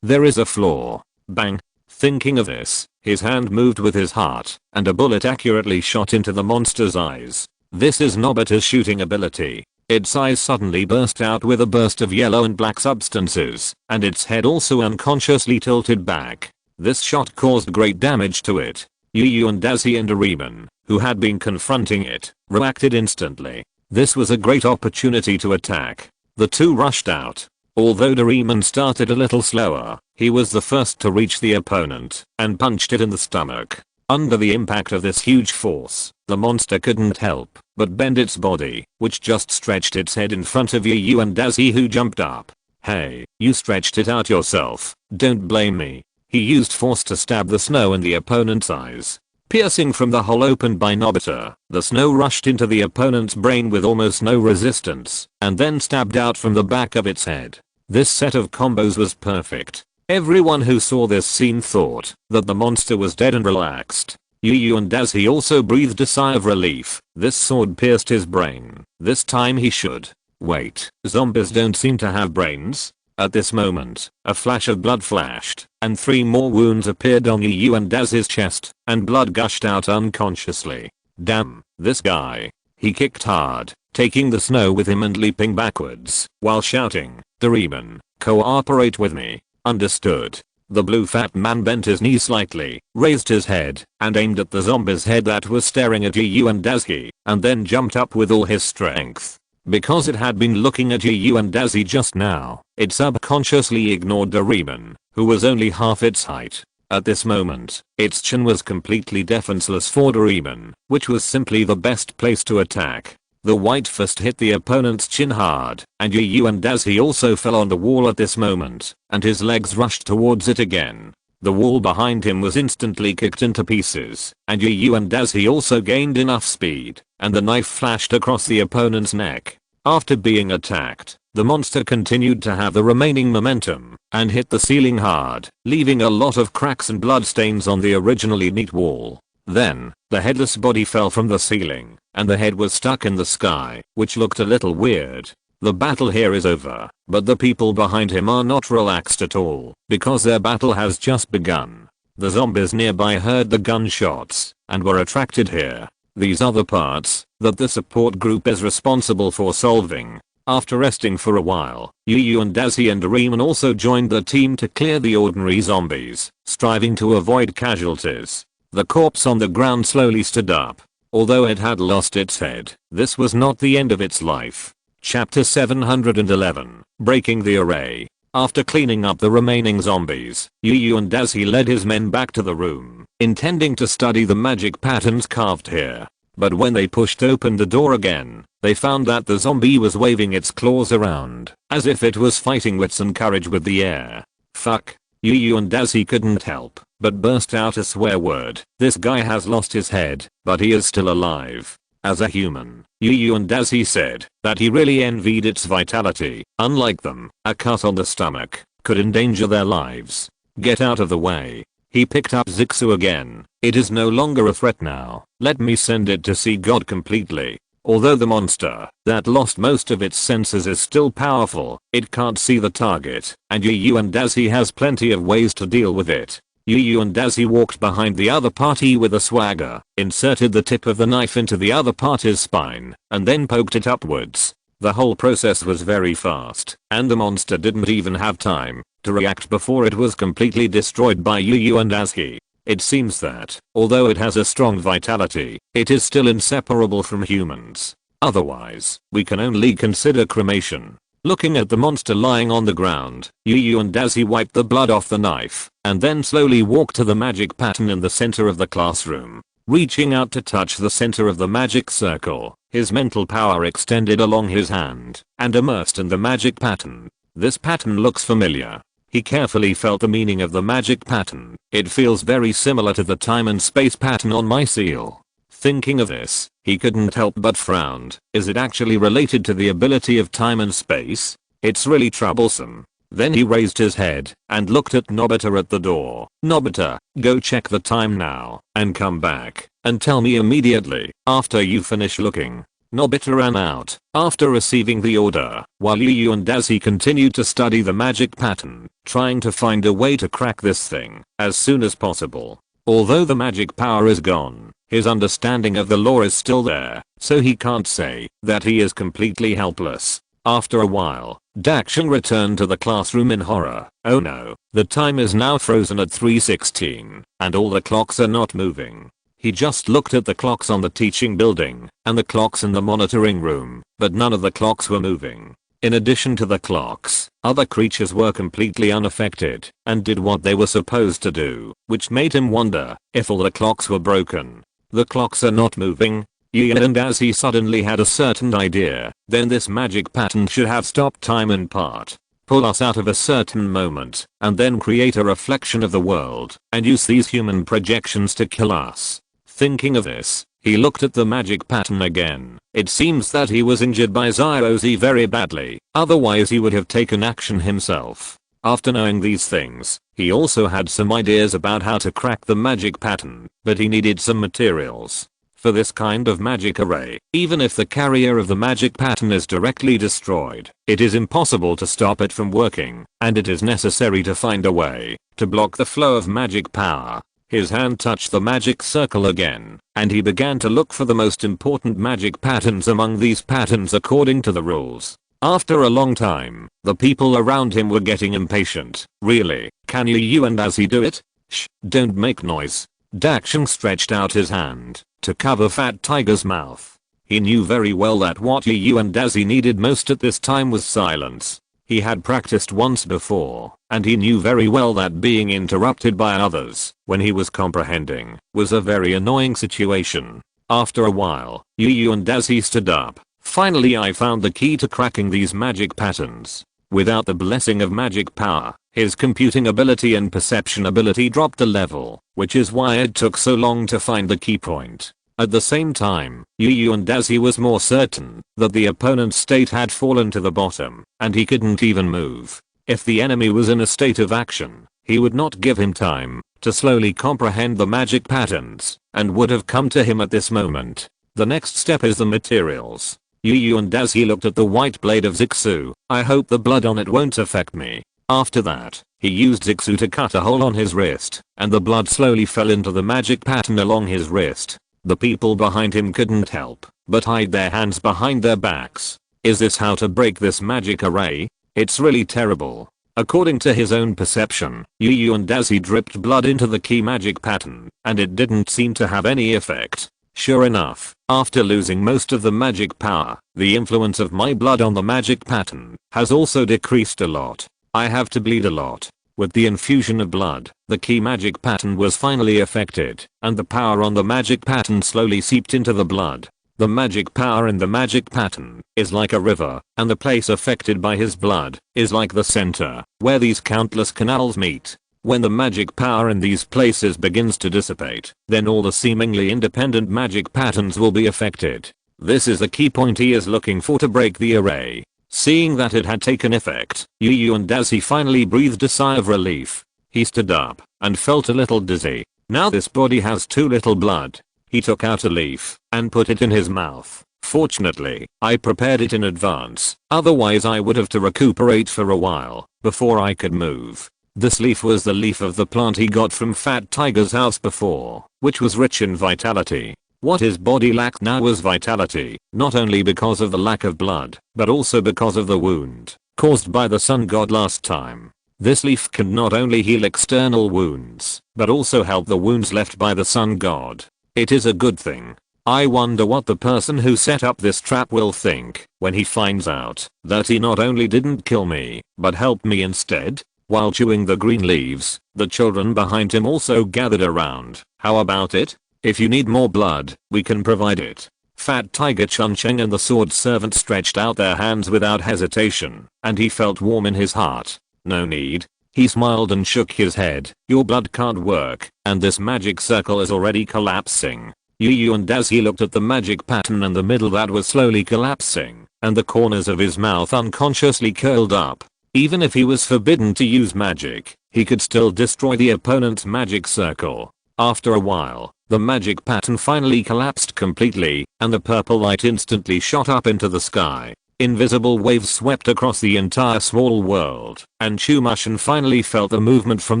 There is a flaw. Bang. Thinking of this, his hand moved with his heart, and a bullet accurately shot into the monster's eyes. This is Nobita's shooting ability. Its eyes suddenly burst out with a burst of yellow and black substances, and its head also unconsciously tilted back. This shot caused great damage to it. Yu and Dazi and Doraemon, who had been confronting it, reacted instantly. This was a great opportunity to attack. The two rushed out. Although Doraemon started a little slower, he was the first to reach the opponent and punched it in the stomach. Under the impact of this huge force, the monster couldn't help but bend its body, which just stretched its head in front of Yu and Dazi, who jumped up. Hey, you stretched it out yourself, don't blame me. He used force to stab the snow in the opponent's eyes. piercing from the hole opened by Nobita. The snow rushed into the opponent's brain with almost no resistance, and then stabbed out from the back of its head. This set of combos was perfect. Everyone who saw this scene thought that the monster was dead and relaxed. Yu and as he also breathed a sigh of relief. This sword pierced his brain. This time he should. Wait, zombies don't seem to have brains? At this moment, a flash of blood flashed, and 3 more wounds appeared on Yu and Daz's chest, and blood gushed out unconsciously. Damn, this guy. He kicked hard, taking the snow with him and leaping backwards, while shouting, Doraemon, cooperate with me. Understood. The blue fat man bent his knee slightly, raised his head, and aimed at the zombie's head that was staring at Yu and Dazzy, and then jumped up with all his strength. Because it had been looking at Yu and Dazzy just now, it subconsciously ignored Doraemon, who was only half its height. At this moment, its chin was completely defenseless for Doraemon, which was simply the best place to attack. The white fist hit the opponent's chin hard, and Yu and Dazzy also fell on the wall at this moment, and his legs rushed towards it again. The wall behind him was instantly kicked into pieces, and Yu and Dazzy also gained enough speed, and the knife flashed across the opponent's neck. After being attacked, the monster continued to have the remaining momentum, and hit the ceiling hard, leaving a lot of cracks and bloodstains on the originally neat wall. Then, the headless body fell from the ceiling, and the head was stuck in the sky, which looked a little weird. The battle here is over, but the people behind him are not relaxed at all, because their battle has just begun. The zombies nearby heard the gunshots, and were attracted here. These are the parts that the support group is responsible for solving. After resting for a while, Yu and Dazzy and Doraemon also joined the team to clear the ordinary zombies, striving to avoid casualties. The corpse on the ground slowly stood up. Although it had lost its head, this was not the end of its life. Chapter 711, Breaking the Array. After cleaning up the remaining zombies, Yu and Dazzy led his men back to the room, intending to study the magic patterns carved here. But when they pushed open the door again, they found that the zombie was waving its claws around, as if it was fighting wits and courage with the air. Fuck. Yu and Dazzy couldn't help but burst out a swear word. This guy has lost his head, but he is still alive. As a human, Yu and Dazzy said that he really envied its vitality. Unlike them, a cut on the stomach could endanger their lives. Get out of the way. He picked up Zixu again. It is no longer a threat now. Let me send it to see God completely. Although the monster that lost most of its senses is still powerful, it can't see the target, and Yu and Dazzy has plenty of ways to deal with it. Yu and Dazzy walked behind the other party with a swagger, inserted the tip of the knife into the other party's spine, and then poked it upwards. The whole process was very fast, and the monster didn't even have time to react before it was completely destroyed by Yu and Dazzy. It seems that, although it has a strong vitality, it is still inseparable from humans. Otherwise, we can only consider cremation. Looking at the monster lying on the ground, Yu and Dazzy wiped the blood off the knife, and then slowly walked to the magic pattern in the center of the classroom. Reaching out to touch the center of the magic circle, his mental power extended along his hand, and immersed in the magic pattern. This pattern looks familiar. He carefully felt the meaning of the magic pattern. It feels very similar to the time and space pattern on my seal. Thinking of this, he couldn't help but frowned. Is it actually related to the ability of time and space? It's really troublesome. Then he raised his head and looked at Nobita at the door. Nobita, go check the time now and come back and tell me immediately after you finish looking. Nobita ran out after receiving the order, while Yu and Dazzy continued to study the magic pattern, trying to find a way to crack this thing as soon as possible. Although the magic power is gone, his understanding of the law is still there, so he can't say that he is completely helpless. After a while, Dakshin returned to the classroom in horror. Oh no, the time is now frozen at 3:16, and all the clocks are not moving. He just looked at the clocks on the teaching building, and the clocks in the monitoring room, but none of the clocks were moving. In addition to the clocks, other creatures were completely unaffected, and did what they were supposed to do, which made him wonder if all the clocks were broken. The clocks are not moving. Yu and Dazzy suddenly had a certain idea. Then this magic pattern should have stopped time in part. Pull us out of a certain moment, and then create a reflection of the world, and use these human projections to kill us. Thinking of this, he looked at the magic pattern again. It seems that he was injured by Ziozi very badly, otherwise he would have taken action himself. After knowing these things, he also had some ideas about how to crack the magic pattern, but he needed some materials. For this kind of magic array, even if the carrier of the magic pattern is directly destroyed, it is impossible to stop it from working, and it is necessary to find a way to block the flow of magic power. His hand touched the magic circle again, and he began to look for the most important magic patterns among these patterns according to the rules. After a long time, the people around him were getting impatient. Really, can you and Azzy do it? Shh, don't make noise. Dakshin stretched out his hand to cover Fat Tiger's mouth. He knew very well that what you and Azzy needed most at this time was silence. He had practiced once before, and he knew very well that being interrupted by others, when he was comprehending, was a very annoying situation. After a while, Yu and Azzy stood up. Finally I found the key to cracking these magic patterns. Without the blessing of magic power, his computing ability and perception ability dropped a level, which is why it took so long to find the key point. At the same time, Yu and Azzy was more certain that the opponent's state had fallen to the bottom, and he couldn't even move. If the enemy was in a state of action, he would not give him time to slowly comprehend the magic patterns, and would have come to him at this moment. The next step is the materials. Yu and Azzy looked at the white blade of Zixu. I hope the blood on it won't affect me. After that, he used Zixu to cut a hole on his wrist, and the blood slowly fell into the magic pattern along his wrist. The people behind him couldn't help but hide their hands behind their backs. Is this how to break this magic array? It's really terrible. According to his own perception, Yu and Azzy dripped blood into the key magic pattern, and it didn't seem to have any effect. Sure enough, after losing most of the magic power, the influence of my blood on the magic pattern has also decreased a lot. I have to bleed a lot. With the infusion of blood, the key magic pattern was finally affected, and the power on the magic pattern slowly seeped into the blood. The magic power in the magic pattern is like a river, and the place affected by his blood is like the center, where these countless canals meet. When the magic power in these places begins to dissipate, then all the seemingly independent magic patterns will be affected. This is the key point he is looking for to break the array. Seeing that it had taken effect, Yu and Azzy finally breathed a sigh of relief. He stood up and felt a little dizzy. Now this body has too little blood. He took out a leaf and put it in his mouth. Fortunately, I prepared it in advance, otherwise I would have to recuperate for a while before I could move. This leaf was the leaf of the plant he got from Fat Tiger's house before, which was rich in vitality. What his body lacked now was vitality, not only because of the lack of blood, but also because of the wound caused by the sun god last time. This leaf can not only heal external wounds, but also help the wounds left by the sun god. It is a good thing. I wonder what the person who set up this trap will think when he finds out that he not only didn't kill me, but helped me instead. While chewing the green leaves, the children behind him also gathered around. How about it? If you need more blood, we can provide it. Fat Tiger Chuncheng and the sword servant stretched out their hands without hesitation, and he felt warm in his heart. No need. He smiled and shook his head. Your blood can't work, and this magic circle is already collapsing. Yu and Azzy looked at the magic pattern in the middle that was slowly collapsing, and the corners of his mouth unconsciously curled up. Even if he was forbidden to use magic, he could still destroy the opponent's magic circle. After a while, the magic pattern finally collapsed completely, and the purple light instantly shot up into the sky. Invisible waves swept across the entire small world, and Chumushin finally felt the movement from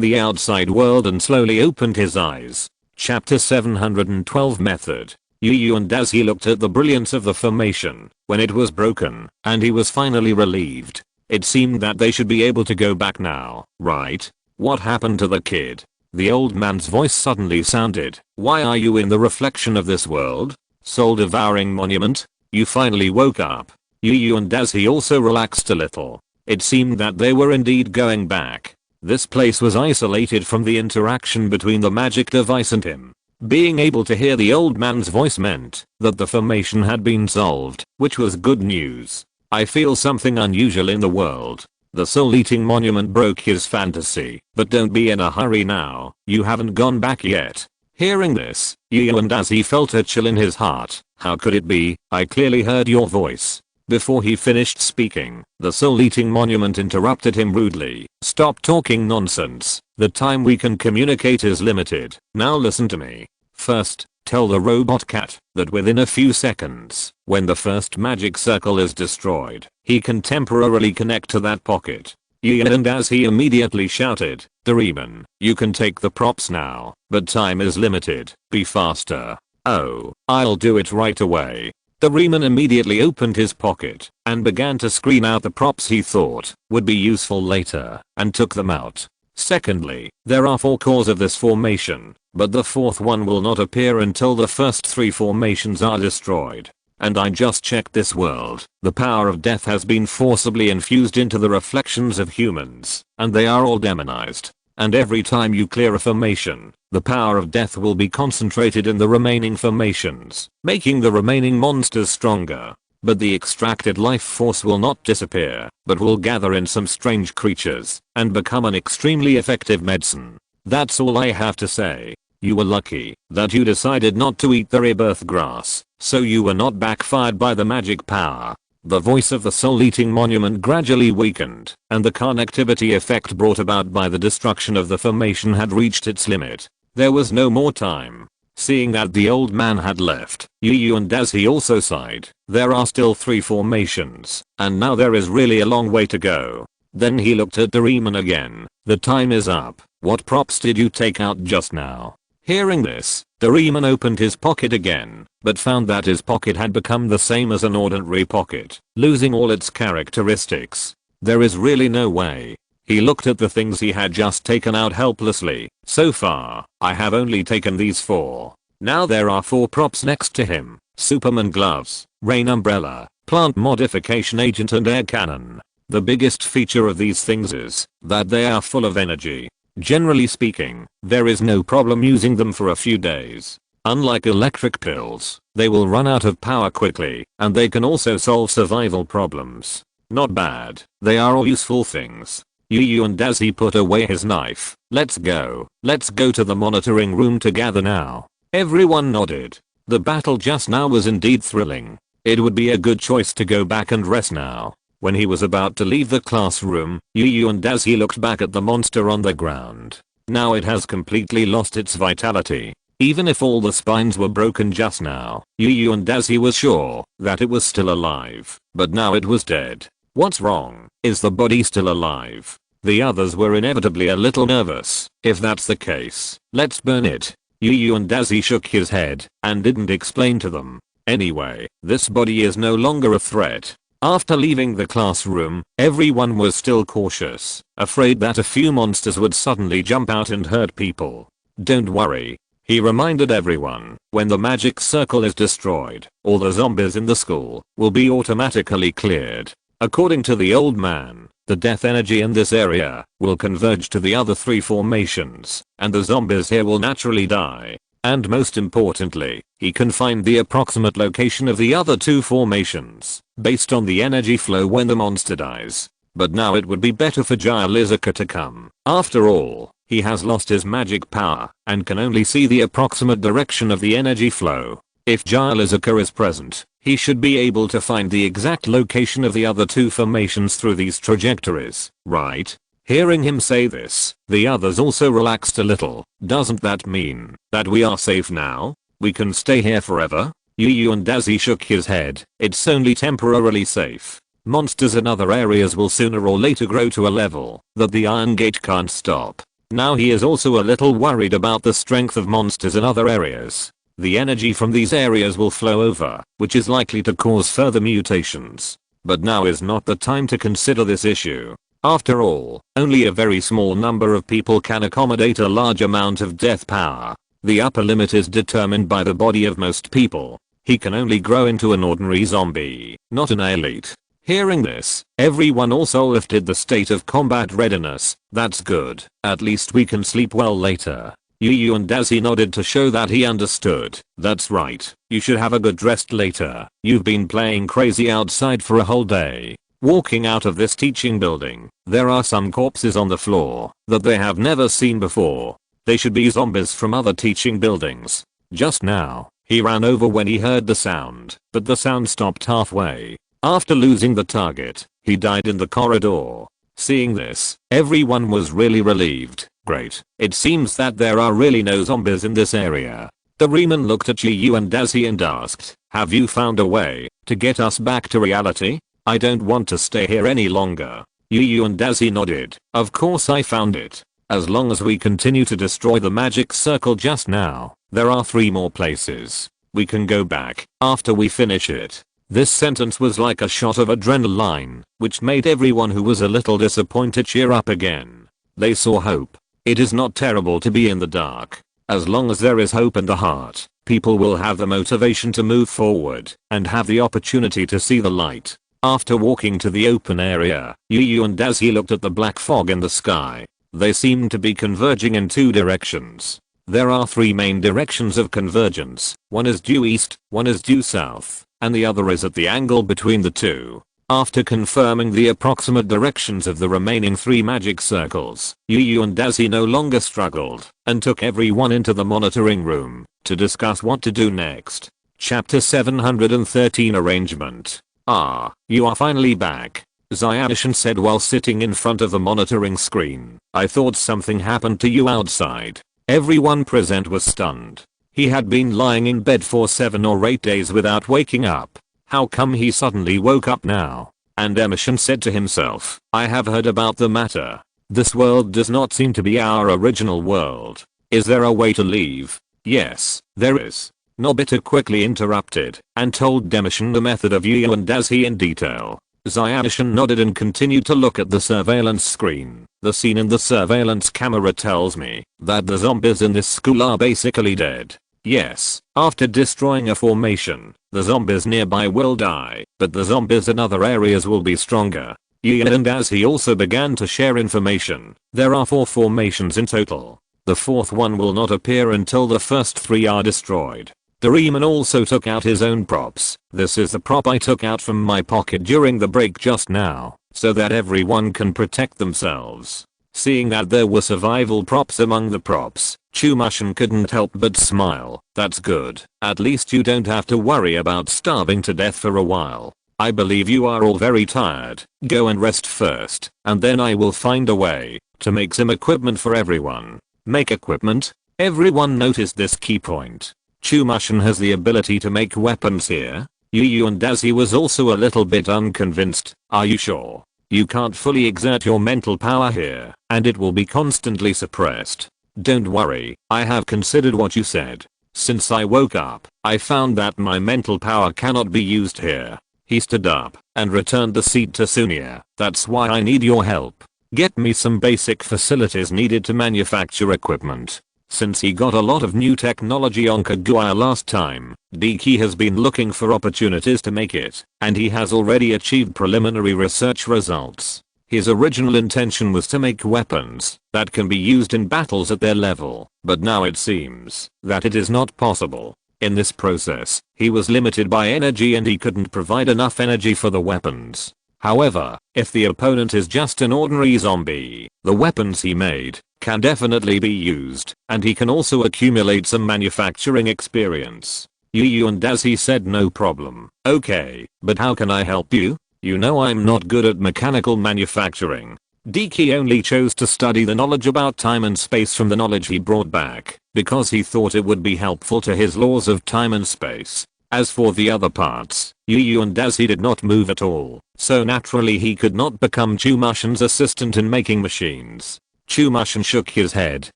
the outside world and slowly opened his eyes. Chapter 712 Method. Yu and Azzy looked at the brilliance of the formation when it was broken, and he was finally relieved. It seemed that they should be able to go back now, right? What happened to the kid? The old man's voice suddenly sounded. Why are you in the reflection of this world? Soul-devouring monument? You finally woke up. Yu and Azzy also relaxed a little. It seemed that they were indeed going back. This place was isolated from the interaction between the magic device and him. Being able to hear the old man's voice meant that the formation had been solved, which was good news. I feel something unusual in the world. The soul-eating monument broke his fantasy, but don't be in a hurry now, you haven't gone back yet. Hearing this, Yu and as he felt a chill in his heart. How could it be? I clearly heard your voice. Before he finished speaking, the soul-eating monument interrupted him rudely. Stop talking nonsense. The time we can communicate is limited. Now listen to me. First, tell the robot cat that within a few seconds, when the first magic circle is destroyed, he can temporarily connect to that pocket. And as he immediately shouted, Doraemon, you can take the props now, but time is limited. Be faster. Oh, I'll do it right away. Doraemon immediately opened his pocket and began to screen out the props he thought would be useful later and took them out. Secondly, there are 4 cores of this formation, but the 4th one will not appear until the first 3 formations are destroyed. And I just checked this world. The power of death has been forcibly infused into the reflections of humans, and they are all demonized. And every time you clear a formation, the power of death will be concentrated in the remaining formations, making the remaining monsters stronger. But the extracted life force will not disappear, but will gather in some strange creatures and become an extremely effective medicine. That's all I have to say. You were lucky that you decided not to eat the rebirth grass, so you were not backfired by the magic power. The voice of the soul-eating monument gradually weakened, and the connectivity effect brought about by the destruction of the formation had reached its limit. There was no more time. Seeing that the old man had left, Yu and as he also sighed, there are still 3 formations, and now there is really a long way to go. Then he looked at Doraemon again. The time is up. What props did you take out just now? Hearing this, Doraemon opened his pocket again, but found that his pocket had become the same as an ordinary pocket, losing all its characteristics. There is really no way. He looked at the things he had just taken out helplessly. So far, I have only taken these 4. Now there are 4 props next to him. Superman gloves, rain umbrella, plant modification agent and air cannon. The biggest feature of these things is that they are full of energy. Generally speaking, there is no problem using them for a few days. Unlike electric pills, they will run out of power quickly, and they can also solve survival problems. Not bad. They are all useful things. Yu and as he put away his knife. Let's go. Let's go to the monitoring room to gather now. Everyone nodded. The battle just now was indeed thrilling. It would be a good choice to go back and rest now. When he was about to leave the classroom, Yu and as he looked back at the monster on the ground. Now it has completely lost its vitality. Even if all the spines were broken just now, Yu and as he was sure that it was still alive. But now it was dead. What's wrong? Is the body still alive? The others were inevitably a little nervous. If that's the case, let's burn it. Yu and as he shook his head and didn't explain to them. Anyway, this body is no longer a threat. After leaving the classroom, everyone was still cautious, afraid that a few monsters would suddenly jump out and hurt people. Don't worry, he reminded everyone, when the magic circle is destroyed, all the zombies in the school will be automatically cleared. According to the old man, the death energy in this area will converge to the other 3 formations, and the zombies here will naturally die. And most importantly, he can find the approximate location of the other 2 formations, based on the energy flow when the monster dies. But now it would be better for Shizuka to come. After all, he has lost his magic power, and can only see the approximate direction of the energy flow. If Shizuka is present, he should be able to find the exact location of the other 2 formations through these trajectories, right? Hearing him say this, the others also relaxed a little. Doesn't that mean that we are safe now? We can stay here forever? Yu and as he shook his head, it's only temporarily safe. Monsters in other areas will sooner or later grow to a level that the Iron Gate can't stop. Now he is also a little worried about the strength of monsters in other areas. The energy from these areas will flow over, which is likely to cause further mutations. But now is not the time to consider this issue. After all, only a very small number of people can accommodate a large amount of death power. The upper limit is determined by the body of most people. He can only grow into an ordinary zombie, not an elite. Hearing this, everyone also lifted the state of combat readiness. That's good. At least we can sleep well later. Yu and as he nodded to show that he understood. That's right. You should have a good rest later. You've been playing crazy outside for a whole day. Walking out of this teaching building, there are some corpses on the floor that they have never seen before. They should be zombies from other teaching buildings. Just now, he ran over when he heard the sound, but the sound stopped halfway. After losing the target, he died in the corridor. Seeing this, everyone was really relieved. Great. It seems that there are really no zombies in this area. Doraemon looked at Yu and Daisy and asked, have you found a way to get us back to reality? I don't want to stay here any longer. Yu and Daisy nodded. Of course I found it. As long as we continue to destroy the magic circle just now, there are 3 more places. We can go back after we finish it. This sentence was like a shot of adrenaline, which made everyone who was a little disappointed cheer up again. They saw hope. It is not terrible to be in the dark. As long as there is hope in the heart, people will have the motivation to move forward and have the opportunity to see the light. After walking to the open area, Yu and Daisy looked at the black fog in the sky. They seemed to be converging in 2 directions. There are 3 main directions of convergence. One is due east, one is due south, and the other is at the angle between the 2. After confirming the approximate directions of the remaining 3 magic circles, Yu and Daisy no longer struggled and took everyone into the monitoring room to discuss what to do next. Chapter 713 Arrangement. Ah, you are finally back, Zyadishan said while sitting in front of the monitoring screen. I thought something happened to you outside. Everyone present was stunned. He had been lying in bed for 7 or 8 days without waking up. How come he suddenly woke up now? And Emerson said to himself, I have heard about the matter. This world does not seem to be our original world. Is there a way to leave? Yes, there is. Nobita quickly interrupted and told Demishan the method of Yu and Daisy in detail. Zyadishan nodded and continued to look at the surveillance screen. The scene in the surveillance camera tells me that the zombies in this school are basically dead. Yes, after destroying a formation, the zombies nearby will die, but the zombies in other areas will be stronger. Yu and Daisy also began to share information. There are 4 formations in total. The 4th one will not appear until the first 3 are destroyed. Doraemon also took out his own props. This is the prop I took out from my pocket during the break just now, so that everyone can protect themselves. Seeing that there were survival props among the props, Chumashin couldn't help but smile. That's good. At least you don't have to worry about starving to death for a while. I believe you are all very tired. Go and rest first, and then I will find a way to make some equipment for everyone. Make equipment? Everyone noticed this key point. Chumashin has the ability to make weapons here. Yu and Daisy was also a little bit unconvinced. Are you sure? You can't fully exert your mental power here, and it will be constantly suppressed. Don't worry, I have considered what you said. Since I woke up, I found that my mental power cannot be used here. He stood up and returned the seat to Sunia. That's why I need your help. Get me some basic facilities needed to manufacture equipment. Since he got a lot of new technology on Kaguya last time, Deki has been looking for opportunities to make it, and he has already achieved preliminary research results. His original intention was to make weapons that can be used in battles at their level, but now it seems that it is not possible. In this process, he was limited by energy and he couldn't provide enough energy for the weapons. However, if the opponent is just an ordinary zombie, the weapons he made can definitely be used, and he can also accumulate some manufacturing experience. Yu and Daisy said no problem. Okay, but how can I help you? You know I'm not good at mechanical manufacturing. Deki only chose to study the knowledge about time and space from the knowledge he brought back, because he thought it would be helpful to his laws of time and space. As for the other parts, Yu and Daisy did not move at all, so naturally he could not become Chumashin's assistant in making machines. Chumashin shook his head.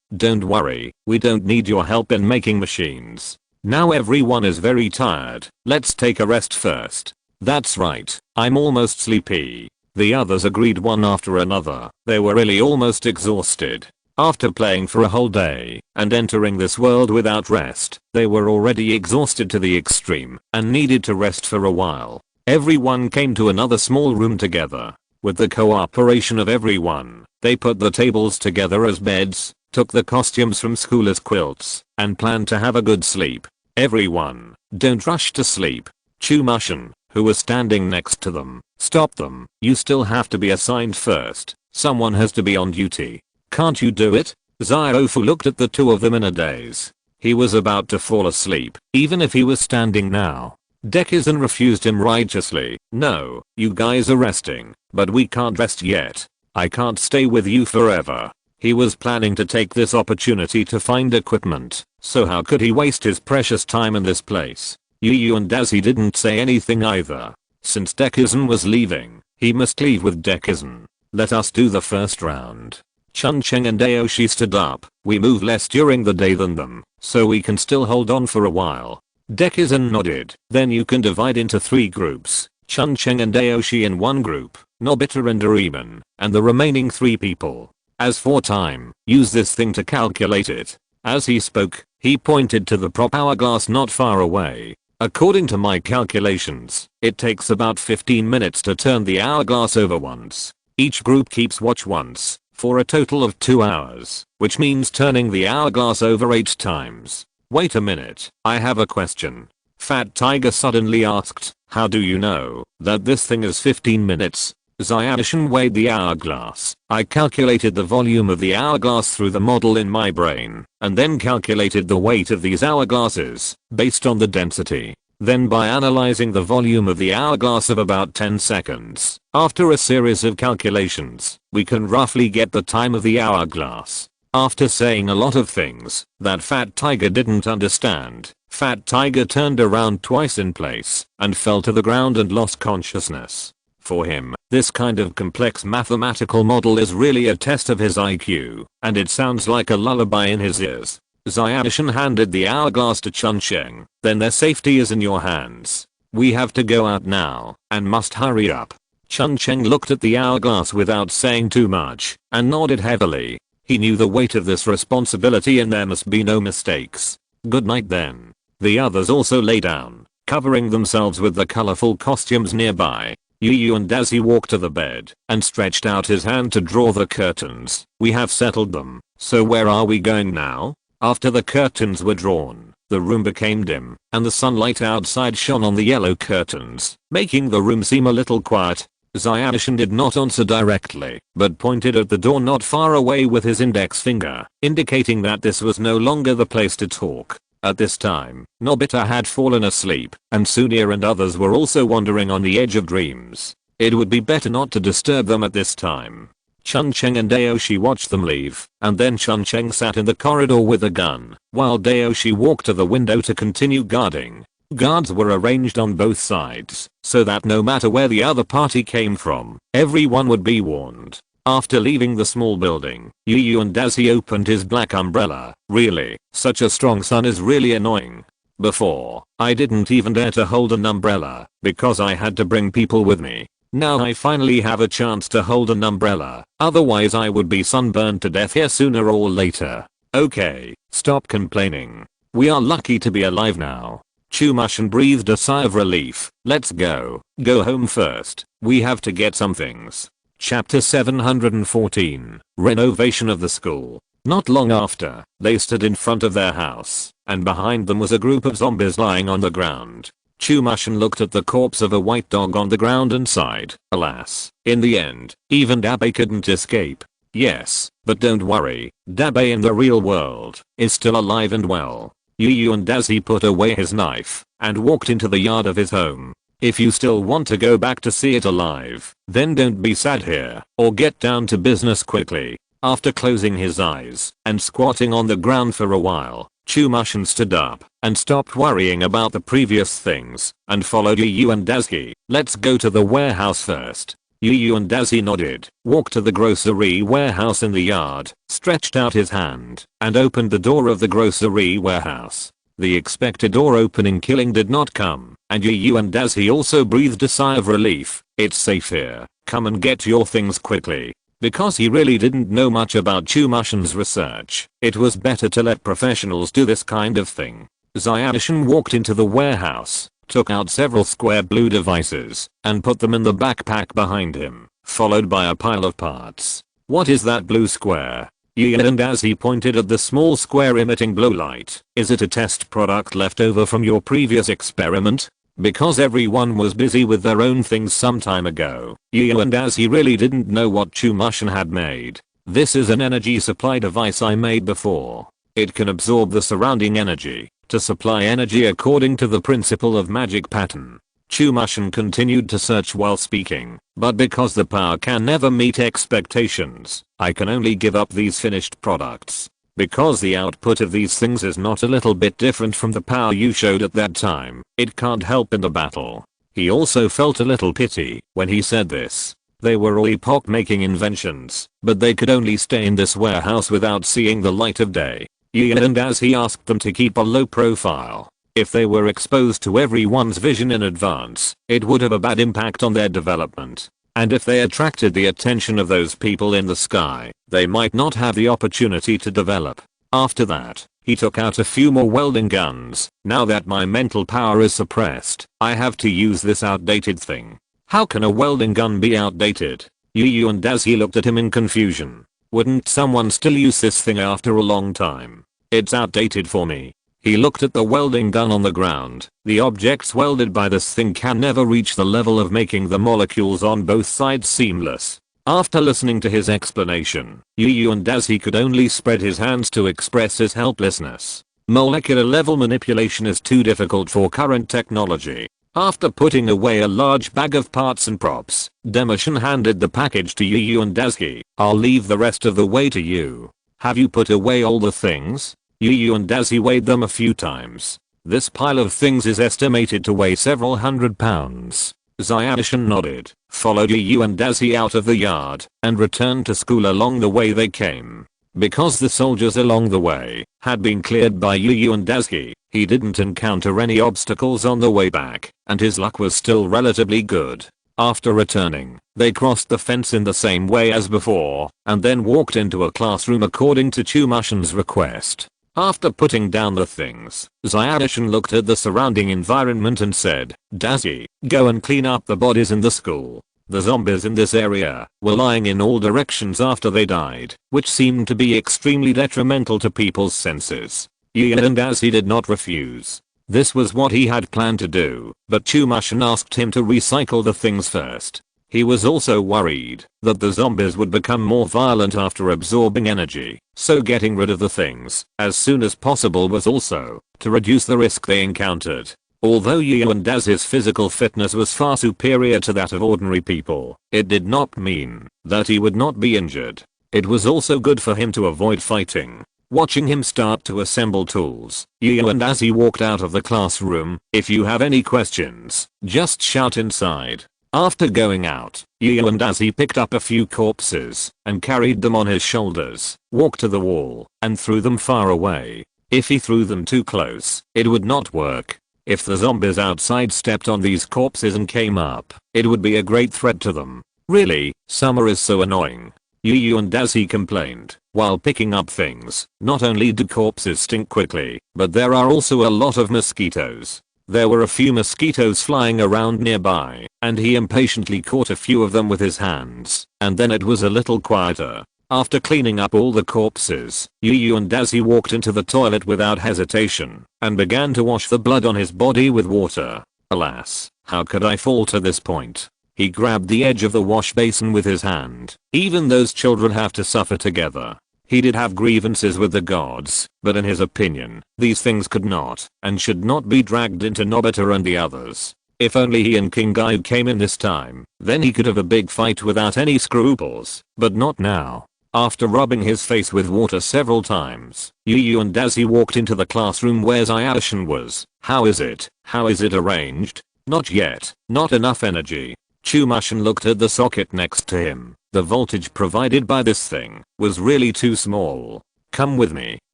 Don't worry, we don't need your help in making machines. Now everyone is very tired, let's take a rest first. That's right, I'm almost sleepy. The others agreed one after another. They were really almost exhausted. After playing for a whole day and entering this world without rest, they were already exhausted to the extreme and needed to rest for a while. Everyone came to another small room together. With the cooperation of everyone, they put the tables together as beds, took the costumes from school as quilts, and planned to have a good sleep. Everyone, don't rush to sleep. Chumashin, who was standing next to them, stopped them. You still have to be assigned first. Someone has to be on duty. Can't you do it? Ziofu looked at the two of them in a daze. He was about to fall asleep, even if he was standing now. Dekisugi refused him righteously. No, you guys are resting, but we can't rest yet. I can't stay with you forever. He was planning to take this opportunity to find equipment, so how could he waste his precious time in this place? Yu and Dazi didn't say anything either. Since Dekisugi was leaving, he must leave with Dekisugi. Let us do the first round. Chuncheng and Aoshi stood up. We move less during the day than them, so we can still hold on for a while. Dekisugi nodded. Then you can divide into 3 groups. Chuncheng and Aoshi in one group, Nobita and Doraemon, and the remaining 3 people. As for time, use this thing to calculate it. As he spoke, he pointed to the prop hourglass not far away. According to my calculations, it takes about 15 minutes to turn the hourglass over once. Each group keeps watch once, for a total of 2 hours, which means turning the hourglass over 8 times. Wait a minute, I have a question. Fat Tiger suddenly asked, how do you know that this thing is 15 minutes? Xiaoshan weighed the hourglass. I calculated the volume of the hourglass through the model in my brain, and then calculated the weight of these hourglasses, based on the density. Then by analyzing the volume of the hourglass of about 10 seconds, after a series of calculations, we can roughly get the time of the hourglass. After saying a lot of things that Fat Tiger didn't understand, Fat Tiger turned around twice in place and fell to the ground and lost consciousness. For him, this kind of complex mathematical model is really a test of his IQ, and it sounds like a lullaby in his ears. Xiaoshan handed the hourglass to Chuncheng. Then their safety is in your hands. We have to go out now, and must hurry up. Chuncheng looked at the hourglass without saying too much, and nodded heavily. He knew the weight of this responsibility and there must be no mistakes. Good night then. The others also lay down, covering themselves with the colorful costumes nearby. Yu and Dazi walked to the bed and stretched out his hand to draw the curtains. We have settled them, so where are we going now? After the curtains were drawn, the room became dim, and the sunlight outside shone on the yellow curtains, making the room seem a little quiet. Xiaoshan did not answer directly, but pointed at the door not far away with his index finger, indicating that this was no longer the place to talk. At this time, Nobita had fallen asleep, and Sunia and others were also wandering on the edge of dreams. It would be better not to disturb them at this time. Chuncheng and Aoshi watched them leave, and then Chuncheng sat in the corridor with a gun, while Aoshi walked to the window to continue guarding. Guards were arranged on both sides, so that no matter where the other party came from, everyone would be warned. After leaving the small building, Yu and Dazi opened his black umbrella. Really, such a strong sun is really annoying. Before, I didn't even dare to hold an umbrella, because I had to bring people with me. Now I finally have a chance to hold an umbrella, otherwise I would be sunburned to death here sooner or later. Okay, stop complaining. We are lucky to be alive now. Chumushin breathed a sigh of relief. Let's go. Go home first. We have to get some things. Chapter 714. Renovation of the school. Not long after, they stood in front of their house, and behind them was a group of zombies lying on the ground. Chumushin looked at the corpse of a white dog on the ground and sighed. Alas, in the end, even Dabe couldn't escape. Yes, but don't worry, Dabe in the real world is still alive and well. Yu and Dazi put away his knife and walked into the yard of his home. If you still want to go back to see it alive, then don't be sad here, or get down to business quickly. After closing his eyes and squatting on the ground for a while, Chumushin stood up and stopped worrying about the previous things and followed Yu and Dazi. Let's go to the warehouse first. Yu and Dazi nodded, walked to the grocery warehouse in the yard, stretched out his hand, and opened the door of the grocery warehouse. The expected door opening killing did not come, and Yu and Dazi also breathed a sigh of relief. It's safe here, come and get your things quickly. Because he really didn't know much about Chumushin's research, it was better to let professionals do this kind of thing. Xiaoshan walked into the warehouse, took out several square blue devices, and put them in the backpack behind him, followed by a pile of parts. What is that blue square? Yu and Dazi pointed at the small square emitting blue light. Is it a test product left over from your previous experiment? Because everyone was busy with their own things some time ago, Yu and Dazi really didn't know what Chumushin had made. This is an energy supply device I made before. It can absorb the surrounding energy to supply energy according to the principle of magic pattern. Chumashin continued to search while speaking, but because the power can never meet expectations, I can only give up these finished products. Because the output of these things is not a little bit different from the power you showed at that time, it can't help in the battle. He also felt a little pity when he said this. They were all epoch-making inventions, but they could only stay in this warehouse without seeing the light of day. And as he asked them to keep a low profile, if they were exposed to everyone's vision in advance, it would have a bad impact on their development. And if they attracted the attention of those people in the sky, they might not have the opportunity to develop. After that, he took out a few more welding guns. Now that my mental power is suppressed, I have to use this outdated thing. How can a welding gun be outdated? Yu and Dazi looked at him in confusion. Wouldn't someone still use this thing after a long time? It's outdated for me. He looked at the welding gun on the ground. The objects welded by this thing can never reach the level of making the molecules on both sides seamless. After listening to his explanation, Yu and Dazi could only spread his hands to express his helplessness. Molecular level manipulation is too difficult for current technology. After putting away a large bag of parts and props, Demoshin handed the package to Yu and Dazi. I'll leave the rest of the way to you. Have you put away all the things? Yu and Dazi weighed them a few times. This pile of things is estimated to weigh several hundred pounds. Zyadishan nodded, followed Yu and Dazi out of the yard, and returned to school along the way they came. Because the soldiers along the way had been cleared by Yu and Dazi, he didn't encounter any obstacles on the way back, and his luck was still relatively good. After returning, they crossed the fence in the same way as before, and then walked into a classroom according to Chumashin's request. After putting down the things, Zyadishan looked at the surrounding environment and said, Dazi, go and clean up the bodies in the school. The zombies in this area were lying in all directions after they died, which seemed to be extremely detrimental to people's senses. Yu and Dazi did not refuse. This was what he had planned to do, but Chumashin asked him to recycle the things first. He was also worried that the zombies would become more violent after absorbing energy, so getting rid of the things as soon as possible was also to reduce the risk they encountered. Although Yu and Dazi's physical fitness was far superior to that of ordinary people, it did not mean that he would not be injured. It was also good for him to avoid fighting. Watching him start to assemble tools, Yu and Dazi walked out of the classroom. If you have any questions, just shout inside. After going out, Yu and Dazi picked up a few corpses and carried them on his shoulders, walked to the wall, and threw them far away. If he threw them too close, it would not work. If the zombies outside stepped on these corpses and came up, it would be a great threat to them. Really, summer is so annoying. Yu and Dazi complained. While picking up things, not only do corpses stink quickly, but there are also a lot of mosquitoes. There were a few mosquitoes flying around nearby, and he impatiently caught a few of them with his hands, and then it was a little quieter. After cleaning up all the corpses, Yu and Dazi walked into the toilet without hesitation, and began to wash the blood on his body with water. Alas, how could I fall to this point? He grabbed the edge of the wash basin with his hand. Even those children have to suffer together. He did have grievances with the gods, but in his opinion, these things could not, and should not be dragged into Nobita and the others. If only he and King Gaio came in this time, then he could have a big fight without any scruples, but not now. After rubbing his face with water several times, Yu and Dazi walked into the classroom where Zyadishan was. How is it? How is it arranged? Not yet. Not enough energy. Chumashin looked at the socket next to him. The voltage provided by this thing was really too small. Come with me.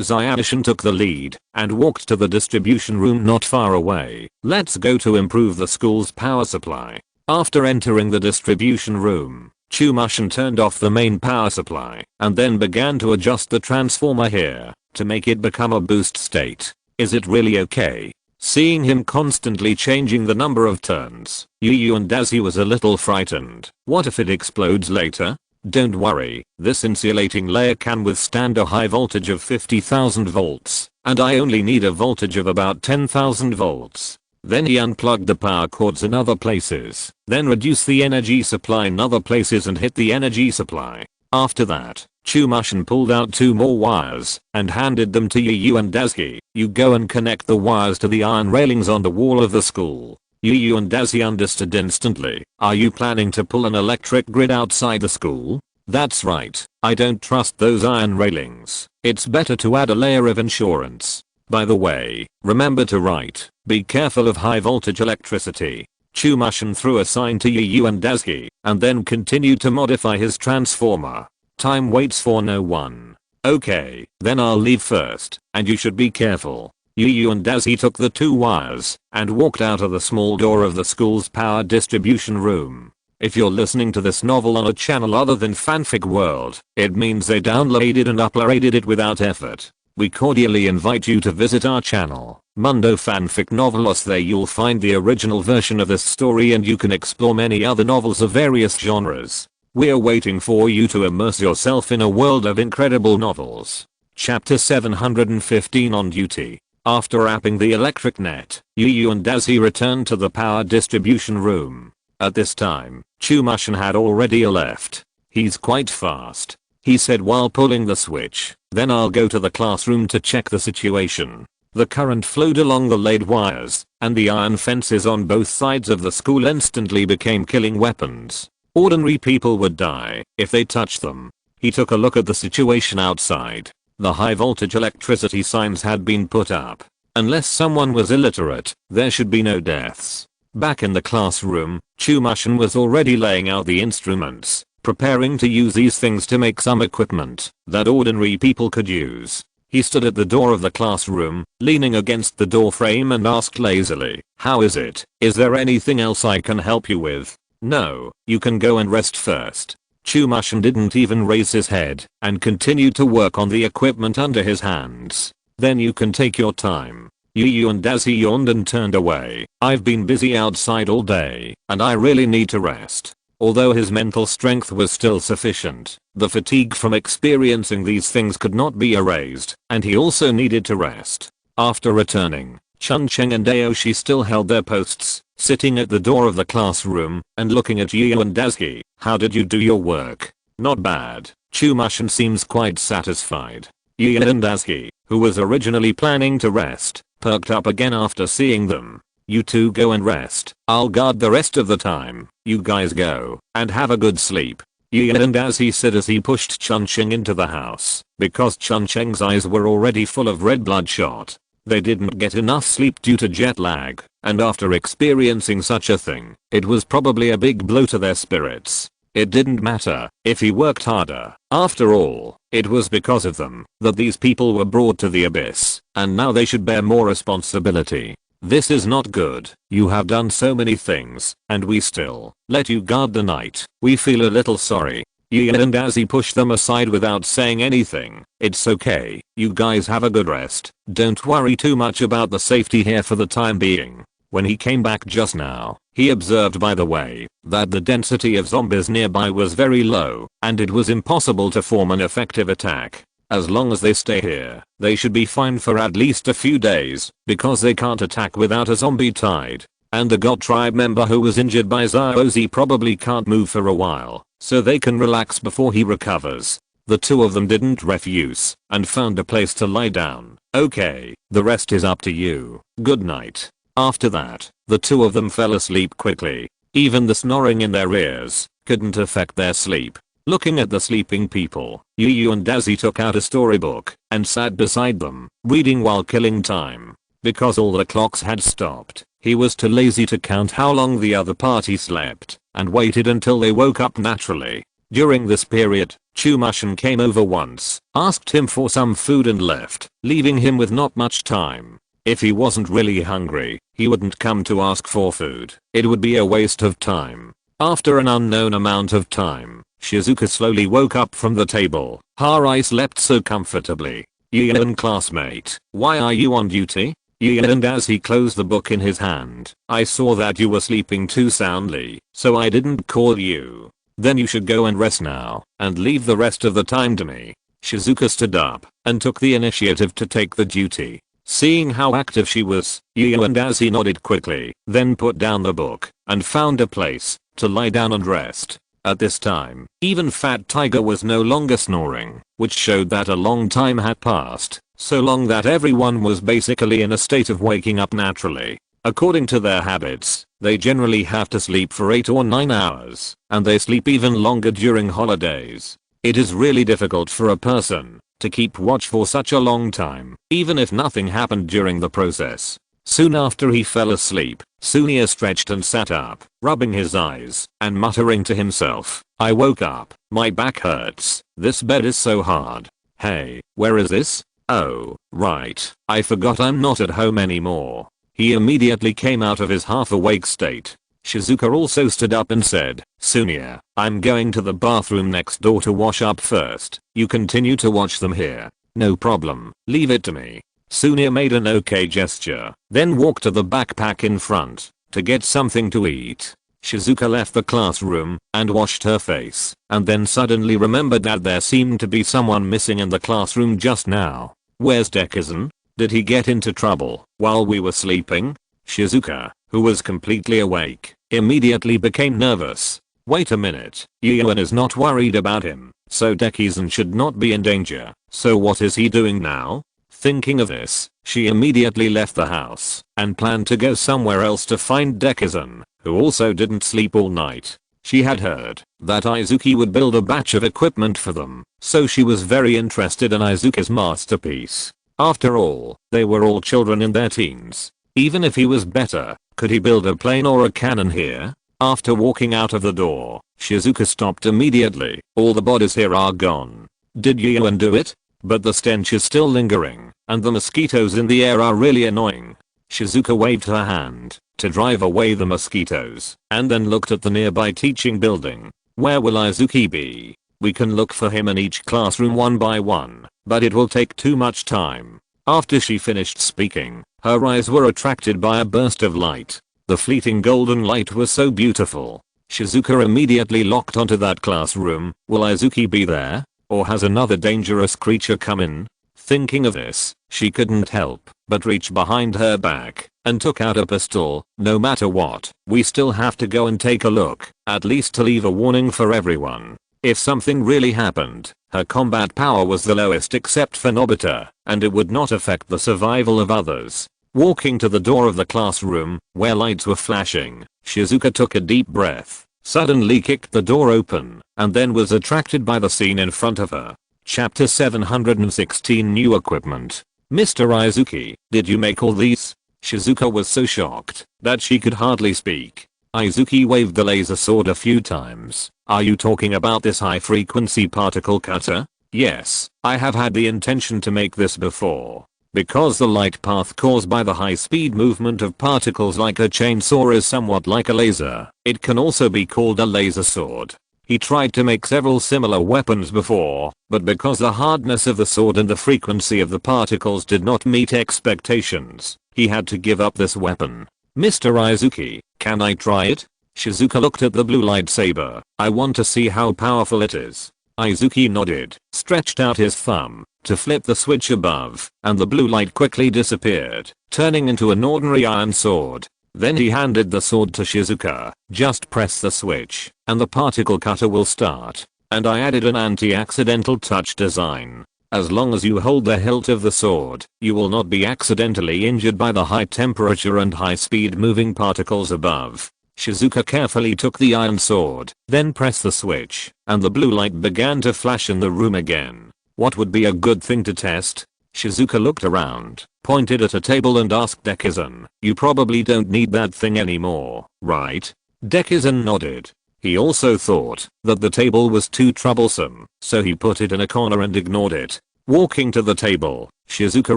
Zyadishan took the lead and walked to the distribution room not far away. Let's go to improve the school's power supply. After entering the distribution room, Chumashin turned off the main power supply and then began to adjust the transformer here to make it become a boost state. Is it really okay? Seeing him constantly changing the number of turns, Yu and Dazi was a little frightened. What if it explodes later? Don't worry, this insulating layer can withstand a high voltage of 50,000 volts, and I only need a voltage of about 10,000 volts. Then he unplugged the power cords in other places, then reduced the energy supply in other places and hit the energy supply. After that, Chumashin pulled out 2 more wires and handed them to Yu and Dazuki. You go and connect the wires to the iron railings on the wall of the school. Yu and Dazuki understood instantly. Are you planning to pull an electric grid outside the school? That's right. I don't trust those iron railings. It's better to add a layer of insurance. By the way, remember to write, be careful of high voltage electricity. Chumashin threw a sign to Yu and Dazuki and then continued to modify his transformer. Time waits for no one. Okay, then I'll leave first, and you should be careful. Yu and Dazuki took the 2 wires and walked out of the small door of the school's power distribution room. If you're listening to this novel on a channel other than Fanfic World, it means they downloaded and uploaded it without effort. We cordially invite you to visit our channel, Mundo Fanfic Novelos. There you'll find the original version of this story and you can explore many other novels of various genres. We're waiting for you to immerse yourself in a world of incredible novels. Chapter 715 On Duty. After wrapping the electric net, Yu and Dazuki returned to the power distribution room. At this time, Chumashin had already left. He's quite fast, he said while pulling the switch. Then I'll go to the classroom to check the situation. The current flowed along the laid wires, and the iron fences on both sides of the school instantly became killing weapons. Ordinary people would die if they touched them. He took a look at the situation outside. The high voltage electricity signs had been put up. Unless someone was illiterate, there should be no deaths. Back in the classroom, Chumashin was already laying out the instruments, preparing to use these things to make some equipment that ordinary people could use. He stood at the door of the classroom, leaning against the door frame and asked lazily, "How is it? Is there anything else I can help you with?" "No, you can go and rest first." Chumashin didn't even raise his head and continued to work on the equipment under his hands. "Then you can take your time." Yu and Dazuki yawned and turned away. "I've been busy outside all day, and I really need to rest." Although his mental strength was still sufficient, the fatigue from experiencing these things could not be erased, and he also needed to rest. After returning, Chuncheng and Aoshi still held their posts, sitting at the door of the classroom and looking at Yu and Dazuki. "How did you do your work?" "Not bad." Chumashin seems quite satisfied. Yu and Dazuki, who was originally planning to rest, perked up again after seeing them. "You two go and rest. I'll guard the rest of the time. You guys go and have a good sleep." Yu and Dazuki said as he pushed Chuncheng into the house, because Chuncheng's eyes were already full of red bloodshot. They didn't get enough sleep due to jet lag, and after experiencing such a thing, it was probably a big blow to their spirits. It didn't matter if he worked harder. After all, it was because of them that these people were brought to the abyss, and now they should bear more responsibility. "This is not good. You have done so many things, and we still let you guard the night. We feel a little sorry." Yu and Dazuki pushed them aside without saying anything. "It's okay. You guys have a good rest. Don't worry too much about the safety here for the time being." When he came back just now, he observed by the way that the density of zombies nearby was very low, and it was impossible to form an effective attack. As long as they stay here, they should be fine for at least a few days, because they can't attack without a zombie tide. And the God Tribe member who was injured by Xiaozi probably can't move for a while, so they can relax before he recovers. The two of them didn't refuse, and found a place to lie down. "Okay, the rest is up to you. Good night." After that, the two of them fell asleep quickly. Even the snoring in their ears couldn't affect their sleep. Looking at the sleeping people, Yu and Dazuki took out a storybook and sat beside them, reading while killing time. Because all the clocks had stopped, he was too lazy to count how long the other party slept, and waited until they woke up naturally. During this period, Chumashin came over once, asked him for some food and left, leaving him with not much time. If he wasn't really hungry, he wouldn't come to ask for food. It would be a waste of time. After an unknown amount of time, Shizuka slowly woke up from the table. Her eyes slept so comfortably. "Gian, classmate, why are you on duty?" Gian, as he closed the book in his hand. "I saw that you were sleeping too soundly, so I didn't call you." "Then you should go and rest now, and leave the rest of the time to me." Shizuka stood up and took the initiative to take the duty. Seeing how active she was, Yu and Dazuki nodded quickly, then put down the book and found a place to lie down and rest. At this time, even Fat Tiger was no longer snoring, which showed that a long time had passed, so long that everyone was basically in a state of waking up naturally. According to their habits, they generally have to sleep for 8 or 9 hours, and they sleep even longer during holidays. It is really difficult for a person to keep watch for such a long time, even if nothing happened during the process. Soon after he fell asleep, Sunia stretched and sat up, rubbing his eyes and muttering to himself, "I woke up, my back hurts, this bed is so hard. Hey, where is this? Oh, right, I forgot I'm not at home anymore." He immediately came out of his half-awake state. Shizuka also stood up and said, "Sunia, I'm going to the bathroom next door to wash up first. You continue to watch them here. No problem, leave it to me." Sunia made an okay gesture, then walked to the backpack in front to get something to eat. Shizuka left the classroom and washed her face, and then suddenly remembered that there seemed to be someone missing in the classroom just now. Where's Dekisugi? Did he get into trouble while we were sleeping? Shizuka, who was completely awake, immediately became nervous. Wait a minute, Yuan is not worried about him, so Dekisugi should not be in danger. So what is he doing now? Thinking of this, she immediately left the house and planned to go somewhere else to find Dekisugi, who also didn't sleep all night. She had heard that Izuki would build a batch of equipment for them, so she was very interested in Izuki's masterpiece. After all, they were all children in their teens. Even if he was better, could he build a plane or a cannon here? After walking out of the door, Shizuka stopped immediately. All the bodies here are gone. Did Yuan do it? But the stench is still lingering, and the mosquitoes in the air are really annoying. Shizuka waved her hand to drive away the mosquitoes, and then looked at the nearby teaching building. Where will Izuki be? We can look for him in each classroom one by one, but it will take too much time. After she finished speaking, her eyes were attracted by a burst of light. The fleeting golden light was so beautiful. Shizuka immediately locked onto that classroom. Will Izuki be there? Or has another dangerous creature come in? Thinking of this, she couldn't help but reach behind her back and took out a pistol. No matter what, we still have to go and take a look, at least to leave a warning for everyone. If something really happened, her combat power was the lowest except for Nobita, and it would not affect the survival of others. Walking to the door of the classroom, where lights were flashing, Shizuka took a deep breath, suddenly kicked the door open, and then was attracted by the scene in front of her. Chapter 716 New Equipment. Mr. Izuki, did you make all these? Shizuka was so shocked that she could hardly speak. Izuki waved the laser sword a few times. Are you talking about this high-frequency particle cutter? Yes, I have had the intention to make this before. Because the light path caused by the high-speed movement of particles like a chainsaw is somewhat like a laser, it can also be called a laser sword. He tried to make several similar weapons before, but because the hardness of the sword and the frequency of the particles did not meet expectations, he had to give up this weapon. Mr. Izuki, can I try it? Shizuka looked at the blue lightsaber. I want to see how powerful it is. Izuki nodded, stretched out his thumb to flip the switch above, and the blue light quickly disappeared, turning into an ordinary iron sword. Then he handed the sword to Shizuka. Just press the switch, and the particle cutter will start. And I added an anti-accidental touch design. As long as you hold the hilt of the sword, you will not be accidentally injured by the high temperature and high speed moving particles above. Shizuka carefully took the iron sword, then pressed the switch, and the blue light began to flash in the room again. What would be a good thing to test? Shizuka looked around, pointed at a table and asked Dekisugi, you probably don't need that thing anymore, right? Dekisugi nodded. He also thought that the table was too troublesome, so he put it in a corner and ignored it. Walking to the table, Shizuka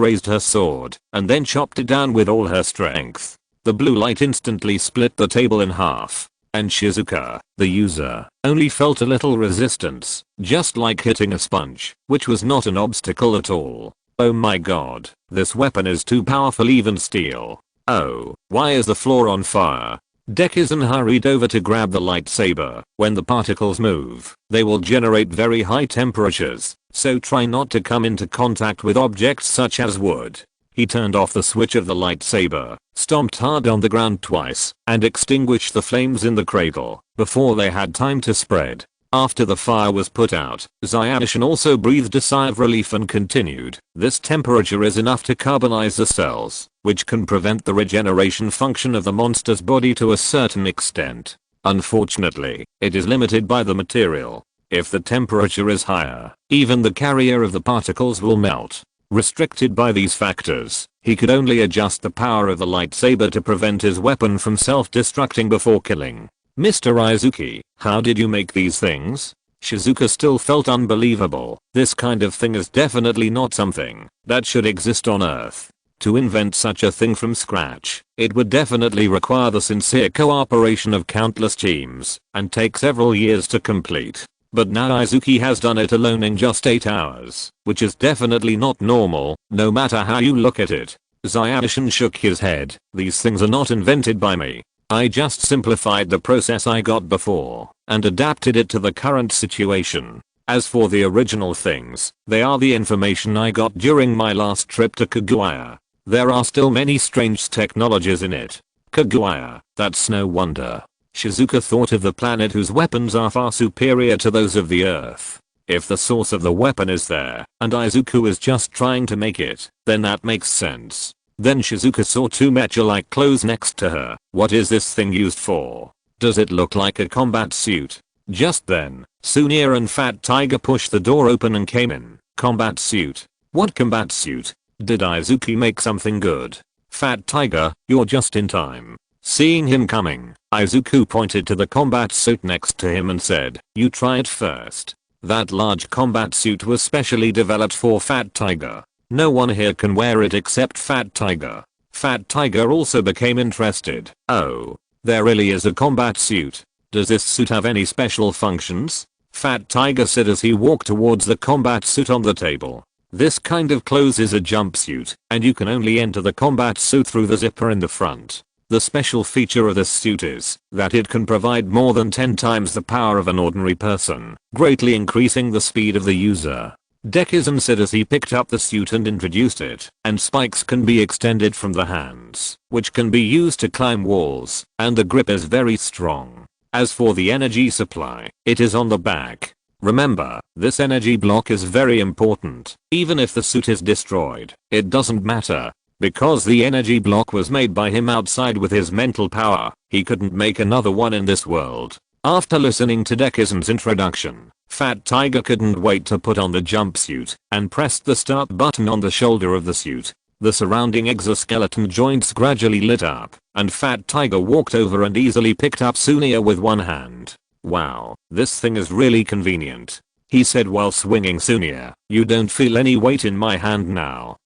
raised her sword and then chopped it down with all her strength. The blue light instantly split the table in half, and Shizuka, the user, only felt a little resistance, just like hitting a sponge, which was not an obstacle at all. Oh my god, this weapon is too powerful even steel. Oh, why is the floor on fire? Dekisugi hurried over to grab the lightsaber. When the particles move, they will generate very high temperatures, so try not to come into contact with objects such as wood. He turned off the switch of the lightsaber, stomped hard on the ground twice, and extinguished the flames in the cradle before they had time to spread. After the fire was put out, Xiaoshin also breathed a sigh of relief and continued, "This temperature is enough to carbonize the cells, which can prevent the regeneration function of the monster's body to a certain extent. Unfortunately, it is limited by the material. If the temperature is higher, even the carrier of the particles will melt." Restricted by these factors, he could only adjust the power of the lightsaber to prevent his weapon from self-destructing before killing. "Mr. Izuki, how did you make these things?" Shizuka still felt unbelievable. This kind of thing is definitely not something that should exist on Earth. To invent such a thing from scratch, it would definitely require the sincere cooperation of countless teams and take several years to complete. But now Izuki has done it alone in just 8 hours, which is definitely not normal, no matter how you look at it. Xiaoshin shook his head. "These things are not invented by me. I just simplified the process I got before and adapted it to the current situation. As for the original things, they are the information I got during my last trip to Kaguya. There are still many strange technologies in it." Kaguya, that's no wonder. Shizuka thought of the planet whose weapons are far superior to those of the Earth. If the source of the weapon is there, and Izuku is just trying to make it, then that makes sense. Then Shizuka saw 2 mecha-like clothes next to her. "What is this thing used for? Does it look like a combat suit?" Just then, Sunia and Fat Tiger pushed the door open and came in. "Combat suit? What combat suit? Did Izuki make something good?" "Fat Tiger, you're just in time." Seeing him coming, Izuku pointed to the combat suit next to him and said, "You try it first." That large combat suit was specially developed for Fat Tiger. No one here can wear it except Fat Tiger. Fat Tiger also became interested. "Oh, there really is a combat suit. Does this suit have any special functions?" Fat Tiger said as he walked towards the combat suit on the table. "This kind of clothes is a jumpsuit, and you can only enter the combat suit through the zipper in the front. The special feature of this suit is that it can provide more than 10 times the power of an ordinary person, greatly increasing the speed of the user." Dekisugi said as he picked up the suit and introduced it, and spikes can be extended from the hands, which can be used to climb walls, and the grip is very strong. As for the energy supply, it is on the back. Remember, this energy block is very important. Even if the suit is destroyed, it doesn't matter. Because the energy block was made by him outside with his mental power, he couldn't make another one in this world. After listening to Dekisugi's introduction, Fat Tiger couldn't wait to put on the jumpsuit and pressed the start button on the shoulder of the suit. The surrounding exoskeleton joints gradually lit up, and Fat Tiger walked over and easily picked up Sunia with one hand. "Wow, this thing is really convenient," he said while swinging Sunia. "You don't feel any weight in my hand now."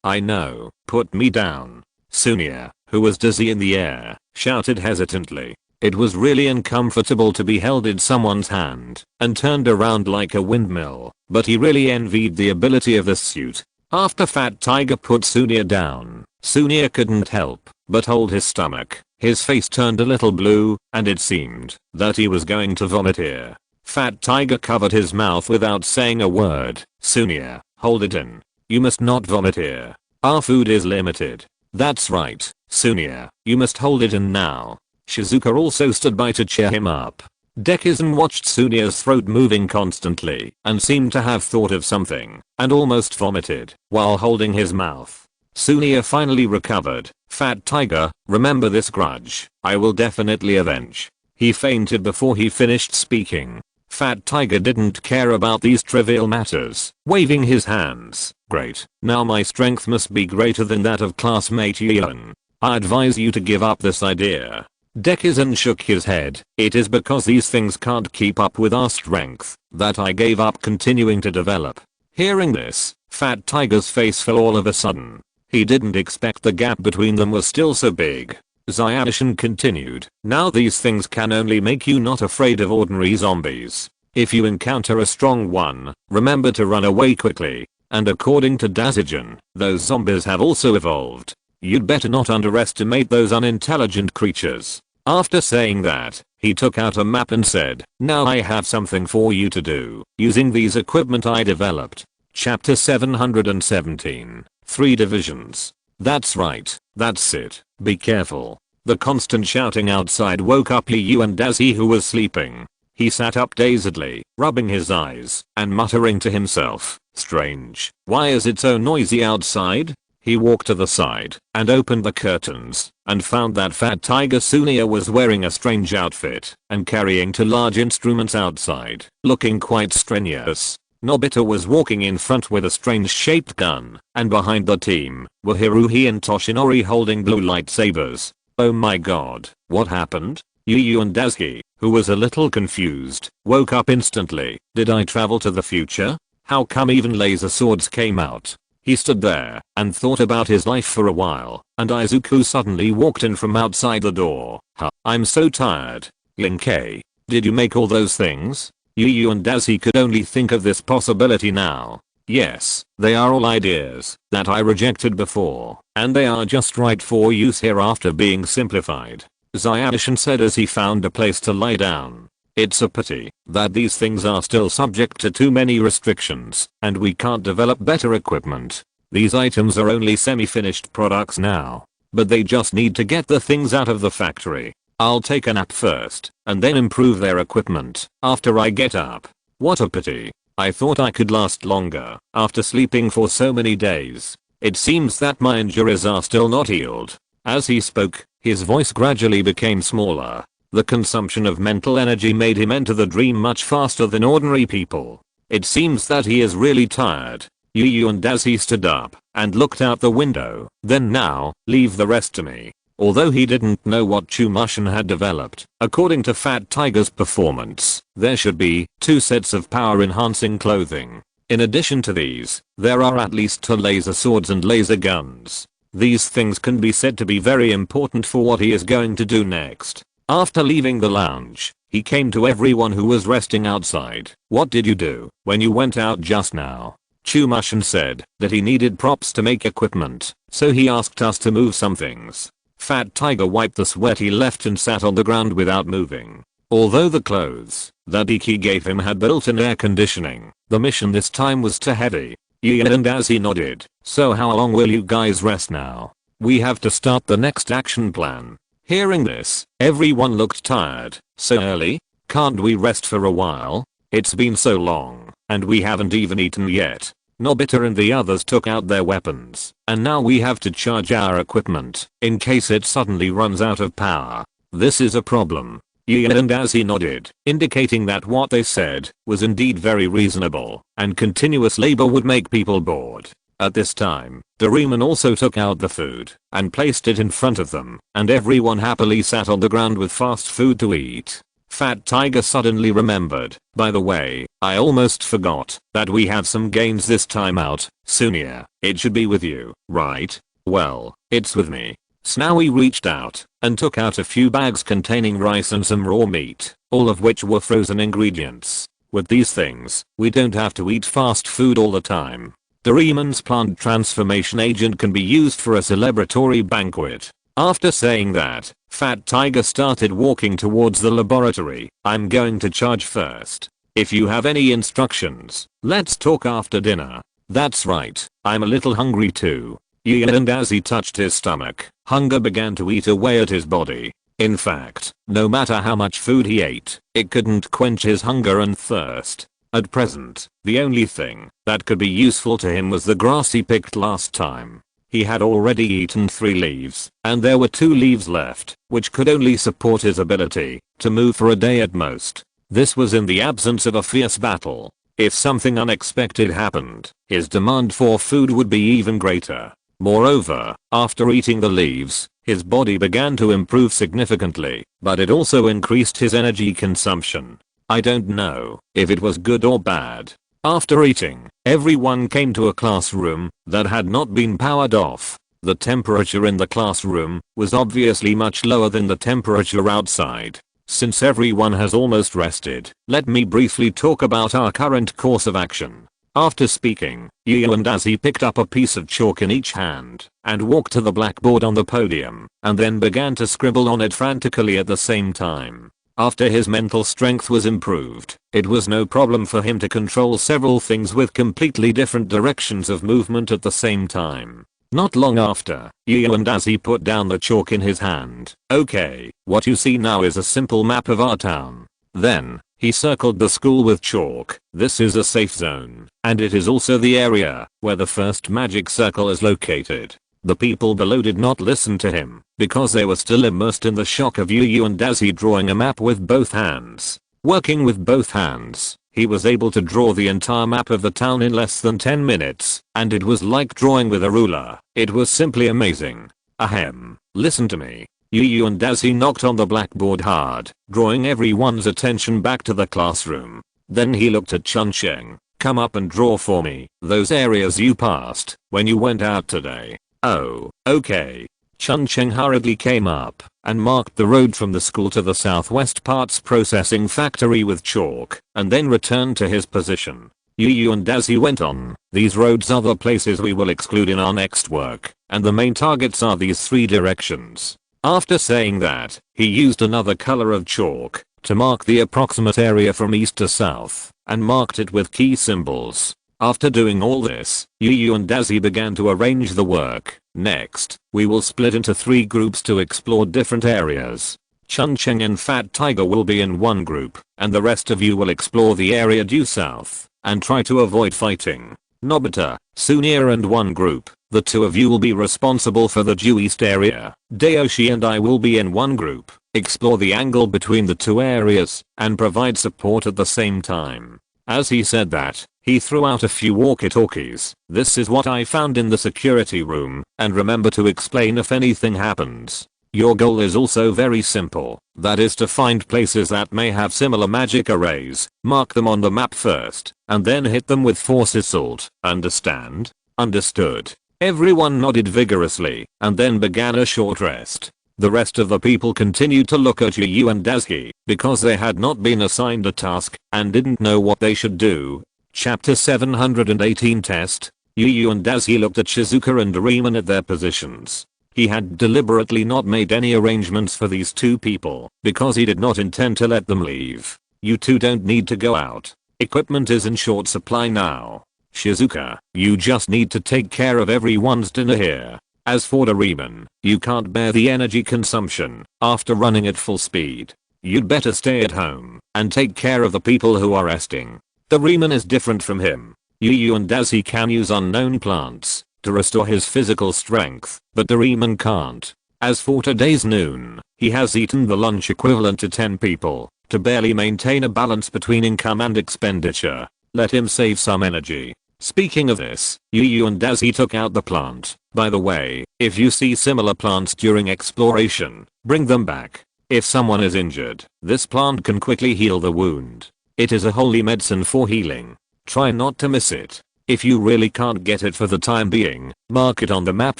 I know, put me down." Sunia, who was dizzy in the air, shouted hesitantly. It was really uncomfortable to be held in someone's hand and turned around like a windmill, but he really envied the ability of this suit. After Fat Tiger put Sunia down, Sunia couldn't help but hold his stomach. His face turned a little blue, and it seemed that he was going to vomit here. Fat Tiger covered his mouth without saying a word. "Sunia, hold it in. You must not vomit here. Our food is limited." "That's right, Sunia, you must hold it in now." Shizuka also stood by to cheer him up. Dekisugi watched Sunia's throat moving constantly and seemed to have thought of something and almost vomited while holding his mouth. Sunia finally recovered. "Fat Tiger, remember this grudge. I will definitely avenge." He fainted before he finished speaking. Fat Tiger didn't care about these trivial matters, waving his hands. "Great, now my strength must be greater than that of classmate Gian. I advise you to give up this idea." Dekisugi shook his head. "It is because these things can't keep up with our strength that I gave up continuing to develop." Hearing this, Fat Tiger's face fell all of a sudden. He didn't expect the gap between them was still so big. Xiaoshin continued, "Now these things can only make you not afraid of ordinary zombies. If you encounter a strong one, remember to run away quickly. And according to Dazigen, those zombies have also evolved. You'd better not underestimate those unintelligent creatures." After saying that, he took out a map and said, "Now I have something for you to do, using these equipment I developed." Chapter 717. 3 divisions. That's right, that's it, be careful. The constant shouting outside woke up Yu and Dazzy, who was sleeping. He sat up dazedly, rubbing his eyes, and muttering to himself, strange, why is it so noisy outside? He walked to the side, and opened the curtains, and found that Fat Tiger Sunia was wearing a strange outfit, and carrying 2 large instruments outside, looking quite strenuous. Nobita was walking in front with a strange shaped gun, and behind the team were Hiruhi and Toshinori holding blue lightsabers. Oh my god, what happened? Yu and Dazzy, who was a little confused, woke up instantly. Did I travel to the future? How come even laser swords came out? He stood there and thought about his life for a while, and Izuku suddenly walked in from outside the door. Huh, I'm so tired. Linkei, did you make all those things? Yu and Dazzy could only think of this possibility now. Yes, they are all ideas that I rejected before, and they are just right for use here after being simplified. Zyadishan said as he found a place to lie down. It's a pity that these things are still subject to too many restrictions, and we can't develop better equipment. These items are only semi-finished products now, but they just need to get the things out of the factory. I'll take a nap first, and then improve their equipment after I get up. What a pity. I thought I could last longer after sleeping for so many days. It seems that my injuries are still not healed. As he spoke, his voice gradually became smaller. The consumption of mental energy made him enter the dream much faster than ordinary people. It seems that he is really tired. Yu and Dazzy stood up and looked out the window. Then now, leave the rest to me. Although he didn't know what Chumushin had developed, according to Fat Tiger's performance, there should be 2 sets of power enhancing clothing. In addition to these, there are at least 2 laser swords and laser guns. These things can be said to be very important for what he is going to do next. After leaving the lounge, he came to everyone who was resting outside. What did you do when you went out just now? Chumushin said that he needed props to make equipment, so he asked us to move some things. Fat Tiger wiped the sweat he left and sat on the ground without moving. Although the clothes that Iki gave him had built-in air conditioning, the mission this time was too heavy. Ian and Dazzy nodded. So how long will you guys rest now? We have to start the next action plan. Hearing this, everyone looked tired. So early? Can't we rest for a while? It's been so long, and we haven't even eaten yet. Nobita and the others took out their weapons, and now we have to charge our equipment in case it suddenly runs out of power. This is a problem. Ian and Dazzy nodded, indicating that what they said was indeed very reasonable, and continuous labor would make people bored. At this time, Doraemon also took out the food and placed it in front of them, and everyone happily sat on the ground with fast food to eat. Fat Tiger suddenly remembered, by the way, I almost forgot that we have some gains this time out. Sunia, it should be with you, right? Well, it's with me. Snowy reached out and took out a few bags containing rice and some raw meat, all of which were frozen ingredients. With these things, we don't have to eat fast food all the time. Doraemon's plant transformation agent can be used for a celebratory banquet. After saying that, Fat Tiger started walking towards the laboratory. I'm going to charge first. If you have any instructions, let's talk after dinner. That's right, I'm a little hungry too. Ian and as he touched his stomach, hunger began to eat away at his body. In fact, no matter how much food he ate, it couldn't quench his hunger and thirst. At present, the only thing that could be useful to him was the grass he picked last time. He had already eaten 3 leaves, and there were 2 leaves left, which could only support his ability to move for a day at most. This was in the absence of a fierce battle. If something unexpected happened, his demand for food would be even greater. Moreover, after eating the leaves, his body began to improve significantly, but it also increased his energy consumption. I don't know if it was good or bad. After eating, everyone came to a classroom that had not been powered off. The temperature in the classroom was obviously much lower than the temperature outside. Since everyone has almost rested, let me briefly talk about our current course of action. After speaking, Yu and as he picked up a piece of chalk in each hand and walked to the blackboard on the podium and then began to scribble on it frantically at the same time. After his mental strength was improved, it was no problem for him to control several things with completely different directions of movement at the same time. Not long after, Yu and as he put down the chalk in his hand, "Okay, what you see now is a simple map of our town." Then, he circled the school with chalk. "This is a safe zone, and it is also the area where the first magic circle is located." The people below did not listen to him, because they were still immersed in the shock of Yu and as he drawing a map with both hands. Working with both hands, he was able to draw the entire map of the town in less than 10 minutes, and it was like drawing with a ruler. It was simply amazing. Ahem, listen to me. Yu and as he knocked on the blackboard hard, drawing everyone's attention back to the classroom. Then he looked at Chuncheng. "Come up and draw for me those areas you passed when you went out today." "Oh, okay." Chuncheng hurriedly came up and marked the road from the school to the southwest parts processing factory with chalk, and then returned to his position. Yu and as he went on, "These roads are the places we will exclude in our next work, and the main targets are these 3 directions." After saying that, he used another color of chalk to mark the approximate area from east to south, and marked it with key symbols. After doing all this, Yu and as he began to arrange the work. "Next, we will split into 3 groups to explore different areas. Chuncheng and Fat Tiger will be in one group, and the rest of you will explore the area due south, and try to avoid fighting. Nobita, Sunia and one group. The 2 of you will be responsible for the due east area. Dayoshi and I will be in one group, explore the angle between the 2 areas, and provide support at the same time." As he said that, he threw out a few walkie-talkies. "This is what I found in the security room, and remember to explain if anything happens. Your goal is also very simple, that is to find places that may have similar magic arrays, mark them on the map first, and then hit them with force assault. Understand?" "Understood." Everyone nodded vigorously, and then began a short rest. The rest of the people continued to look at Yu and Daisuke, because they had not been assigned a task, and didn't know what they should do. Chapter 718 Test. Yu and Daisuke looked at Shizuka and Doraemon at their positions. He had deliberately not made any arrangements for these 2 people, because he did not intend to let them leave. "You 2 don't need to go out. Equipment is in short supply now. Shizuka, you just need to take care of everyone's dinner here. As for Doraemon, you can't bear the energy consumption after running at full speed. You'd better stay at home and take care of the people who are resting." Doraemon is different from him. Yu and Daisuke can use unknown plants to restore his physical strength, but Doraemon can't. As for today's noon, he has eaten the lunch equivalent to 10 people to barely maintain a balance between income and expenditure. Let him save some energy. Speaking of this, Yu and Daisuke took out the plant. "By the way, if you see similar plants during exploration, bring them back. If someone is injured, this plant can quickly heal the wound. It is a holy medicine for healing. Try not to miss it. If you really can't get it for the time being, mark it on the map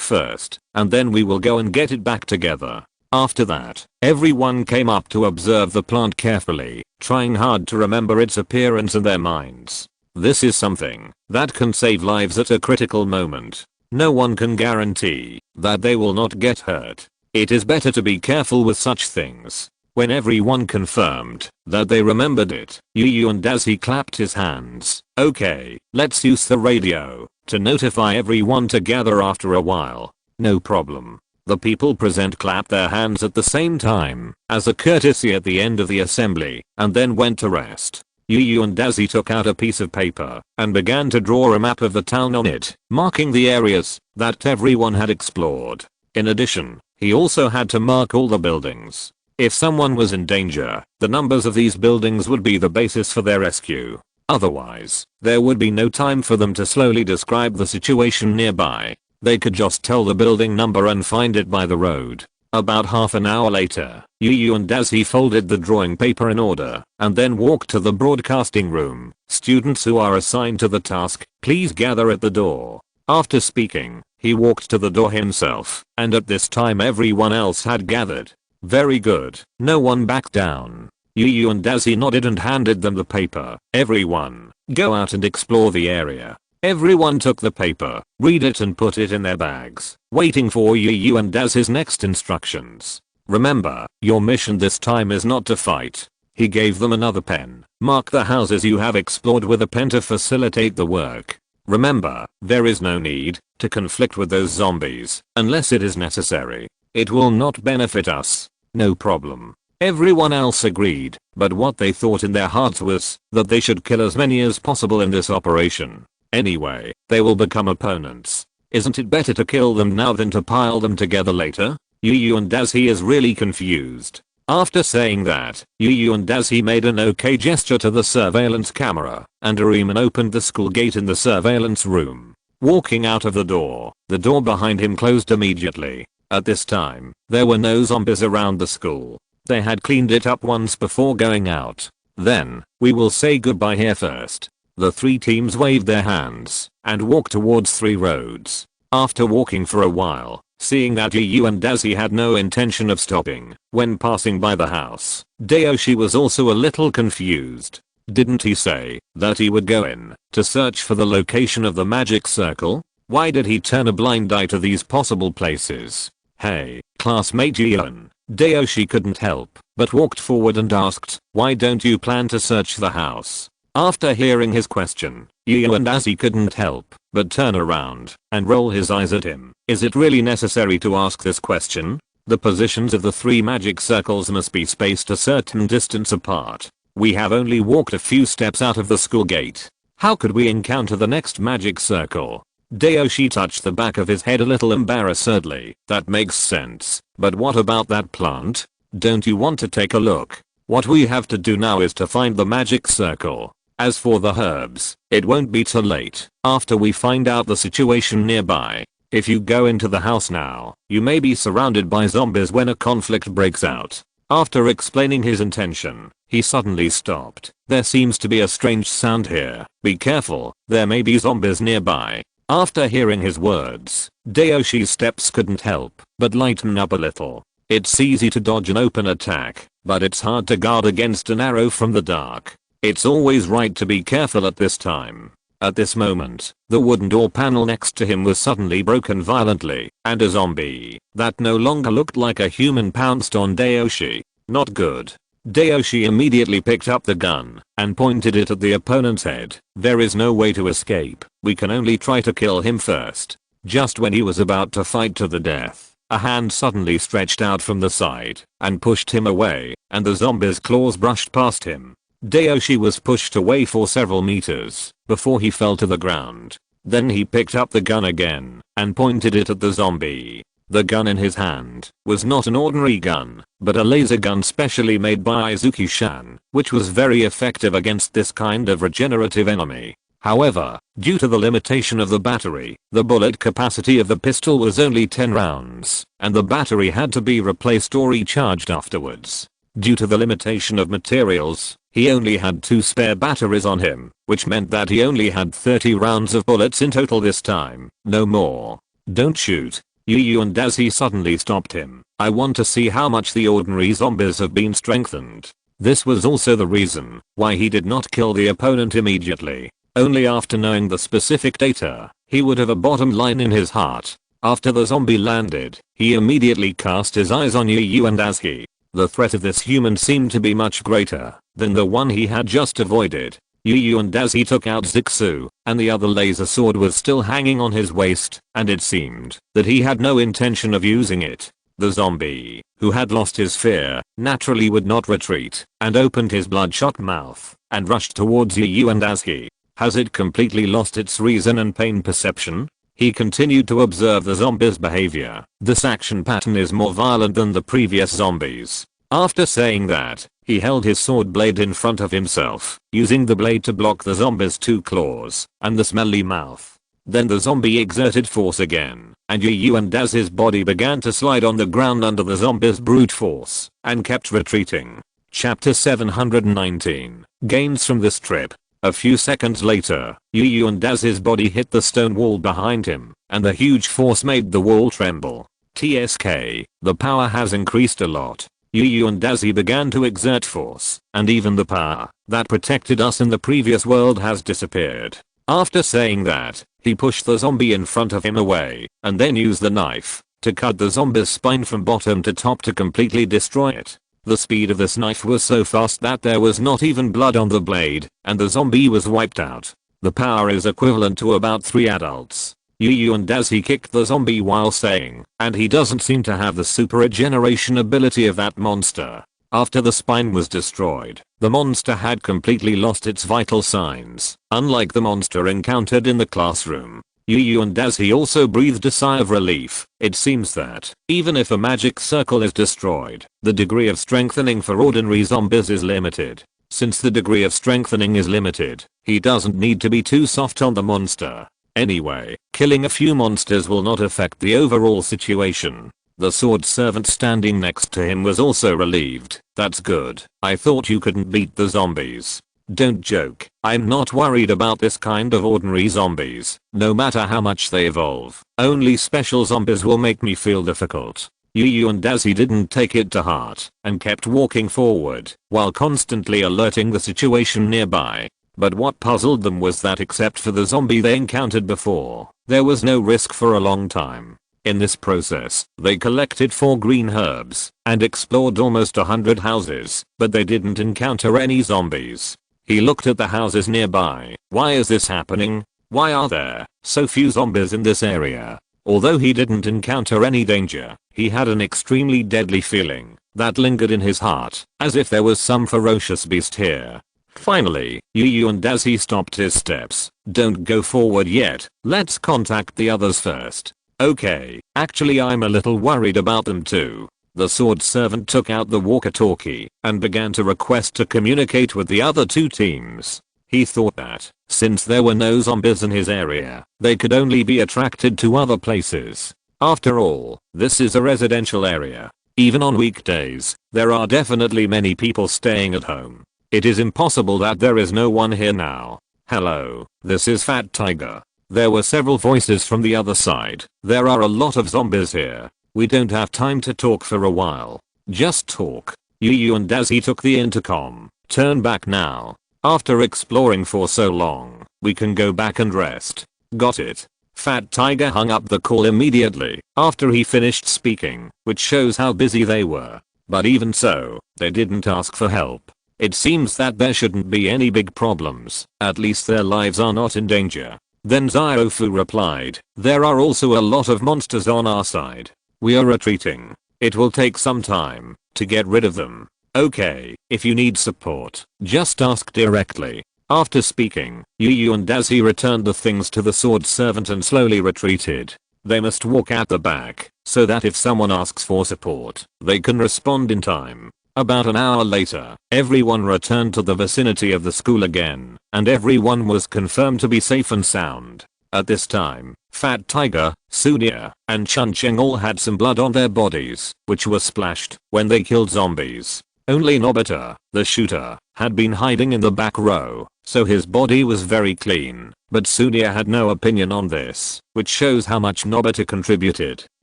first, and then we will go and get it back together." After that, everyone came up to observe the plant carefully, trying hard to remember its appearance in their minds. This is something that can save lives at a critical moment. No one can guarantee that they will not get hurt. It is better to be careful with such things. When everyone confirmed that they remembered it, Yu and Daisuke clapped his hands. "Okay, let's use the radio to notify everyone to gather after a while." "No problem." The people present clapped their hands at the same time as a courtesy at the end of the assembly, and then went to rest. Yu and Daisuke took out a piece of paper and began to draw a map of the town on it, marking the areas that everyone had explored. In addition, he also had to mark all the buildings. If someone was in danger, the numbers of these buildings would be the basis for their rescue. Otherwise, there would be no time for them to slowly describe the situation nearby. They could just tell the building number and find it by the road. About half an hour later, Yu and Daisuke folded the drawing paper in order and then walked to the broadcasting room. "Students who are assigned to the task, please gather at the door." After speaking, he walked to the door himself, and at this time everyone else had gathered. Very good. No one backed down. Yu and Daisuke nodded and handed them the paper. "Everyone, go out and explore the area." Everyone took the paper, read it and put it in their bags, waiting for Yu and Daisuke's next instructions. Remember, your mission this time is not to fight. He gave them another pen. Mark the houses you have explored with a pen to facilitate the work. Remember, there is no need to conflict with those zombies unless it is necessary. It will not benefit us. No problem. Everyone else agreed, but what they thought in their hearts was that they should kill as many as possible in this operation. Anyway, they will become opponents. Isn't it better to kill them now than to pile them together later? Yu and Dashi is really confused. After saying that, Yu and Dashi made an okay gesture to the surveillance camera, and Doraemon opened the school gate in the surveillance room. Walking out of the door behind him closed immediately. At this time, there were no zombies around the school. They had cleaned it up once before going out. Then, we will say goodbye here first. The three teams waved their hands and walked towards three roads. After walking for a while, seeing that Yu and Dashi had no intention of stopping when passing by the house, Dayoshi was also a little confused. Didn't he say that he would go in to search for the location of the magic circle? Why did he turn a blind eye to these possible places? Hey, classmate Gian. Dayoshi couldn't help but walked forward and asked, why don't you plan to search the house? After hearing his question, Yu and Dashi couldn't help but turn around and roll his eyes at him. Is it really necessary to ask this question? The positions of the three magic circles must be spaced a certain distance apart. We have only walked a few steps out of the school gate. How could we encounter the next magic circle? Dayoshi touched the back of his head a little embarrassedly. That makes sense. But what about that plant? Don't you want to take a look? What we have to do now is to find the magic circle. As for the herbs, it won't be too late after we find out the situation nearby. If you go into the house now, you may be surrounded by zombies when a conflict breaks out. After explaining his intention, he suddenly stopped. There seems to be a strange sound here. Be careful, there may be zombies nearby. After hearing his words, Dayoshi's steps couldn't help but lighten up a little. It's easy to dodge an open attack, but it's hard to guard against an arrow from the dark. It's always right to be careful at this time. At this moment, the wooden door panel next to him was suddenly broken violently, and a zombie that no longer looked like a human pounced on Dayoshi. Not good. Dayoshi immediately picked up the gun and pointed it at the opponent's head. There is no way to escape. We can only try to kill him first. Just when he was about to fight to the death, a hand suddenly stretched out from the side and pushed him away, and the zombie's claws brushed past him. Dayoshi was pushed away for several meters before he fell to the ground. Then he picked up the gun again and pointed it at the zombie. The gun in his hand was not an ordinary gun, but a laser gun specially made by Izuki-san, which was very effective against this kind of regenerative enemy. However, due to the limitation of the battery, the bullet capacity of the pistol was only 10 rounds, and the battery had to be replaced or recharged afterwards. Due to the limitation of materials, he only had 2 spare batteries on him, which meant that he only had 30 rounds of bullets in total this time, no more. Don't shoot. Yu and Dashi suddenly stopped him. I want to see how much the ordinary zombies have been strengthened. This was also the reason why he did not kill the opponent immediately. Only after knowing the specific data, he would have a bottom line in his heart. After the zombie landed, he immediately cast his eyes on Yu and Dashi. The threat of this human seemed to be much greater than the one he had just avoided. Yu and Dashi took out Zixu, and the other laser sword was still hanging on his waist, and it seemed that he had no intention of using it. The zombie, who had lost his fear, naturally would not retreat, and opened his bloodshot mouth, and rushed towards Yu and Dashi. Has it completely lost its reason and pain perception? He continued to observe the zombie's behavior. This action pattern is more violent than the previous zombies. After saying that, he held his sword blade in front of himself, using the blade to block the zombie's 2 claws and the smelly mouth. Then the zombie exerted force again, and Yu and Dashi's body began to slide on the ground under the zombie's brute force, and kept retreating. Chapter 719. Gains from this trip. A few seconds later, Yu and Dashi's body hit the stone wall behind him, and the huge force made the wall tremble. TSK, the power has increased a lot. Yu and Dashi began to exert force, and even the power that protected us in the previous world has disappeared. After saying that, he pushed the zombie in front of him away, and then used the knife to cut the zombie's spine from bottom to top to completely destroy it. The speed of this knife was so fast that there was not even blood on the blade, and the zombie was wiped out. The power is equivalent to about 3 adults. And as he kicked the zombie while saying, and he doesn't seem to have the super regeneration ability of that monster. After the spine was destroyed, the monster had completely lost its vital signs, unlike the monster encountered in the classroom. And as he also breathed a sigh of relief. It seems that, even if a magic circle is destroyed, the degree of strengthening for ordinary zombies is limited. Since the degree of strengthening is limited, he doesn't need to be too soft on the monster. Anyway, killing a few monsters will not affect the overall situation. The sword servant standing next to him was also relieved. That's good. I thought you couldn't beat the zombies. Don't joke. I'm not worried about this kind of ordinary zombies, no matter how much they evolve. Only special zombies will make me feel difficult. And as he didn't take it to heart and kept walking forward while constantly alerting the situation nearby. But what puzzled them was that except for the zombie they encountered before, there was no risk for a long time. In this process, they collected 4 green herbs and explored almost 100 houses, but they didn't encounter any zombies. He looked at the houses nearby. Why is this happening? Why are there so few zombies in this area? Although he didn't encounter any danger, he had an extremely deadly feeling that lingered in his heart, as if there was some ferocious beast here. Finally, and as he stopped his steps, don't go forward yet, let's contact the others first. Okay, actually I'm a little worried about them too. The sword servant took out the walkie-talkie and began to request to communicate with the other 2 teams. He thought that, since there were no zombies in his area, they could only be attracted to other places. After all, this is a residential area. Even on weekdays, there are definitely many people staying at home. It is impossible that there is no one here now. Hello, this is Fat Tiger. There were several voices from the other side. There are a lot of zombies here. We don't have time to talk for a while. Just talk. And as he took the intercom, turn back now. After exploring for so long, we can go back and rest. Got it. Fat Tiger hung up the call immediately after he finished speaking, which shows how busy they were. But even so, they didn't ask for help. It seems that there shouldn't be any big problems, at least their lives are not in danger. Then Ziofu replied, there are also a lot of monsters on our side. We are retreating. It will take some time to get rid of them. Okay, if you need support, just ask directly. After speaking, and as he returned the things to the sword servant and slowly retreated. They must walk at the back, so that if someone asks for support, they can respond in time. About an hour later, everyone returned to the vicinity of the school again, and everyone was confirmed to be safe and sound. At this time, Fat Tiger, Sunia, and Chuncheng all had some blood on their bodies, which was splashed when they killed zombies. Only Nobita, the shooter, had been hiding in the back row, so his body was very clean, but Sunia had no opinion on this, which shows how much Nobita contributed.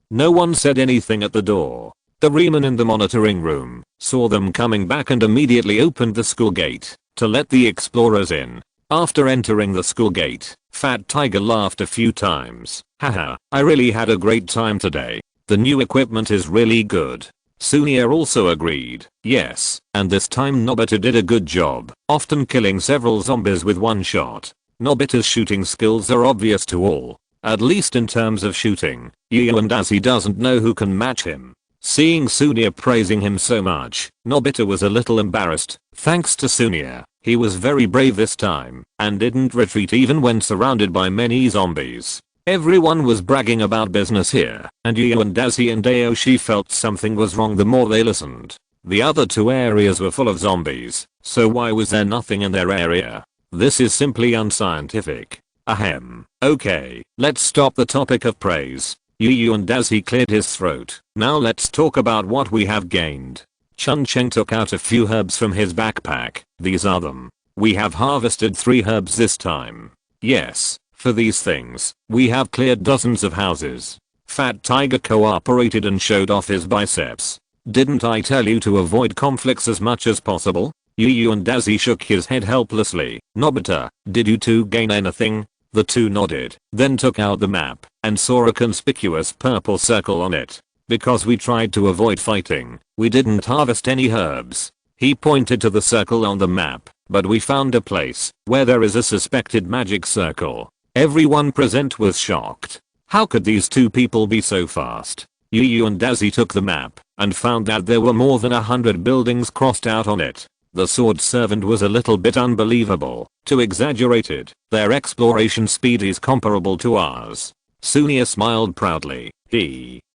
No one said anything at the door. Doraemon in the monitoring room saw them coming back and immediately opened the school gate to let the explorers in. After entering the school gate, Fat Tiger laughed a few times. Haha, I really had a great time today. The new equipment is really good. Sunia also agreed. Yes, and this time Nobita did a good job, often killing several zombies with one shot. Nobita's shooting skills are obvious to all, at least in terms of shooting, and as he doesn't know who can match him. Seeing Sunia praising him so much, Nobita was a little embarrassed. Thanks to Sunia, he was very brave this time, and didn't retreat even when surrounded by many zombies. Everyone was bragging about business here, and Dazi and Aoshi felt something was wrong the more they listened. The other 2 areas were full of zombies, so why was there nothing in their area? This is simply unscientific. Ahem. Okay, let's stop the topic of praise. And as he cleared his throat, now let's talk about what we have gained. Chuncheng took out a few herbs from his backpack. These are them. We have harvested 3 herbs this time. Yes, for these things, we have cleared dozens of houses. Fat Tiger cooperated and showed off his biceps. Didn't I tell you to avoid conflicts as much as possible? And as he shook his head helplessly. Nobita, did you two gain anything? The two nodded, then took out the map and saw a conspicuous purple circle on it. Because we tried to avoid fighting, we didn't harvest any herbs. He pointed to the circle on the map, but we found a place where there is a suspected magic circle. Everyone present was shocked. How could these two people be so fast? Yu and Dazzy took the map and found that there were more than 100 buildings crossed out on it. The sword servant was a little bit unbelievable, too exaggerated. Their exploration speed is comparable to ours. Sunia smiled proudly.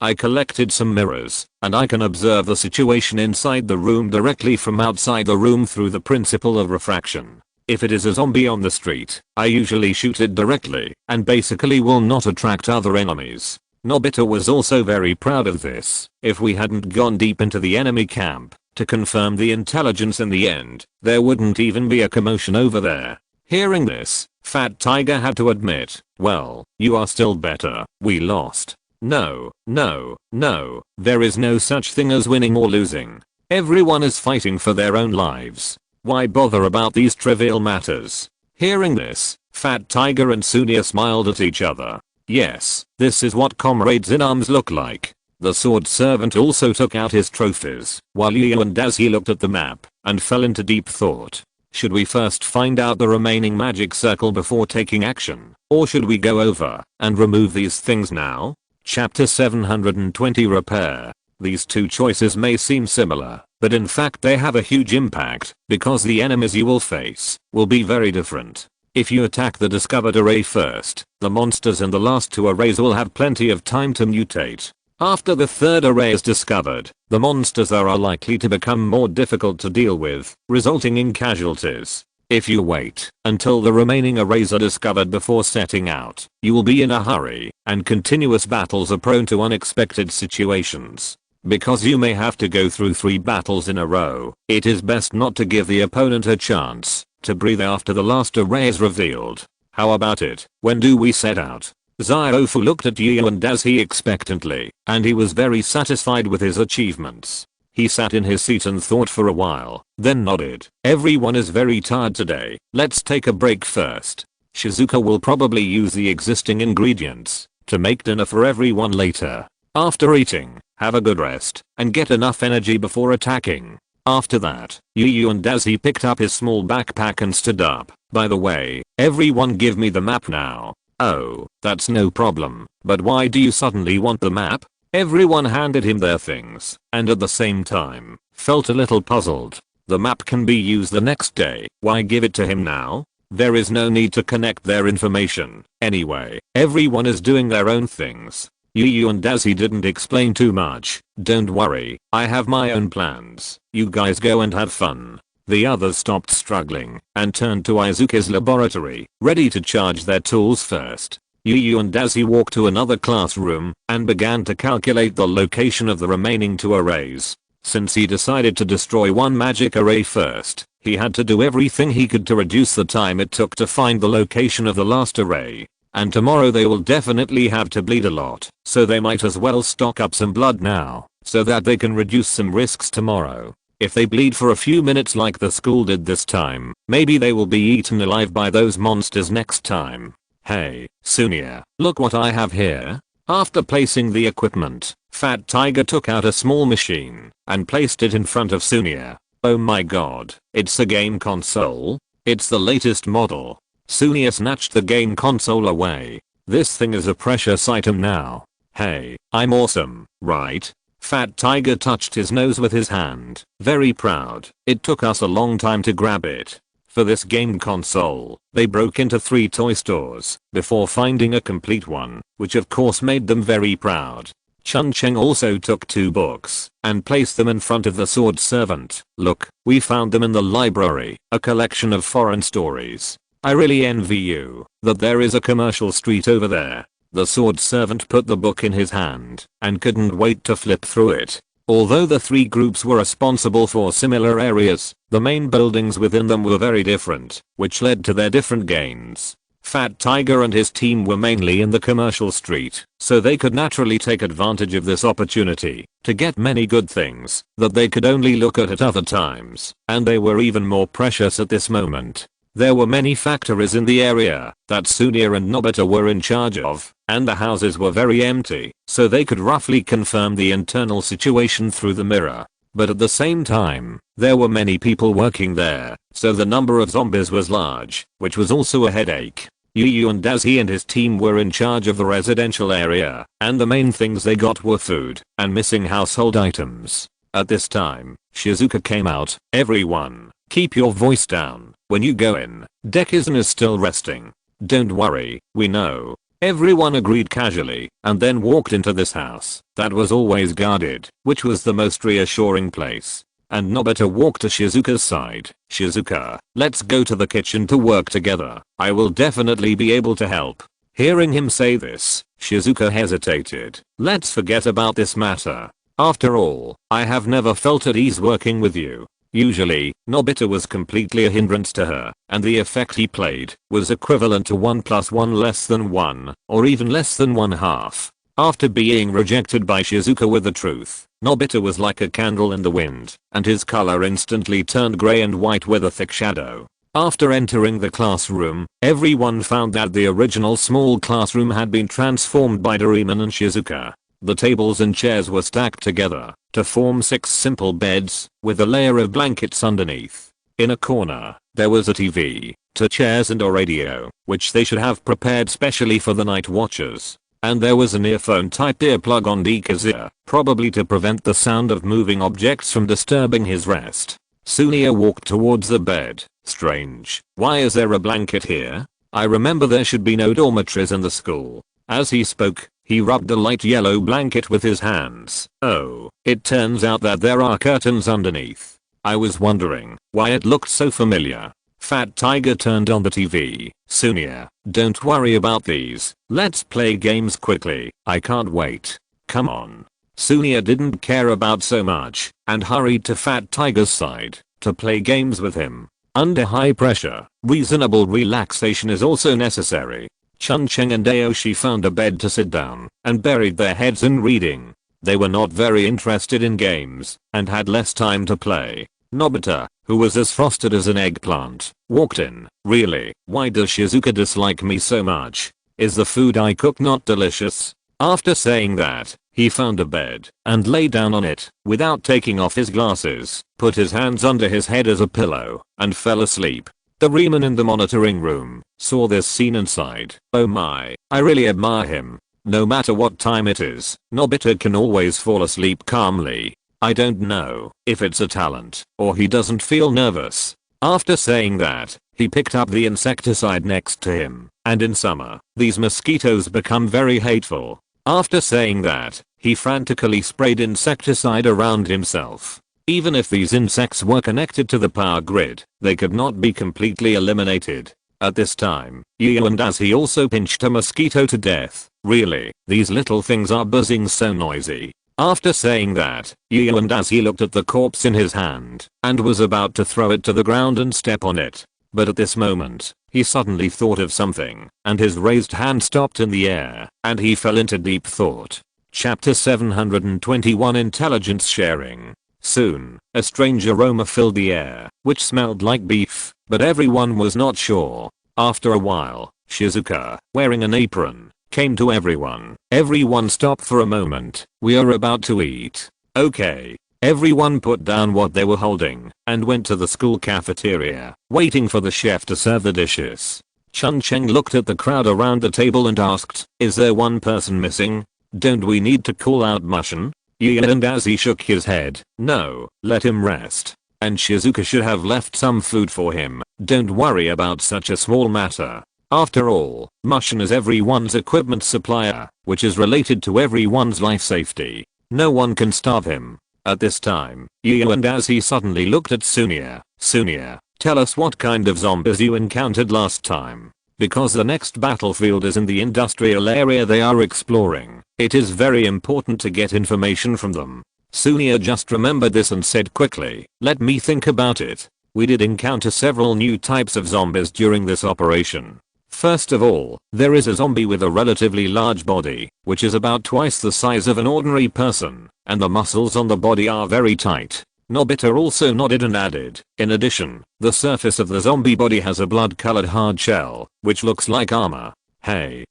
I collected some mirrors, and I can observe the situation inside the room directly from outside the room through the principle of refraction. If it is a zombie on the street, I usually shoot it directly, and basically will not attract other enemies. Nobita was also very proud of this. If we hadn't gone deep into the enemy camp to confirm the intelligence in the end, there wouldn't even be a commotion over there. Hearing this, Fat Tiger had to admit, well, you are still better. We lost. No, there is no such thing as winning or losing. Everyone is fighting for their own lives. Why bother about these trivial matters? Hearing this, Fat Tiger and Sunia smiled at each other. Yes, this is what comrades in arms look like. The sword servant also took out his trophies, while Yu and Dazzy looked at the map and fell into deep thought. Should we first find out the remaining magic circle before taking action, or should we go over and remove these things now? Chapter 720 Repair. These two choices may seem similar, but in fact they have a huge impact, because the enemies you will face will be very different. If you attack the discovered array first, the monsters in the last two arrays will have plenty of time to mutate. After the third array is discovered, the monsters are likely to become more difficult to deal with, resulting in casualties. If you wait until the remaining arrays are discovered before setting out, you will be in a hurry, and continuous battles are prone to unexpected situations. Because you may have to go through 3 battles in a row, it is best not to give the opponent a chance to breathe after the last array is revealed. How about it? When do we set out? Ziofu looked at Yu and Dazzy expectantly, and he was very satisfied with his achievements. He sat in his seat and thought for a while, then nodded. Everyone is very tired today. Let's take a break first. Shizuka will probably use the existing ingredients to make dinner for everyone later. After eating, have a good rest and get enough energy before attacking. After that, Yu and Dazzy picked up his small backpack and stood up. By the way, everyone give me the map now. Oh, that's no problem, but why do you suddenly want the map? Everyone handed him their things, and at the same time, felt a little puzzled. The map can be used the next day, why give it to him now? There is no need to connect their information. Anyway, everyone is doing their own things. Yu and Dazzy didn't explain too much. Don't worry, I have my own plans. You guys go and have fun. The others stopped struggling and turned to Izuku's laboratory, ready to charge their tools first. Yu and Dazzy walked to another classroom and began to calculate the location of the remaining 2 arrays. Since he decided to destroy one magic array first, he had to do everything he could to reduce the time it took to find the location of the last array. And tomorrow they will definitely have to bleed a lot, so they might as well stock up some blood now, so that they can reduce some risks tomorrow. If they bleed for a few minutes like the school did this time, maybe they will be eaten alive by those monsters next time. Hey, Sunia, look what I have here. After placing the equipment, Fat Tiger took out a small machine and placed it in front of Sunia. Oh my god, it's a game console? It's the latest model. Sunia snatched the game console away. This thing is a precious item now. Hey, I'm awesome, right? Fat Tiger touched his nose with his hand, very proud. It took us a long time to grab it. For this game console, they broke into 3 toy stores before finding a complete one, which of course made them very proud. Chun Cheng also took 2 books and placed them in front of the sword servant. Look, we found them in the library, a collection of foreign stories. I really envy you that there is a commercial street over there. The sword servant put the book in his hand and couldn't wait to flip through it. Although the 3 groups were responsible for similar areas, the main buildings within them were very different, which led to their different gains. Fat Tiger and his team were mainly in the commercial street, so they could naturally take advantage of this opportunity to get many good things that they could only look at other times, and they were even more precious at this moment. There were many factories in the area that Sunia and Nobita were in charge of, and the houses were very empty, so they could roughly confirm the internal situation through the mirror. But at the same time, there were many people working there, so the number of zombies was large, which was also a headache. Yu and Dazi and his team were in charge of the residential area, and the main things they got were food and missing household items. At this time, Shizuka came out. Everyone, keep your voice down when you go in. Dekisugi is still resting. Don't worry, we know. Everyone agreed casually, and then walked into this house that was always guarded, which was the most reassuring place. And Nobita walked to Shizuka's side. Shizuka, let's go to the kitchen to work together. I will definitely be able to help. Hearing him say this, Shizuka hesitated. Let's forget about this matter. After all, I have never felt at ease working with you. Usually, Nobita was completely a hindrance to her, and the effect he played was equivalent to 1 + 1 less than 1, or even less than 1/2. After being rejected by Shizuka with the truth, Nobita was like a candle in the wind, and his color instantly turned gray and white with a thick shadow. After entering the classroom, everyone found that the original small classroom had been transformed by Doraemon and Shizuka. The tables and chairs were stacked together to form 6 simple beds with a layer of blankets underneath. In a corner, there was a TV, 2 chairs and a radio, which they should have prepared specially for the night watchers. And there was an earphone type earplug on Dekisugi, probably to prevent the sound of moving objects from disturbing his rest. Sunia walked towards the bed. Strange, why is there a blanket here? I remember there should be no dormitories in the school. As he spoke, he rubbed the light yellow blanket with his hands. Oh, it turns out that there are curtains underneath. I was wondering why it looked so familiar. Fat Tiger turned on the TV. Sunia, don't worry about these. Let's play games quickly. I can't wait. Come on. Sunia didn't care about so much and hurried to Fat Tiger's side to play games with him. Under high pressure, reasonable relaxation is also necessary. Chuncheng and Aoshi found a bed to sit down and buried their heads in reading. They were not very interested in games and had less time to play. Nobita, who was as frosted as an eggplant, walked in. Really, why does Shizuka dislike me so much? Is the food I cook not delicious? After saying that, he found a bed and lay down on it without taking off his glasses, put his hands under his head as a pillow, and fell asleep. The Doraemon in the monitoring room saw this scene and sighed. Oh my, I really admire him. No matter what time it is, Nobita can always fall asleep calmly. I don't know if it's a talent or he doesn't feel nervous. After saying that, he picked up the insecticide next to him, and in summer, these mosquitoes become very hateful. After saying that, he frantically sprayed insecticide around himself. Even if these insects were connected to the power grid, they could not be completely eliminated. At this time, Yu and Dazi also pinched a mosquito to death. Really, these little things are buzzing so noisy. After saying that, Yu and Dazi looked at the corpse in his hand and was about to throw it to the ground and step on it. But at this moment, he suddenly thought of something, and his raised hand stopped in the air, and he fell into deep thought. Chapter 721 Intelligence Sharing. Soon, a strange aroma filled the air, which smelled like beef, but everyone was not sure. After a while, Shizuka, wearing an apron, came to everyone. Everyone stop for a moment. We are about to eat. Okay. Everyone put down what they were holding and went to the school cafeteria, waiting for the chef to serve the dishes. Chuncheng looked at the crowd around the table and asked, is there one person missing? Don't we need to call out Mushin? Yu and Dazi shook his head. No, let him rest. And Shizuka should have left some food for him. Don't worry about such a small matter. After all, Mushin is everyone's equipment supplier, which is related to everyone's life safety. No one can starve him. At this time, Yu and Dazi suddenly looked at Sunia. Sunia, tell us what kind of zombies you encountered last time. Because the next battlefield is in the industrial area they are exploring, it is very important to get information from them. Sunia just remembered this and said quickly, let me think about it. We did encounter several new types of zombies during this operation. First of all, there is a zombie with a relatively large body, which is about twice the size of an ordinary person, and the muscles on the body are very tight. Nobita also nodded and added, in addition, the surface of the zombie body has a blood-colored hard shell, which looks like armor. Hey,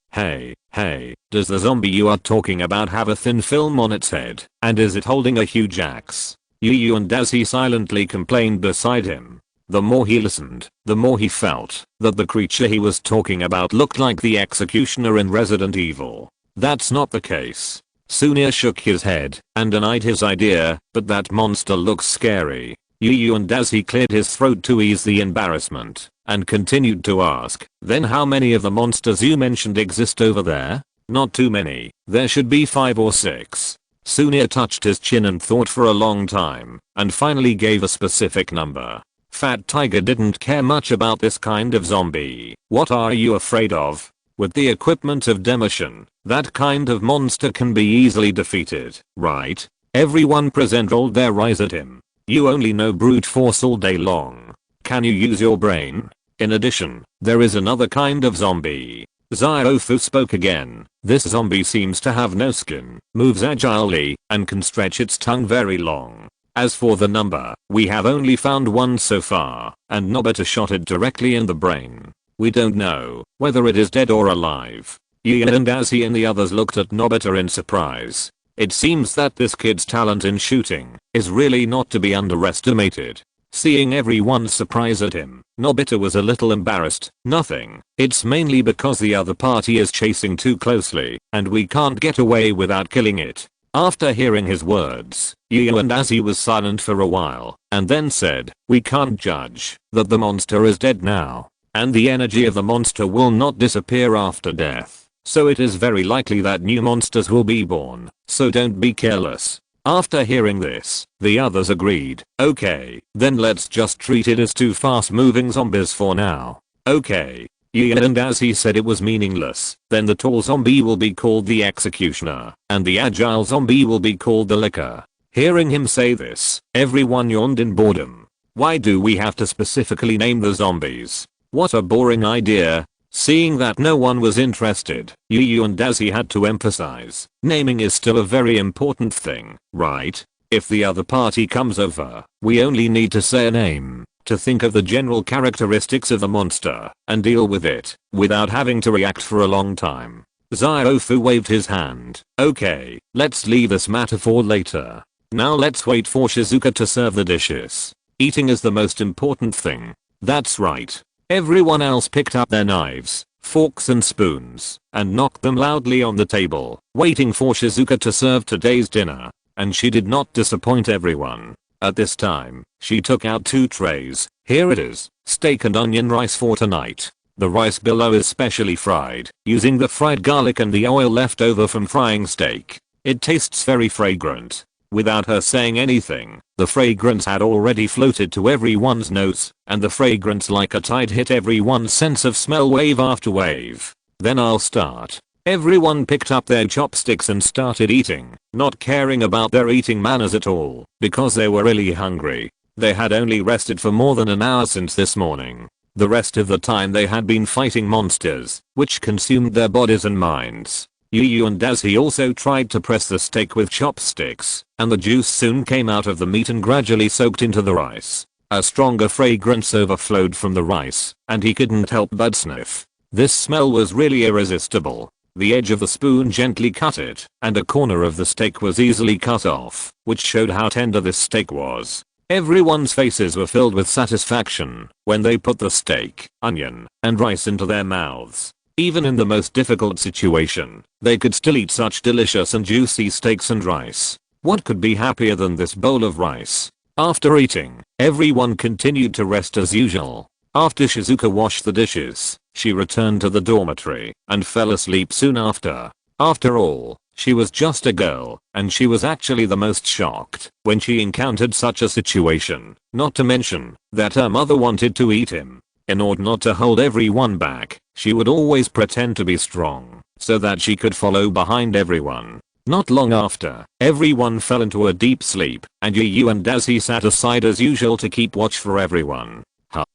does the zombie you are talking about have a thin film on its head, and is it holding a huge axe? Yu and as he silently complained beside him. The more he listened, the more he felt that the creature he was talking about looked like the executioner in Resident Evil. That's not the case. Sunia shook his head and denied his idea, but that monster looks scary. Yu and as he cleared his throat to ease the embarrassment and continued to ask, then how many of the monsters you mentioned exist over there? Not too many, there should be 5 or 6. Sunia touched his chin and thought for a long time, and finally gave a specific number. Fat Tiger didn't care much about this kind of zombie. What are you afraid of? With the equipment of demolition, that kind of monster can be easily defeated, right? Everyone present rolled their eyes at him. You only know brute force all day long. Can you use your brain? In addition, there is another kind of zombie. Ziofu spoke again. This zombie seems to have no skin, moves agilely, and can stretch its tongue very long. As for the number, we have only found one so far, and Nobita shot it directly in the brain. We don't know whether it is dead or alive. Ian and Azzy and the others looked at Nobita in surprise. It seems that this kid's talent in shooting is really not to be underestimated. Seeing everyone's surprise at him, Nobita was a little embarrassed. Nothing. It's mainly because the other party is chasing too closely, and we can't get away without killing it. After hearing his words, Yu and Azzy was silent for a while, and then said, we can't judge that the monster is dead now, and the energy of the monster will not disappear after death. So it is very likely that new monsters will be born, so don't be careless. After hearing this, the others agreed. Okay, then let's just treat it as 2 fast-moving zombies for now. Okay. Ian and as he said it was meaningless, then the tall zombie will be called the executioner, and the agile zombie will be called the licker. Hearing him say this, everyone yawned in boredom. Why do we have to specifically name the zombies? What a boring idea. Seeing that no one was interested, Yu and Azzy had to emphasize, naming is still a very important thing, right? If the other party comes over, we only need to say a name, to think of the general characteristics of the monster, and deal with it, without having to react for a long time. Ziofu waved his hand. Okay, let's leave this matter for later. Now let's wait for Shizuka to serve the dishes. Eating is the most important thing. That's right. Everyone else picked up their knives, forks and spoons, and knocked them loudly on the table, waiting for Shizuka to serve today's dinner. And she did not disappoint everyone. At this time, she took out 2 trays. Here it is, steak and onion rice for tonight. The rice below is specially fried, using the fried garlic and the oil left over from frying steak. It tastes very fragrant. Without her saying anything, the fragrance had already floated to everyone's nose, and the fragrance like a tide hit everyone's sense of smell wave after wave. Then I'll start. Everyone picked up their chopsticks and started eating, not caring about their eating manners at all, because they were really hungry. They had only rested for more than an hour since this morning. The rest of the time they had been fighting monsters, which consumed their bodies and minds. Yu and Azzy also tried to press the steak with chopsticks, and the juice soon came out of the meat and gradually soaked into the rice. A stronger fragrance overflowed from the rice, and he couldn't help but sniff. This smell was really irresistible. The edge of the spoon gently cut it, and a corner of the steak was easily cut off, which showed how tender this steak was. Everyone's faces were filled with satisfaction when they put the steak, onion, and rice into their mouths. Even in the most difficult situation, they could still eat such delicious and juicy steaks and rice. What could be happier than this bowl of rice? After eating, everyone continued to rest as usual. After Shizuka washed the dishes, she returned to the dormitory and fell asleep soon after. After all, she was just a girl, and she was actually the most shocked when she encountered such a situation, not to mention that her mother wanted to eat him. In order not to hold everyone back, she would always pretend to be strong, so that she could follow behind everyone. Not long after, everyone fell into a deep sleep, and Yu and Azzy sat aside as usual to keep watch for everyone.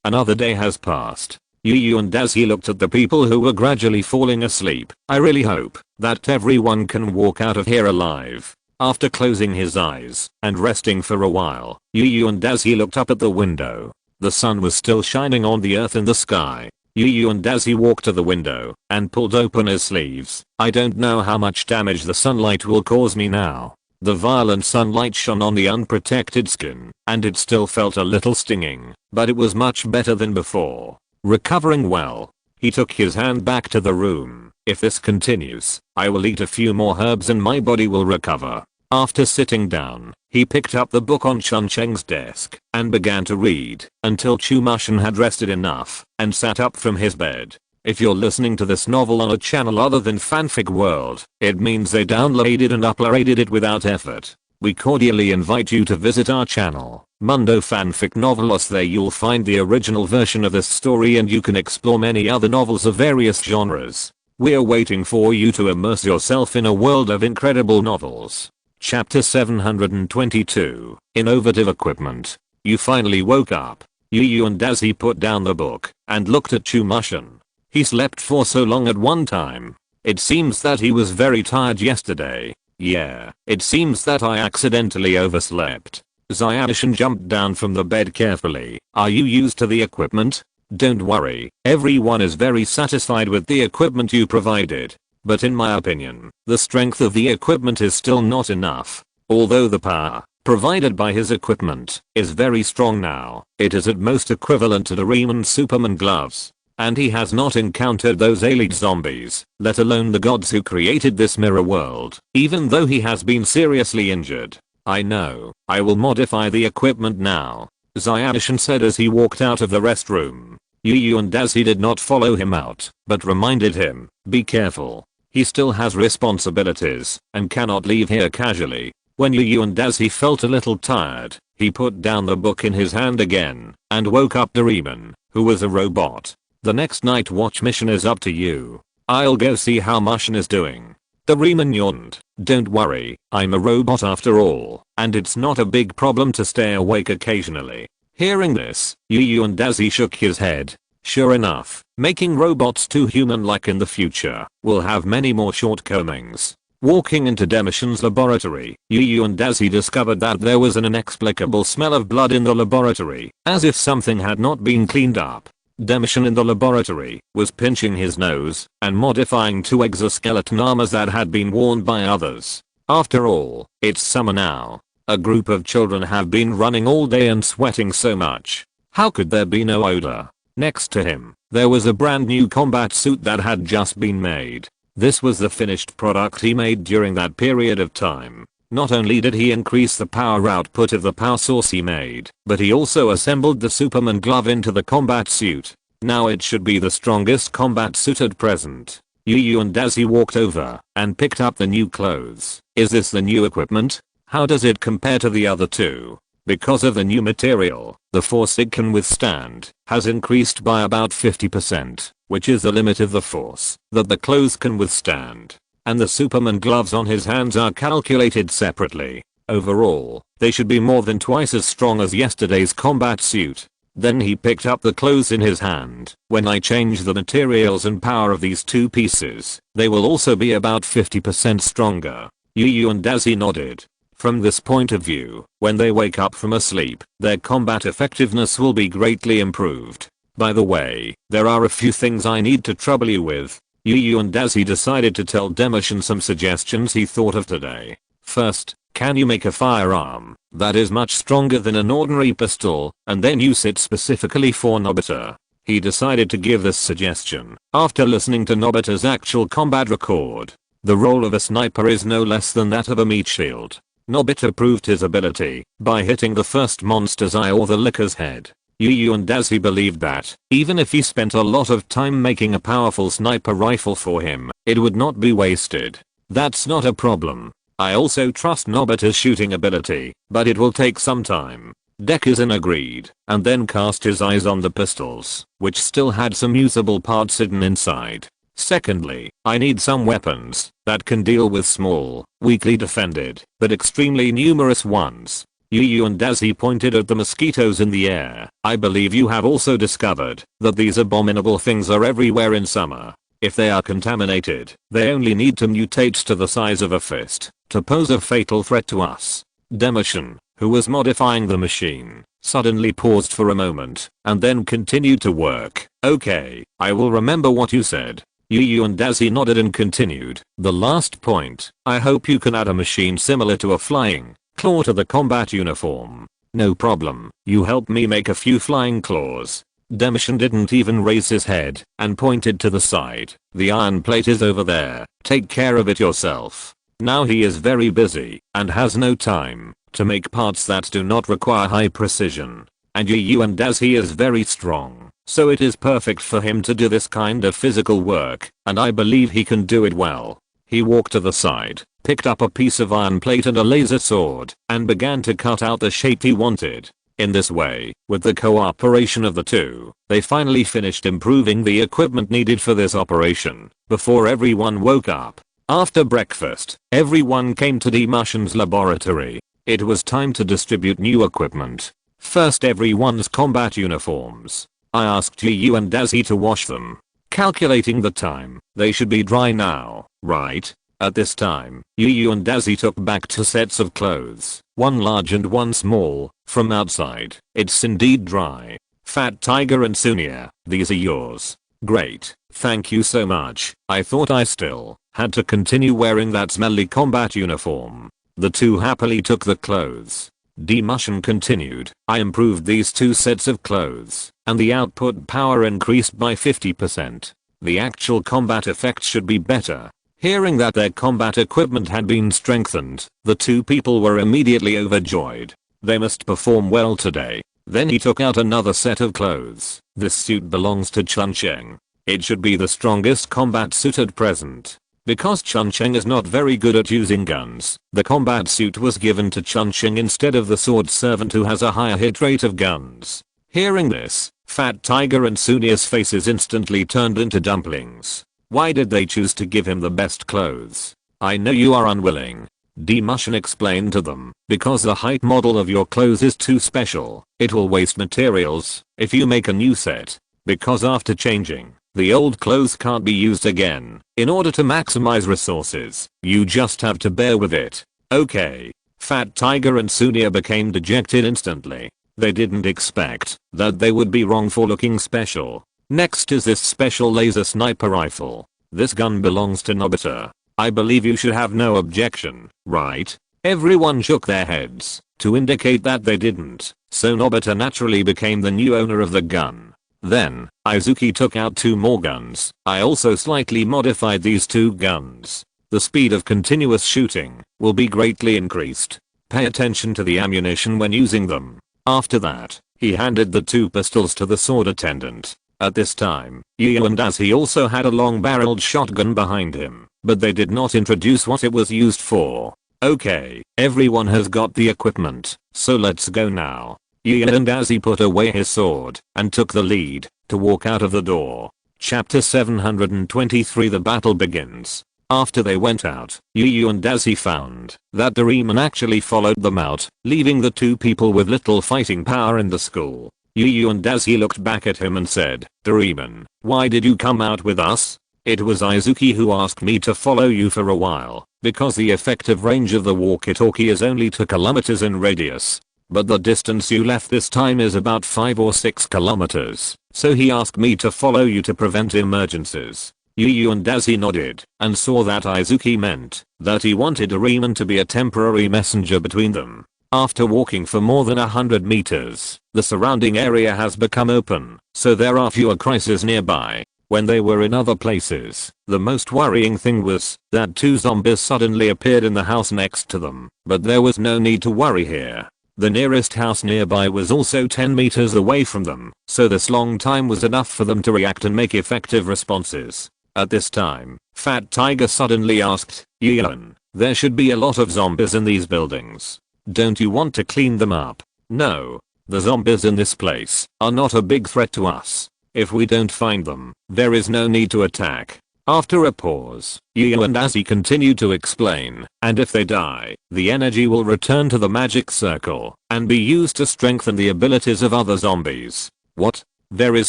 Another day has passed. Yu and Azzy looked at the people who were gradually falling asleep. I really hope that everyone can walk out of here alive. After closing his eyes and resting for a while, Yu and Daisy looked up at the window. The sun was still shining on the earth and the sky. Yu and Daisy walked to the window and pulled open his sleeves. I don't know how much damage the sunlight will cause me now. The violent sunlight shone on the unprotected skin, and it still felt a little stinging, but it was much better than before. Recovering well, he took his hand back to the room. If this continues, I will eat a few more herbs and my body will recover. After sitting down, he picked up the book on Chun Cheng's desk and began to read until Chumushin had rested enough and sat up from his bed. If you're listening to this novel on a channel other than Fanfic World, it means they downloaded and uploaded it without effort. We cordially invite you to visit our channel, Mundo Fanfic Novelos. There you'll find the original version of this story and you can explore many other novels of various genres. We're waiting for you to immerse yourself in a world of incredible novels. Chapter 722, Innovative Equipment. You finally woke up. Yu and Daisy put down the book and looked at Chumushin. He slept for so long at one time. It seems that he was very tired yesterday. Yeah, it seems that I accidentally overslept. Zyadishin jumped down from the bed carefully. Are you used to the equipment? Don't worry, everyone is very satisfied with the equipment you provided. But in my opinion, the strength of the equipment is still not enough. Although the power provided by his equipment is very strong now, it is at most equivalent to Doraemon's Superman gloves. And he has not encountered those elite zombies, let alone the gods who created this mirror world, even though he has been seriously injured. I know, I will modify the equipment now, Zyadishin said as he walked out of the restroom. Yu and Daisy did not follow him out, but reminded him, be careful. He still has responsibilities and cannot leave here casually. When Yu and Daisy felt a little tired, he put down the book in his hand again and woke up Doraemon, who was a robot. The next night watch mission is up to you. I'll go see how Mushin is doing. Doraemon yawned. Don't worry, I'm a robot after all, and it's not a big problem to stay awake occasionally. Hearing this, Yu and Daisy shook his head. Sure enough, making robots too human-like in the future will have many more shortcomings. Walking into Demishin's laboratory, Yu and Daisy discovered that there was an inexplicable smell of blood in the laboratory, as if something had not been cleaned up. Demishin in the laboratory was pinching his nose and modifying two exoskeleton armors that had been worn by others. After all, it's summer now. A group of children have been running all day and sweating so much. How could there be no odor? Next to him, there was a brand new combat suit that had just been made. This was the finished product he made during that period of time. Not only did he increase the power output of the power source he made, but he also assembled the Superman glove into the combat suit. Now it should be the strongest combat suit at present. Yu and Daisy walked over and picked up the new clothes. Is this the new equipment? How does it compare to the other two? Because of the new material, the force it can withstand has increased by about 50%, which is the limit of the force that the clothes can withstand. And the Superman gloves on his hands are calculated separately. Overall, they should be more than twice as strong as yesterday's combat suit. Then he picked up the clothes in his hand. When I change the materials and power of these two pieces, they will also be about 50% stronger. Yu and Daisy nodded. From this point of view, when they wake up from a sleep, their combat effectiveness will be greatly improved. By the way, there are a few things I need to trouble you with. Yu and Daisy decided to tell Demishin some suggestions he thought of today. First, can you make a firearm that is much stronger than an ordinary pistol and then use it specifically for Nobita? He decided to give this suggestion after listening to Nobita's actual combat record. The role of a sniper is no less than that of a meat shield. Nobita proved his ability by hitting the first monster's eye or the licker's head. Yu and Daisy believed that, even if he spent a lot of time making a powerful sniper rifle for him, it would not be wasted. That's not a problem. I also trust Nobita's shooting ability, but it will take some time. Dekisugi agreed, and then cast his eyes on the pistols, which still had some usable parts hidden inside. Secondly, I need some weapons that can deal with small, weakly defended, but extremely numerous ones. Yu and Daisy pointed at the mosquitoes in the air. I believe you have also discovered that these abominable things are everywhere in summer. If they are contaminated, they only need to mutate to the size of a fist to pose a fatal threat to us. Demolition, who was modifying the machine, suddenly paused for a moment and then continued to work. Okay, I will remember what you said. Yu and Dazzy nodded and continued. The last point, I hope you can add a machine similar to a flying claw to the combat uniform. No problem, you helped me make a few flying claws. Demolition didn't even raise his head and pointed to the side. The iron plate is over there, take care of it yourself. Now he is very busy and has no time to make parts that do not require high precision. And Yu and Dazzy is very strong, so it is perfect for him to do this kind of physical work, and I believe he can do it well. He walked to the side, picked up a piece of iron plate and a laser sword, and began to cut out the shape he wanted. In this way, with the cooperation of the two, they finally finished improving the equipment needed for this operation before everyone woke up. After breakfast, everyone came to Demushin's laboratory. It was time to distribute new equipment. First, everyone's combat uniforms. I asked Yu and Dazzy to wash them. Calculating the time, they should be dry now, right? At this time, Yu and Dazzy took back 2 sets of clothes, one large and one small, from outside. It's indeed dry. Fat Tiger and Sunia, these are yours. Great, thank you so much. I thought I still had to continue wearing that smelly combat uniform. The two happily took the clothes. Demushin continued. I improved these 2 sets of clothes, and the output power increased by 50%. The actual combat effect should be better. Hearing that their combat equipment had been strengthened, the two people were immediately overjoyed. They must perform well today. Then he took out another set of clothes. This suit belongs to Chuncheng. It should be the strongest combat suit at present. Because Chuncheng is not very good at using guns, the combat suit was given to Chuncheng instead of the sword servant who has a higher hit rate of guns. Hearing this, Fat Tiger and Sunia's faces instantly turned into dumplings. Why did they choose to give him the best clothes? I know you are unwilling. Demushin explained to them, because the height model of your clothes is too special, it will waste materials if you make a new set. Because after changing, the old clothes can't be used again. In order to maximize resources, you just have to bear with it. Okay. Fat Tiger and Sunia became dejected instantly. They didn't expect that they would be wrong for looking special. Next is this special laser sniper rifle. This gun belongs to Nobita. I believe you should have no objection, right? Everyone shook their heads to indicate that they didn't, so Nobita naturally became the new owner of the gun. Then, Izuki took out 2 more guns. I also slightly modified these 2 guns. The speed of continuous shooting will be greatly increased. Pay attention to the ammunition when using them. After that, he handed the 2 pistols to the sword attendant. At this time, Yu and Dazzy also had a long-barreled shotgun behind him, but they did not introduce what it was used for. Okay, everyone has got the equipment, so let's go now. Yu and Dazzy put away his sword and took the lead to walk out of the door. Chapter 723 The battle begins. After they went out, Yu and Dazzy found that Doraemon actually followed them out, leaving the 2 people with little fighting power in the school. Yu and Dazzy looked back at him and said, Doraemon, why did you come out with us? It was Izuki who asked me to follow you for a while, because the effective range of the walkie-talkie is only 2 kilometers in radius. But the distance you left this time is about 5 or 6 kilometers, so he asked me to follow you to prevent emergencies. Yu and Dazzy nodded and saw that Izuki meant that he wanted Doraemon to be a temporary messenger between them. After walking for more than 100 meters, the surrounding area has become open, so there are fewer crises nearby. When they were in other places, the most worrying thing was that 2 zombies suddenly appeared in the house next to them, but there was no need to worry here. The nearest house nearby was also 10 meters away from them, so this long time was enough for them to react and make effective responses. At this time, Fat Tiger suddenly asked, Yuan, there should be a lot of zombies in these buildings. Don't you want to clean them up? No. The zombies in this place are not a big threat to us. If we don't find them, there is no need to attack. After a pause, Yu and Dazzy continued to explain, and if they die, the energy will return to the magic circle and be used to strengthen the abilities of other zombies. What? There is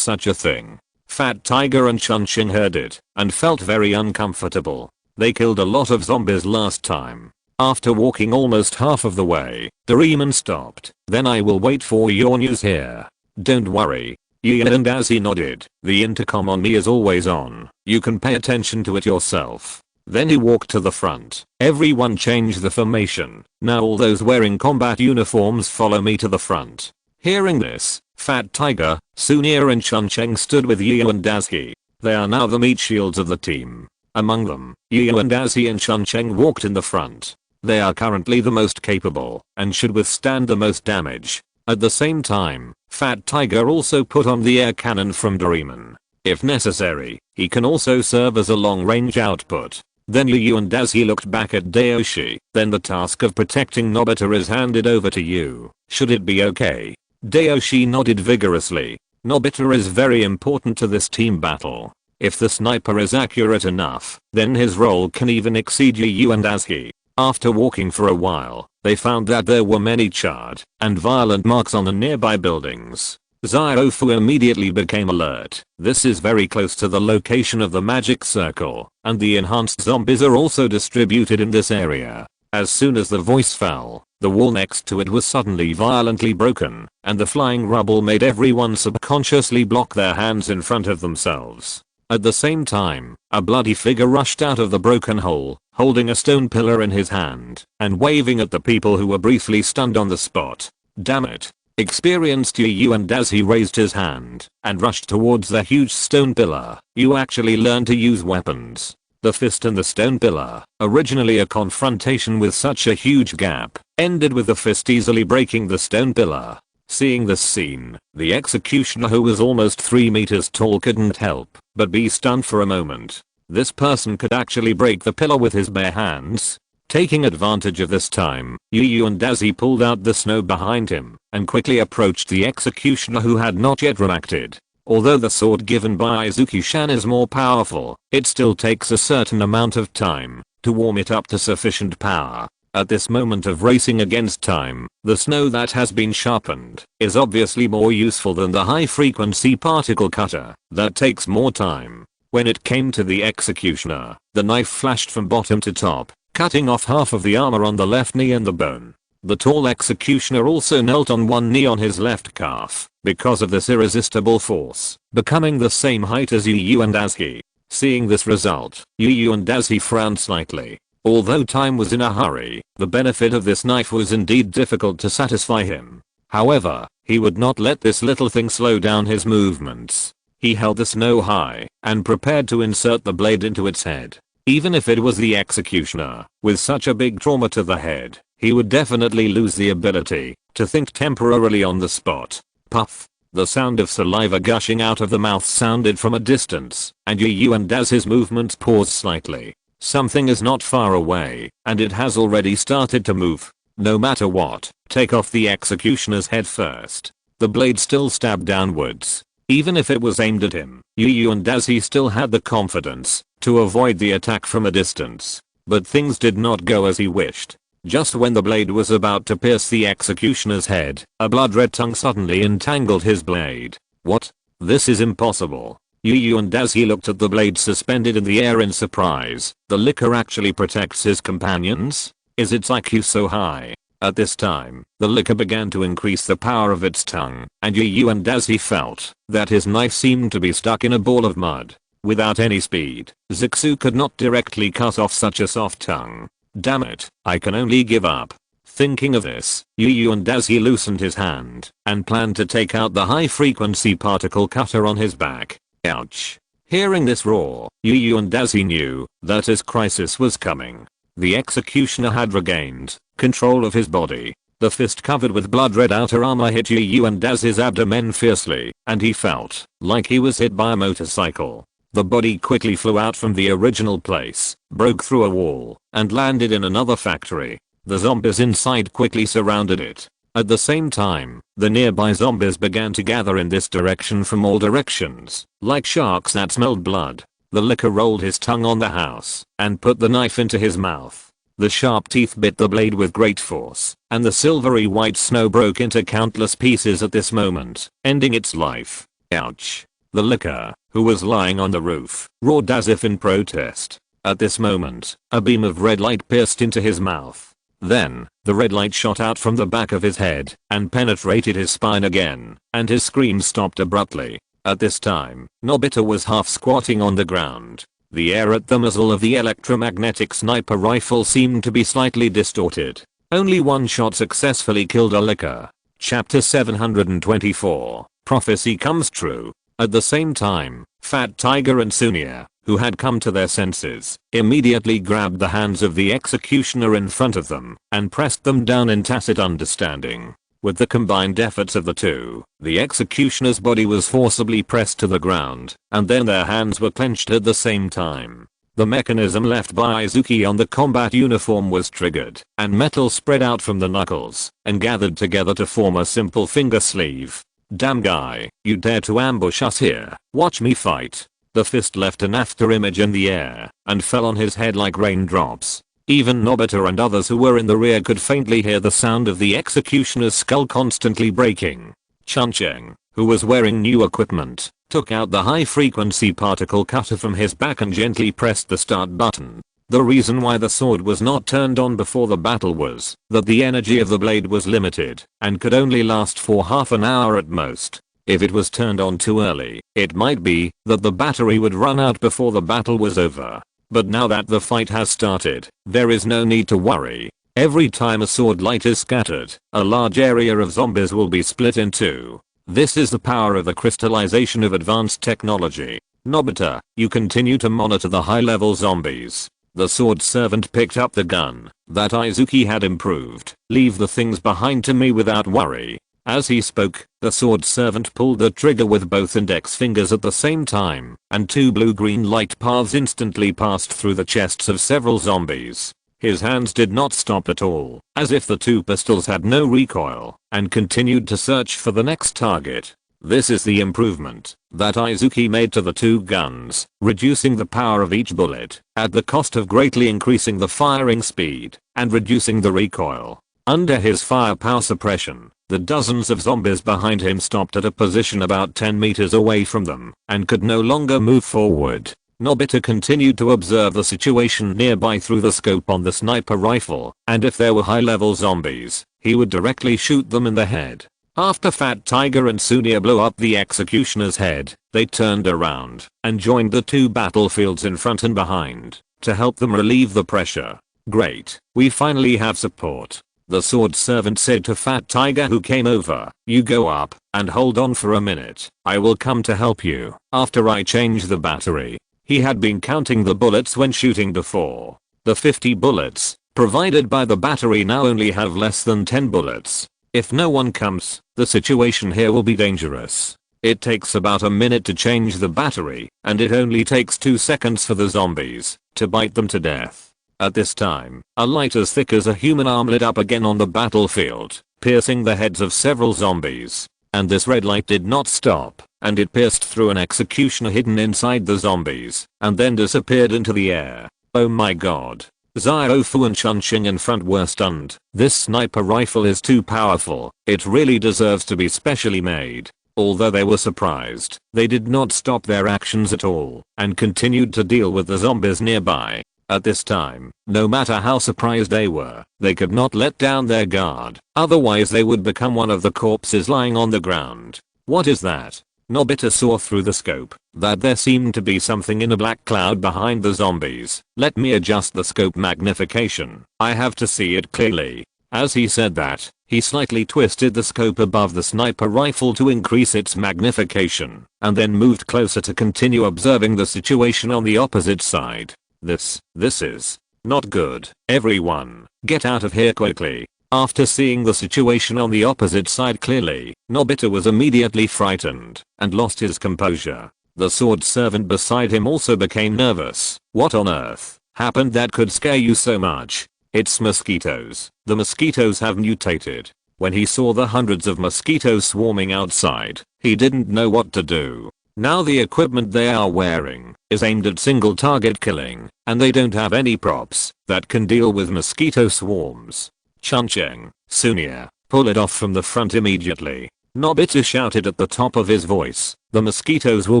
such a thing? Fat Tiger and Chunching heard it and felt very uncomfortable. They killed a lot of zombies last time. After walking almost half of the way, Doraemon stopped. Then I will wait for your news here. Don't worry. Gian and as he nodded, the intercom on me is always on. You can pay attention to it yourself. Then he walked to the front. Everyone change the formation. Now all those wearing combat uniforms follow me to the front. Hearing this, Fat Tiger, Sunir and Chuncheng stood with Yu and Dazi. They are now the meat shields of the team. Among them, Yu and Dazi and Chuncheng walked in the front. They are currently the most capable and should withstand the most damage. At the same time, Fat Tiger also put on the air cannon from Doraemon. If necessary, he can also serve as a long-range output. Then Yu and Dazi looked back at Daoshi. Then the task of protecting Nobita is handed over to you. Should it be okay? Daoshi nodded vigorously. Nobita is very important to this team battle. If the sniper is accurate enough, then his role can even exceed Yu and Dazi. After walking for a while, they found that there were many charred and violent marks on the nearby buildings. Xiaofu immediately became alert. This is very close to the location of the magic circle, and the enhanced zombies are also distributed in this area. As soon as the voice fell, the wall next to it was suddenly violently broken, and the flying rubble made everyone subconsciously block their hands in front of themselves. At the same time, a bloody figure rushed out of the broken hole, holding a stone pillar in his hand, and waving at the people who were briefly stunned on the spot. Damn it. Experienced Yu and Dazi raised his hand and rushed towards the huge stone pillar. You actually learned to use weapons. The fist and the stone pillar, originally a confrontation with such a huge gap, ended with the fist easily breaking the stone pillar. Seeing this scene, the executioner who was almost 3 meters tall couldn't help but be stunned for a moment. This person could actually break the pillar with his bare hands. Taking advantage of this time, Yu and Dazi pulled out the snow behind him and quickly approached the executioner who had not yet reacted. Although the sword given by Izuki-shan is more powerful, it still takes a certain amount of time to warm it up to sufficient power. At this moment of racing against time, the snow that has been sharpened is obviously more useful than the high-frequency particle cutter that takes more time. When it came to the executioner, the knife flashed from bottom to top, cutting off half of the armor on the left knee and the bone. The tall executioner also knelt on one knee on his left calf because of this irresistible force, becoming the same height as Yu and Dazi. Seeing this result, Yu and Dazi frowned slightly. Although time was in a hurry, the benefit of this knife was indeed difficult to satisfy him. However, he would not let this little thing slow down his movements. He held the snow high and prepared to insert the blade into its head. Even if it was the executioner, with such a big trauma to the head, he would definitely lose the ability to think temporarily on the spot. Puff. The sound of saliva gushing out of the mouth sounded from a distance, and Yu and Dazi's movements paused slightly. Something is not far away, and it has already started to move. No matter what, take off the executioner's head first. The blade still stabbed downwards. Even if it was aimed at him, Yu and Dazi still had the confidence to avoid the attack from a distance. But things did not go as he wished. Just when the blade was about to pierce the executioner's head, a blood-red tongue suddenly entangled his blade. What? This is impossible. Yu and Dazi looked at the blade suspended in the air in surprise. The liquor actually protects his companions? Is its IQ so high? At this time, the liquor began to increase the power of its tongue, and Yu and Dazi felt that his knife seemed to be stuck in a ball of mud. Without any speed, Zixu could not directly cut off such a soft tongue. Damn it, I can only give up. Thinking of this, Yu and Dazi loosened his hand and planned to take out the high-frequency particle cutter on his back. Ouch. Hearing this roar, Yu and Dazi knew that his crisis was coming. The executioner had regained control of his body. The fist covered with blood-red outer armor hit Yu and Dazi's abdomen fiercely, and he felt like he was hit by a motorcycle. The body quickly flew out from the original place, broke through a wall, and landed in another factory. The zombies inside quickly surrounded it. At the same time, the nearby zombies began to gather in this direction from all directions, like sharks that smelled blood. The licker rolled his tongue on the house and put the knife into his mouth. The sharp teeth bit the blade with great force, and the silvery white snow broke into countless pieces at this moment, ending its life. Ouch. The licker who was lying on the roof, roared as if in protest. At this moment, a beam of red light pierced into his mouth. Then, the red light shot out from the back of his head and penetrated his spine again, and his scream stopped abruptly. At this time, Nobita was half squatting on the ground. The air at the muzzle of the electromagnetic sniper rifle seemed to be slightly distorted. Only one shot successfully killed Alika. Chapter 724. Prophecy comes true. At the same time, Fat Tiger and Sunia, who had come to their senses, immediately grabbed the hands of the executioner in front of them and pressed them down in tacit understanding. With the combined efforts of the two, the executioner's body was forcibly pressed to the ground, and then their hands were clenched at the same time. The mechanism left by Izuki on the combat uniform was triggered, and metal spread out from the knuckles and gathered together to form a simple finger sleeve. "Damn guy, you dare to ambush us here, watch me fight." The fist left an afterimage in the air and fell on his head like raindrops. Even Nobita and others who were in the rear could faintly hear the sound of the executioner's skull constantly breaking. Chuncheng, who was wearing new equipment, took out the high-frequency particle cutter from his back and gently pressed the start button. The reason why the sword was not turned on before the battle was that the energy of the blade was limited and could only last for half an hour at most. If it was turned on too early, it might be that the battery would run out before the battle was over. But now that the fight has started, there is no need to worry. Every time a sword light is scattered, a large area of zombies will be split in two. This is the power of the crystallization of advanced technology. Nobita, you continue to monitor the high-level zombies. The sword servant picked up the gun that Izuki had improved. Leave the things behind to me without worry. As he spoke, the sword servant pulled the trigger with both index fingers at the same time, and two blue-green light paths instantly passed through the chests of several zombies. His hands did not stop at all, as if the two pistols had no recoil, and continued to search for the next target. This is the improvement that Izuki made to the two guns, reducing the power of each bullet, at the cost of greatly increasing the firing speed, and reducing the recoil. Under his firepower suppression, the dozens of zombies behind him stopped at a position about 10 meters away from them, and could no longer move forward. Nobita continued to observe the situation nearby through the scope on the sniper rifle, and if there were high-level zombies, he would directly shoot them in the head. After Fat Tiger and Sunia blew up the executioner's head, they turned around and joined the two battlefields in front and behind to help them relieve the pressure. "Great, we finally have support," the sword servant said to Fat Tiger, who came over. "You go up and hold on for a minute. I will come to help you after I change the battery." He had been counting the bullets when shooting before. The 50 bullets provided by the battery now only have less than 10 bullets. If no one comes, the situation here will be dangerous. It takes about a minute to change the battery, and it only takes 2 seconds for the zombies to bite them to death. At this time, a light as thick as a human arm lit up again on the battlefield, piercing the heads of several zombies. And this red light did not stop, and it pierced through an executioner hidden inside the zombies, and then disappeared into the air. Oh my god. Xiaofu and Chuncheng in front were stunned. This sniper rifle is too powerful. It really deserves to be specially made. Although they were surprised, they did not stop their actions at all, and continued to deal with the zombies nearby. At this time, no matter how surprised they were, they could not let down their guard, otherwise they would become one of the corpses lying on the ground. What is that? Nobita saw through the scope that there seemed to be something in a black cloud behind the zombies. Let me adjust the scope magnification. I have to see it clearly. As he said that, he slightly twisted the scope above the sniper rifle to increase its magnification, and then moved closer to continue observing the situation on the opposite side. This is not good. Everyone, get out of here quickly. After seeing the situation on the opposite side clearly, Nobita was immediately frightened and lost his composure. The sword servant beside him also became nervous. What on earth happened that could scare you so much? It's mosquitoes. The mosquitoes have mutated. When he saw the hundreds of mosquitoes swarming outside, he didn't know what to do. Now the equipment they are wearing is aimed at single target killing, and they don't have any props that can deal with mosquito swarms. Chuncheng, Sunia, pull it off from the front immediately. Nobita shouted at the top of his voice. The mosquitoes will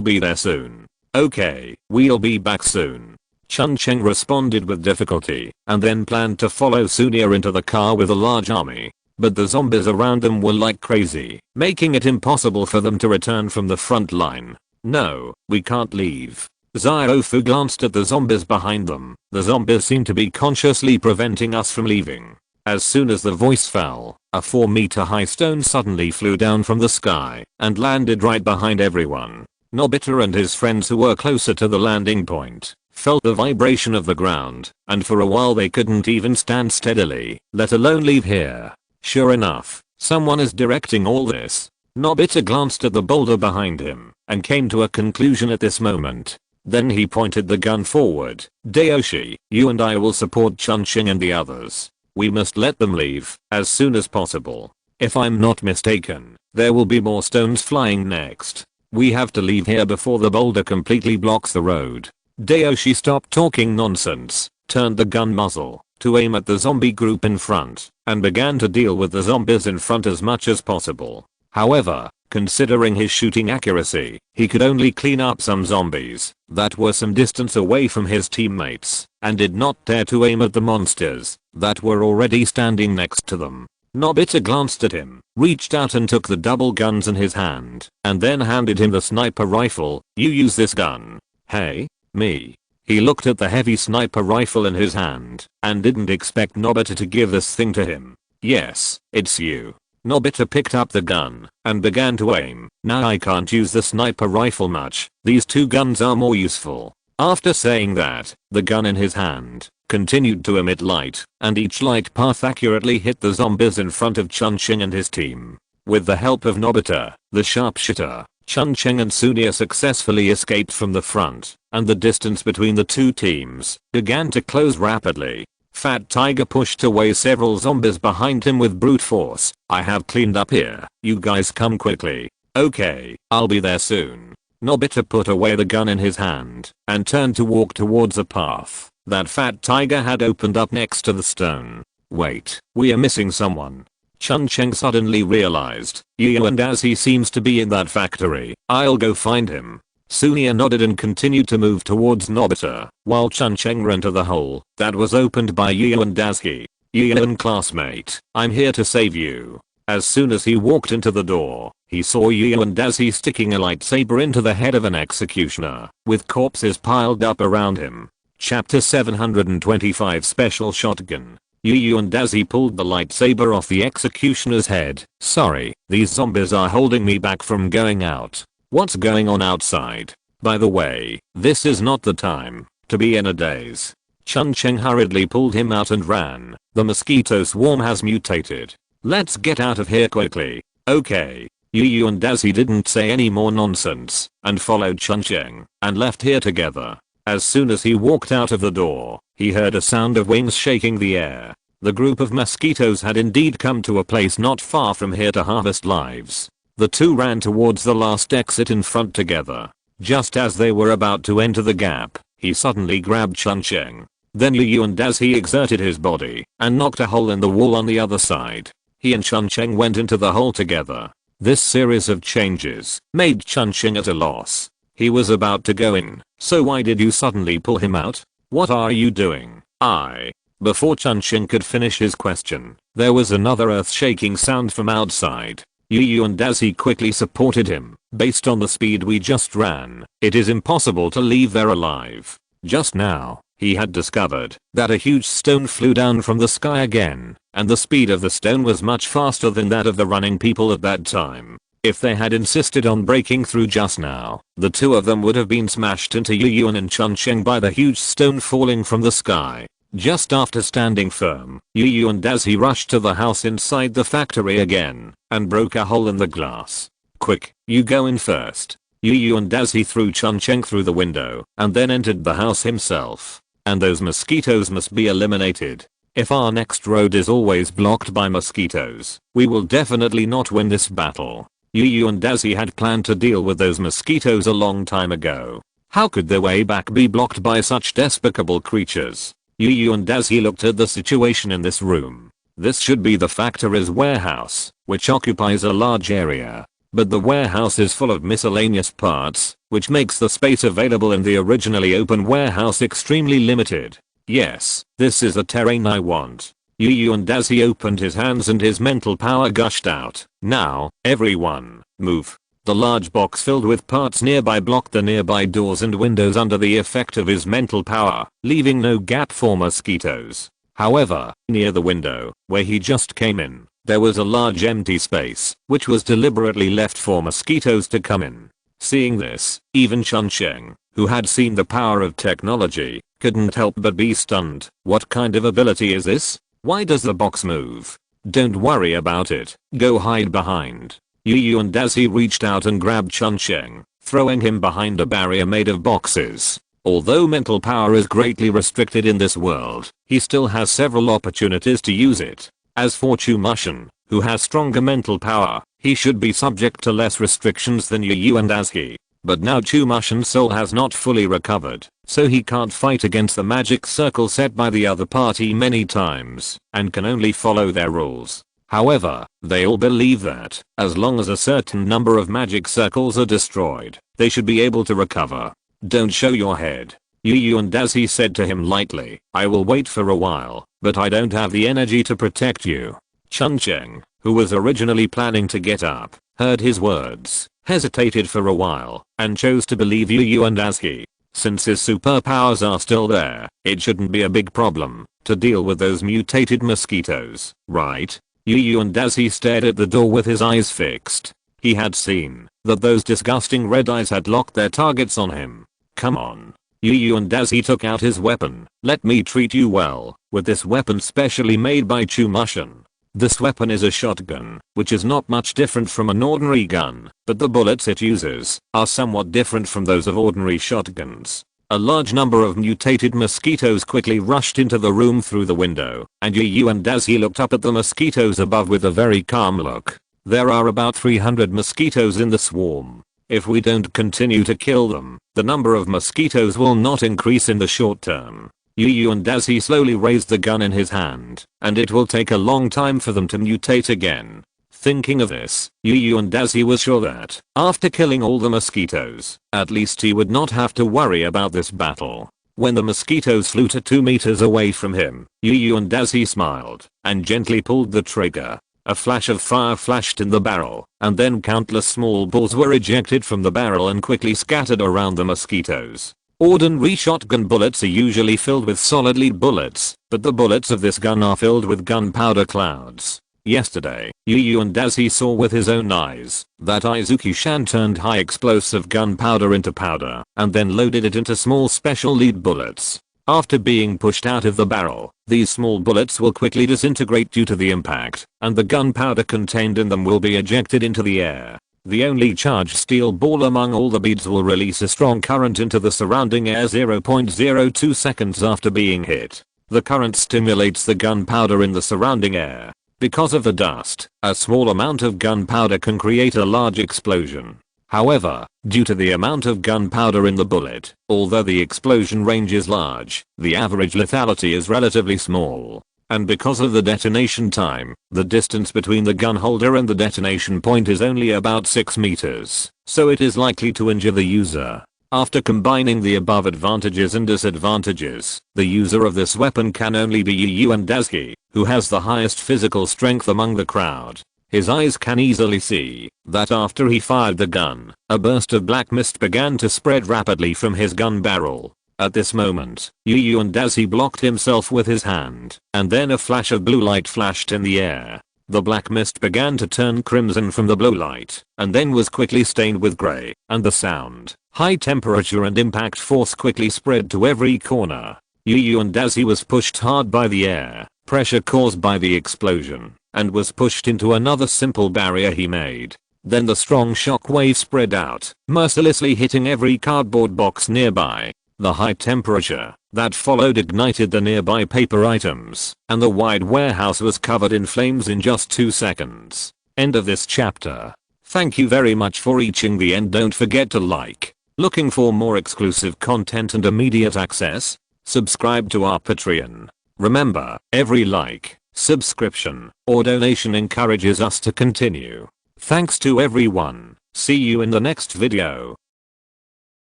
be there soon. Okay, we'll be back soon. Chuncheng responded with difficulty and then planned to follow Sunia into the car with a large army. But the zombies around them were like crazy, making it impossible for them to return from the front line. No, we can't leave. Xiaofu glanced at the zombies behind them. The zombies seem to be consciously preventing us from leaving. As soon as the voice fell, a 4-meter high stone suddenly flew down from the sky and landed right behind everyone. Nobita and his friends who were closer to the landing point felt the vibration of the ground, and for a while they couldn't even stand steadily, let alone leave here. Sure enough, someone is directing all this. Nobita glanced at the boulder behind him and came to a conclusion at this moment. Then he pointed the gun forward. Daoshi, you and I will support Chuncheng and the others. We must let them leave as soon as possible. If I'm not mistaken, there will be more stones flying next. We have to leave here before the boulder completely blocks the road. Daoshi stopped talking nonsense, turned the gun muzzle to aim at the zombie group in front, and began to deal with the zombies in front as much as possible. However, considering his shooting accuracy, he could only clean up some zombies that were some distance away from his teammates, and did not dare to aim at the monsters that were already standing next to them. Nobita glanced at him, reached out and took the double guns in his hand, and then handed him the sniper rifle. You use this gun. Hey? Me. He looked at the heavy sniper rifle in his hand and didn't expect Nobita to give this thing to him. Yes, it's you. Nobita picked up the gun and began to aim. Now I can't use the sniper rifle much. These two guns are more useful. After saying that, the gun in his hand continued to emit light, and each light path accurately hit the zombies in front of Chuncheng and his team. With the help of Nobita, the sharpshooter, Chuncheng and Sunia successfully escaped from the front, and the distance between the two teams began to close rapidly. Fat Tiger pushed away several zombies behind him with brute force. I have cleaned up here. You guys come quickly. Okay, I'll be there soon. Nobita put away the gun in his hand and turned to walk towards a path that Fat Tiger had opened up next to the stone. Wait, we are missing someone. Chuncheng suddenly realized. Yu and as he seems to be in that factory, I'll go find him. Sunia nodded and continued to move towards Nobita, while Chuncheng ran to the hole that was opened by Yu and Daisuke. Yu and classmate, I'm here to save you. As soon as he walked into the door, he saw Yu and Daisuke sticking a lightsaber into the head of an executioner, with corpses piled up around him. Chapter 725 Special Shotgun. Yu and Daisuke pulled the lightsaber off the executioner's head. Sorry, these zombies are holding me back from going out. What's going on outside? By the way, this is not the time to be in a daze. Chuncheng hurriedly pulled him out and ran. The mosquito swarm has mutated. Let's get out of here quickly. Okay. Yu and Daisuke didn't say any more nonsense and followed Chuncheng and left here together. As soon as he walked out of the door, he heard a sound of wings shaking the air. The group of mosquitoes had indeed come to a place not far from here to harvest lives. The two ran towards the last exit in front together. Just as they were about to enter the gap, he suddenly grabbed Chuncheng. Then Yu and Daisuke exerted his body and knocked a hole in the wall on the other side. He and Chuncheng went into the hole together. This series of changes made Chuncheng at a loss. He was about to go in, so why did you suddenly pull him out? What are you doing? Before Chuncheng could finish his question, there was another earth-shaking sound from outside. Yu and Daisuke quickly supported him. Based on the speed we just ran, it is impossible to leave there alive. Just now, he had discovered that a huge stone flew down from the sky again, and the speed of the stone was much faster than that of the running people at that time. If they had insisted on breaking through just now, the two of them would have been smashed into Yu and Chuncheng by the huge stone falling from the sky. Just after standing firm, Yu and Daisuke rushed to the house inside the factory again and broke a hole in the glass. Quick, you go in first. Yu and Daisuke threw Chuncheng through the window and then entered the house himself. And those mosquitoes must be eliminated. If our next road is always blocked by mosquitoes, we will definitely not win this battle. Yu and Daisuke had planned to deal with those mosquitoes a long time ago. How could their way back be blocked by such despicable creatures? Yu and Daisuke looked at the situation in this room. This should be the factory's warehouse, which occupies a large area. But the warehouse is full of miscellaneous parts, which makes the space available in the originally open warehouse extremely limited. Yes, this is the terrain I want. And as he opened his hands and his mental power gushed out. Now, everyone, move. The large box filled with parts nearby blocked the nearby doors and windows under the effect of his mental power, leaving no gap for mosquitoes. However, near the window, where he just came in, there was a large empty space, which was deliberately left for mosquitoes to come in. Seeing this, even Chunsheng, who had seen the power of technology, couldn't help but be stunned. What kind of ability is this? Why does the box move? Don't worry about it, go hide behind. And as he reached out and grabbed Chunsheng, throwing him behind a barrier made of boxes. Although mental power is greatly restricted in this world, he still has several opportunities to use it. As for Chumushin, who has stronger mental power, he should be subject to less restrictions than Yu and Azuki. But now Chumushin's soul has not fully recovered, so he can't fight against the magic circle set by the other party many times, and can only follow their rules. However, they all believe that, as long as a certain number of magic circles are destroyed, they should be able to recover. Don't show your head. And as he said to him lightly, I will wait for a while, but I don't have the energy to protect you. Chunsheng, who was originally planning to get up, heard his words, hesitated for a while, and chose to believe Yu and Azuki. Since his superpowers are still there, it shouldn't be a big problem to deal with those mutated mosquitoes, right? And as he stared at the door with his eyes fixed, he had seen that those disgusting red eyes had locked their targets on him. Come on. And as he took out his weapon, let me treat you well with this weapon specially made by Chumushin. This weapon is a shotgun, which is not much different from an ordinary gun, but the bullets it uses are somewhat different from those of ordinary shotguns. A large number of mutated mosquitoes quickly rushed into the room through the window, and and as he looked up at the mosquitoes above with a very calm look. There are about 300 mosquitoes in the swarm. If we don't continue to kill them, the number of mosquitoes will not increase in the short term. And as he slowly raised the gun in his hand, and it will take a long time for them to mutate again. Thinking of this, and as he was sure that, after killing all the mosquitoes, at least he would not have to worry about this battle. When the mosquitoes flew to 2 meters away from him, and as he smiled, and gently pulled the trigger, a flash of fire flashed in the barrel, and then countless small balls were ejected from the barrel and quickly scattered around the mosquitoes. Ordinary shotgun bullets are usually filled with solid lead bullets, but the bullets of this gun are filled with gunpowder clouds. Yesterday, and as he saw with his own eyes, that Izuki-shan turned high explosive gunpowder into powder, and then loaded it into small special lead bullets. After being pushed out of the barrel, these small bullets will quickly disintegrate due to the impact, and the gunpowder contained in them will be ejected into the air. The only charged steel ball among all the beads will release a strong current into the surrounding air 0.02 seconds after being hit. The current stimulates the gunpowder in the surrounding air. Because of the dust, a small amount of gunpowder can create a large explosion. However, due to the amount of gunpowder in the bullet, although the explosion range is large, the average lethality is relatively small. And because of the detonation time, the distance between the gun holder and the detonation point is only about 6 meters, so it is likely to injure the user. After combining the above advantages and disadvantages, the user of this weapon can only be Yu and Azuki, who has the highest physical strength among the crowd. His eyes can easily see that after he fired the gun, a burst of black mist began to spread rapidly from his gun barrel. At this moment, Yu and Azuki blocked himself with his hand, and then a flash of blue light flashed in the air. The black mist began to turn crimson from the blue light, and then was quickly stained with grey, and the sound, high temperature and impact force quickly spread to every corner. Yu and Azuki was pushed hard by the air pressure caused by the explosion, and was pushed into another simple barrier he made. Then the strong shock wave spread out, mercilessly hitting every cardboard box nearby. The high temperature that followed ignited the nearby paper items, and the wide warehouse was covered in flames in just 2 seconds. End of this chapter. Thank you very much for reaching the end. Don't forget to like. Looking for more exclusive content and immediate access? Subscribe to our Patreon. Remember, every like subscription, or donation encourages us to continue. Thanks to everyone. See you in the next video.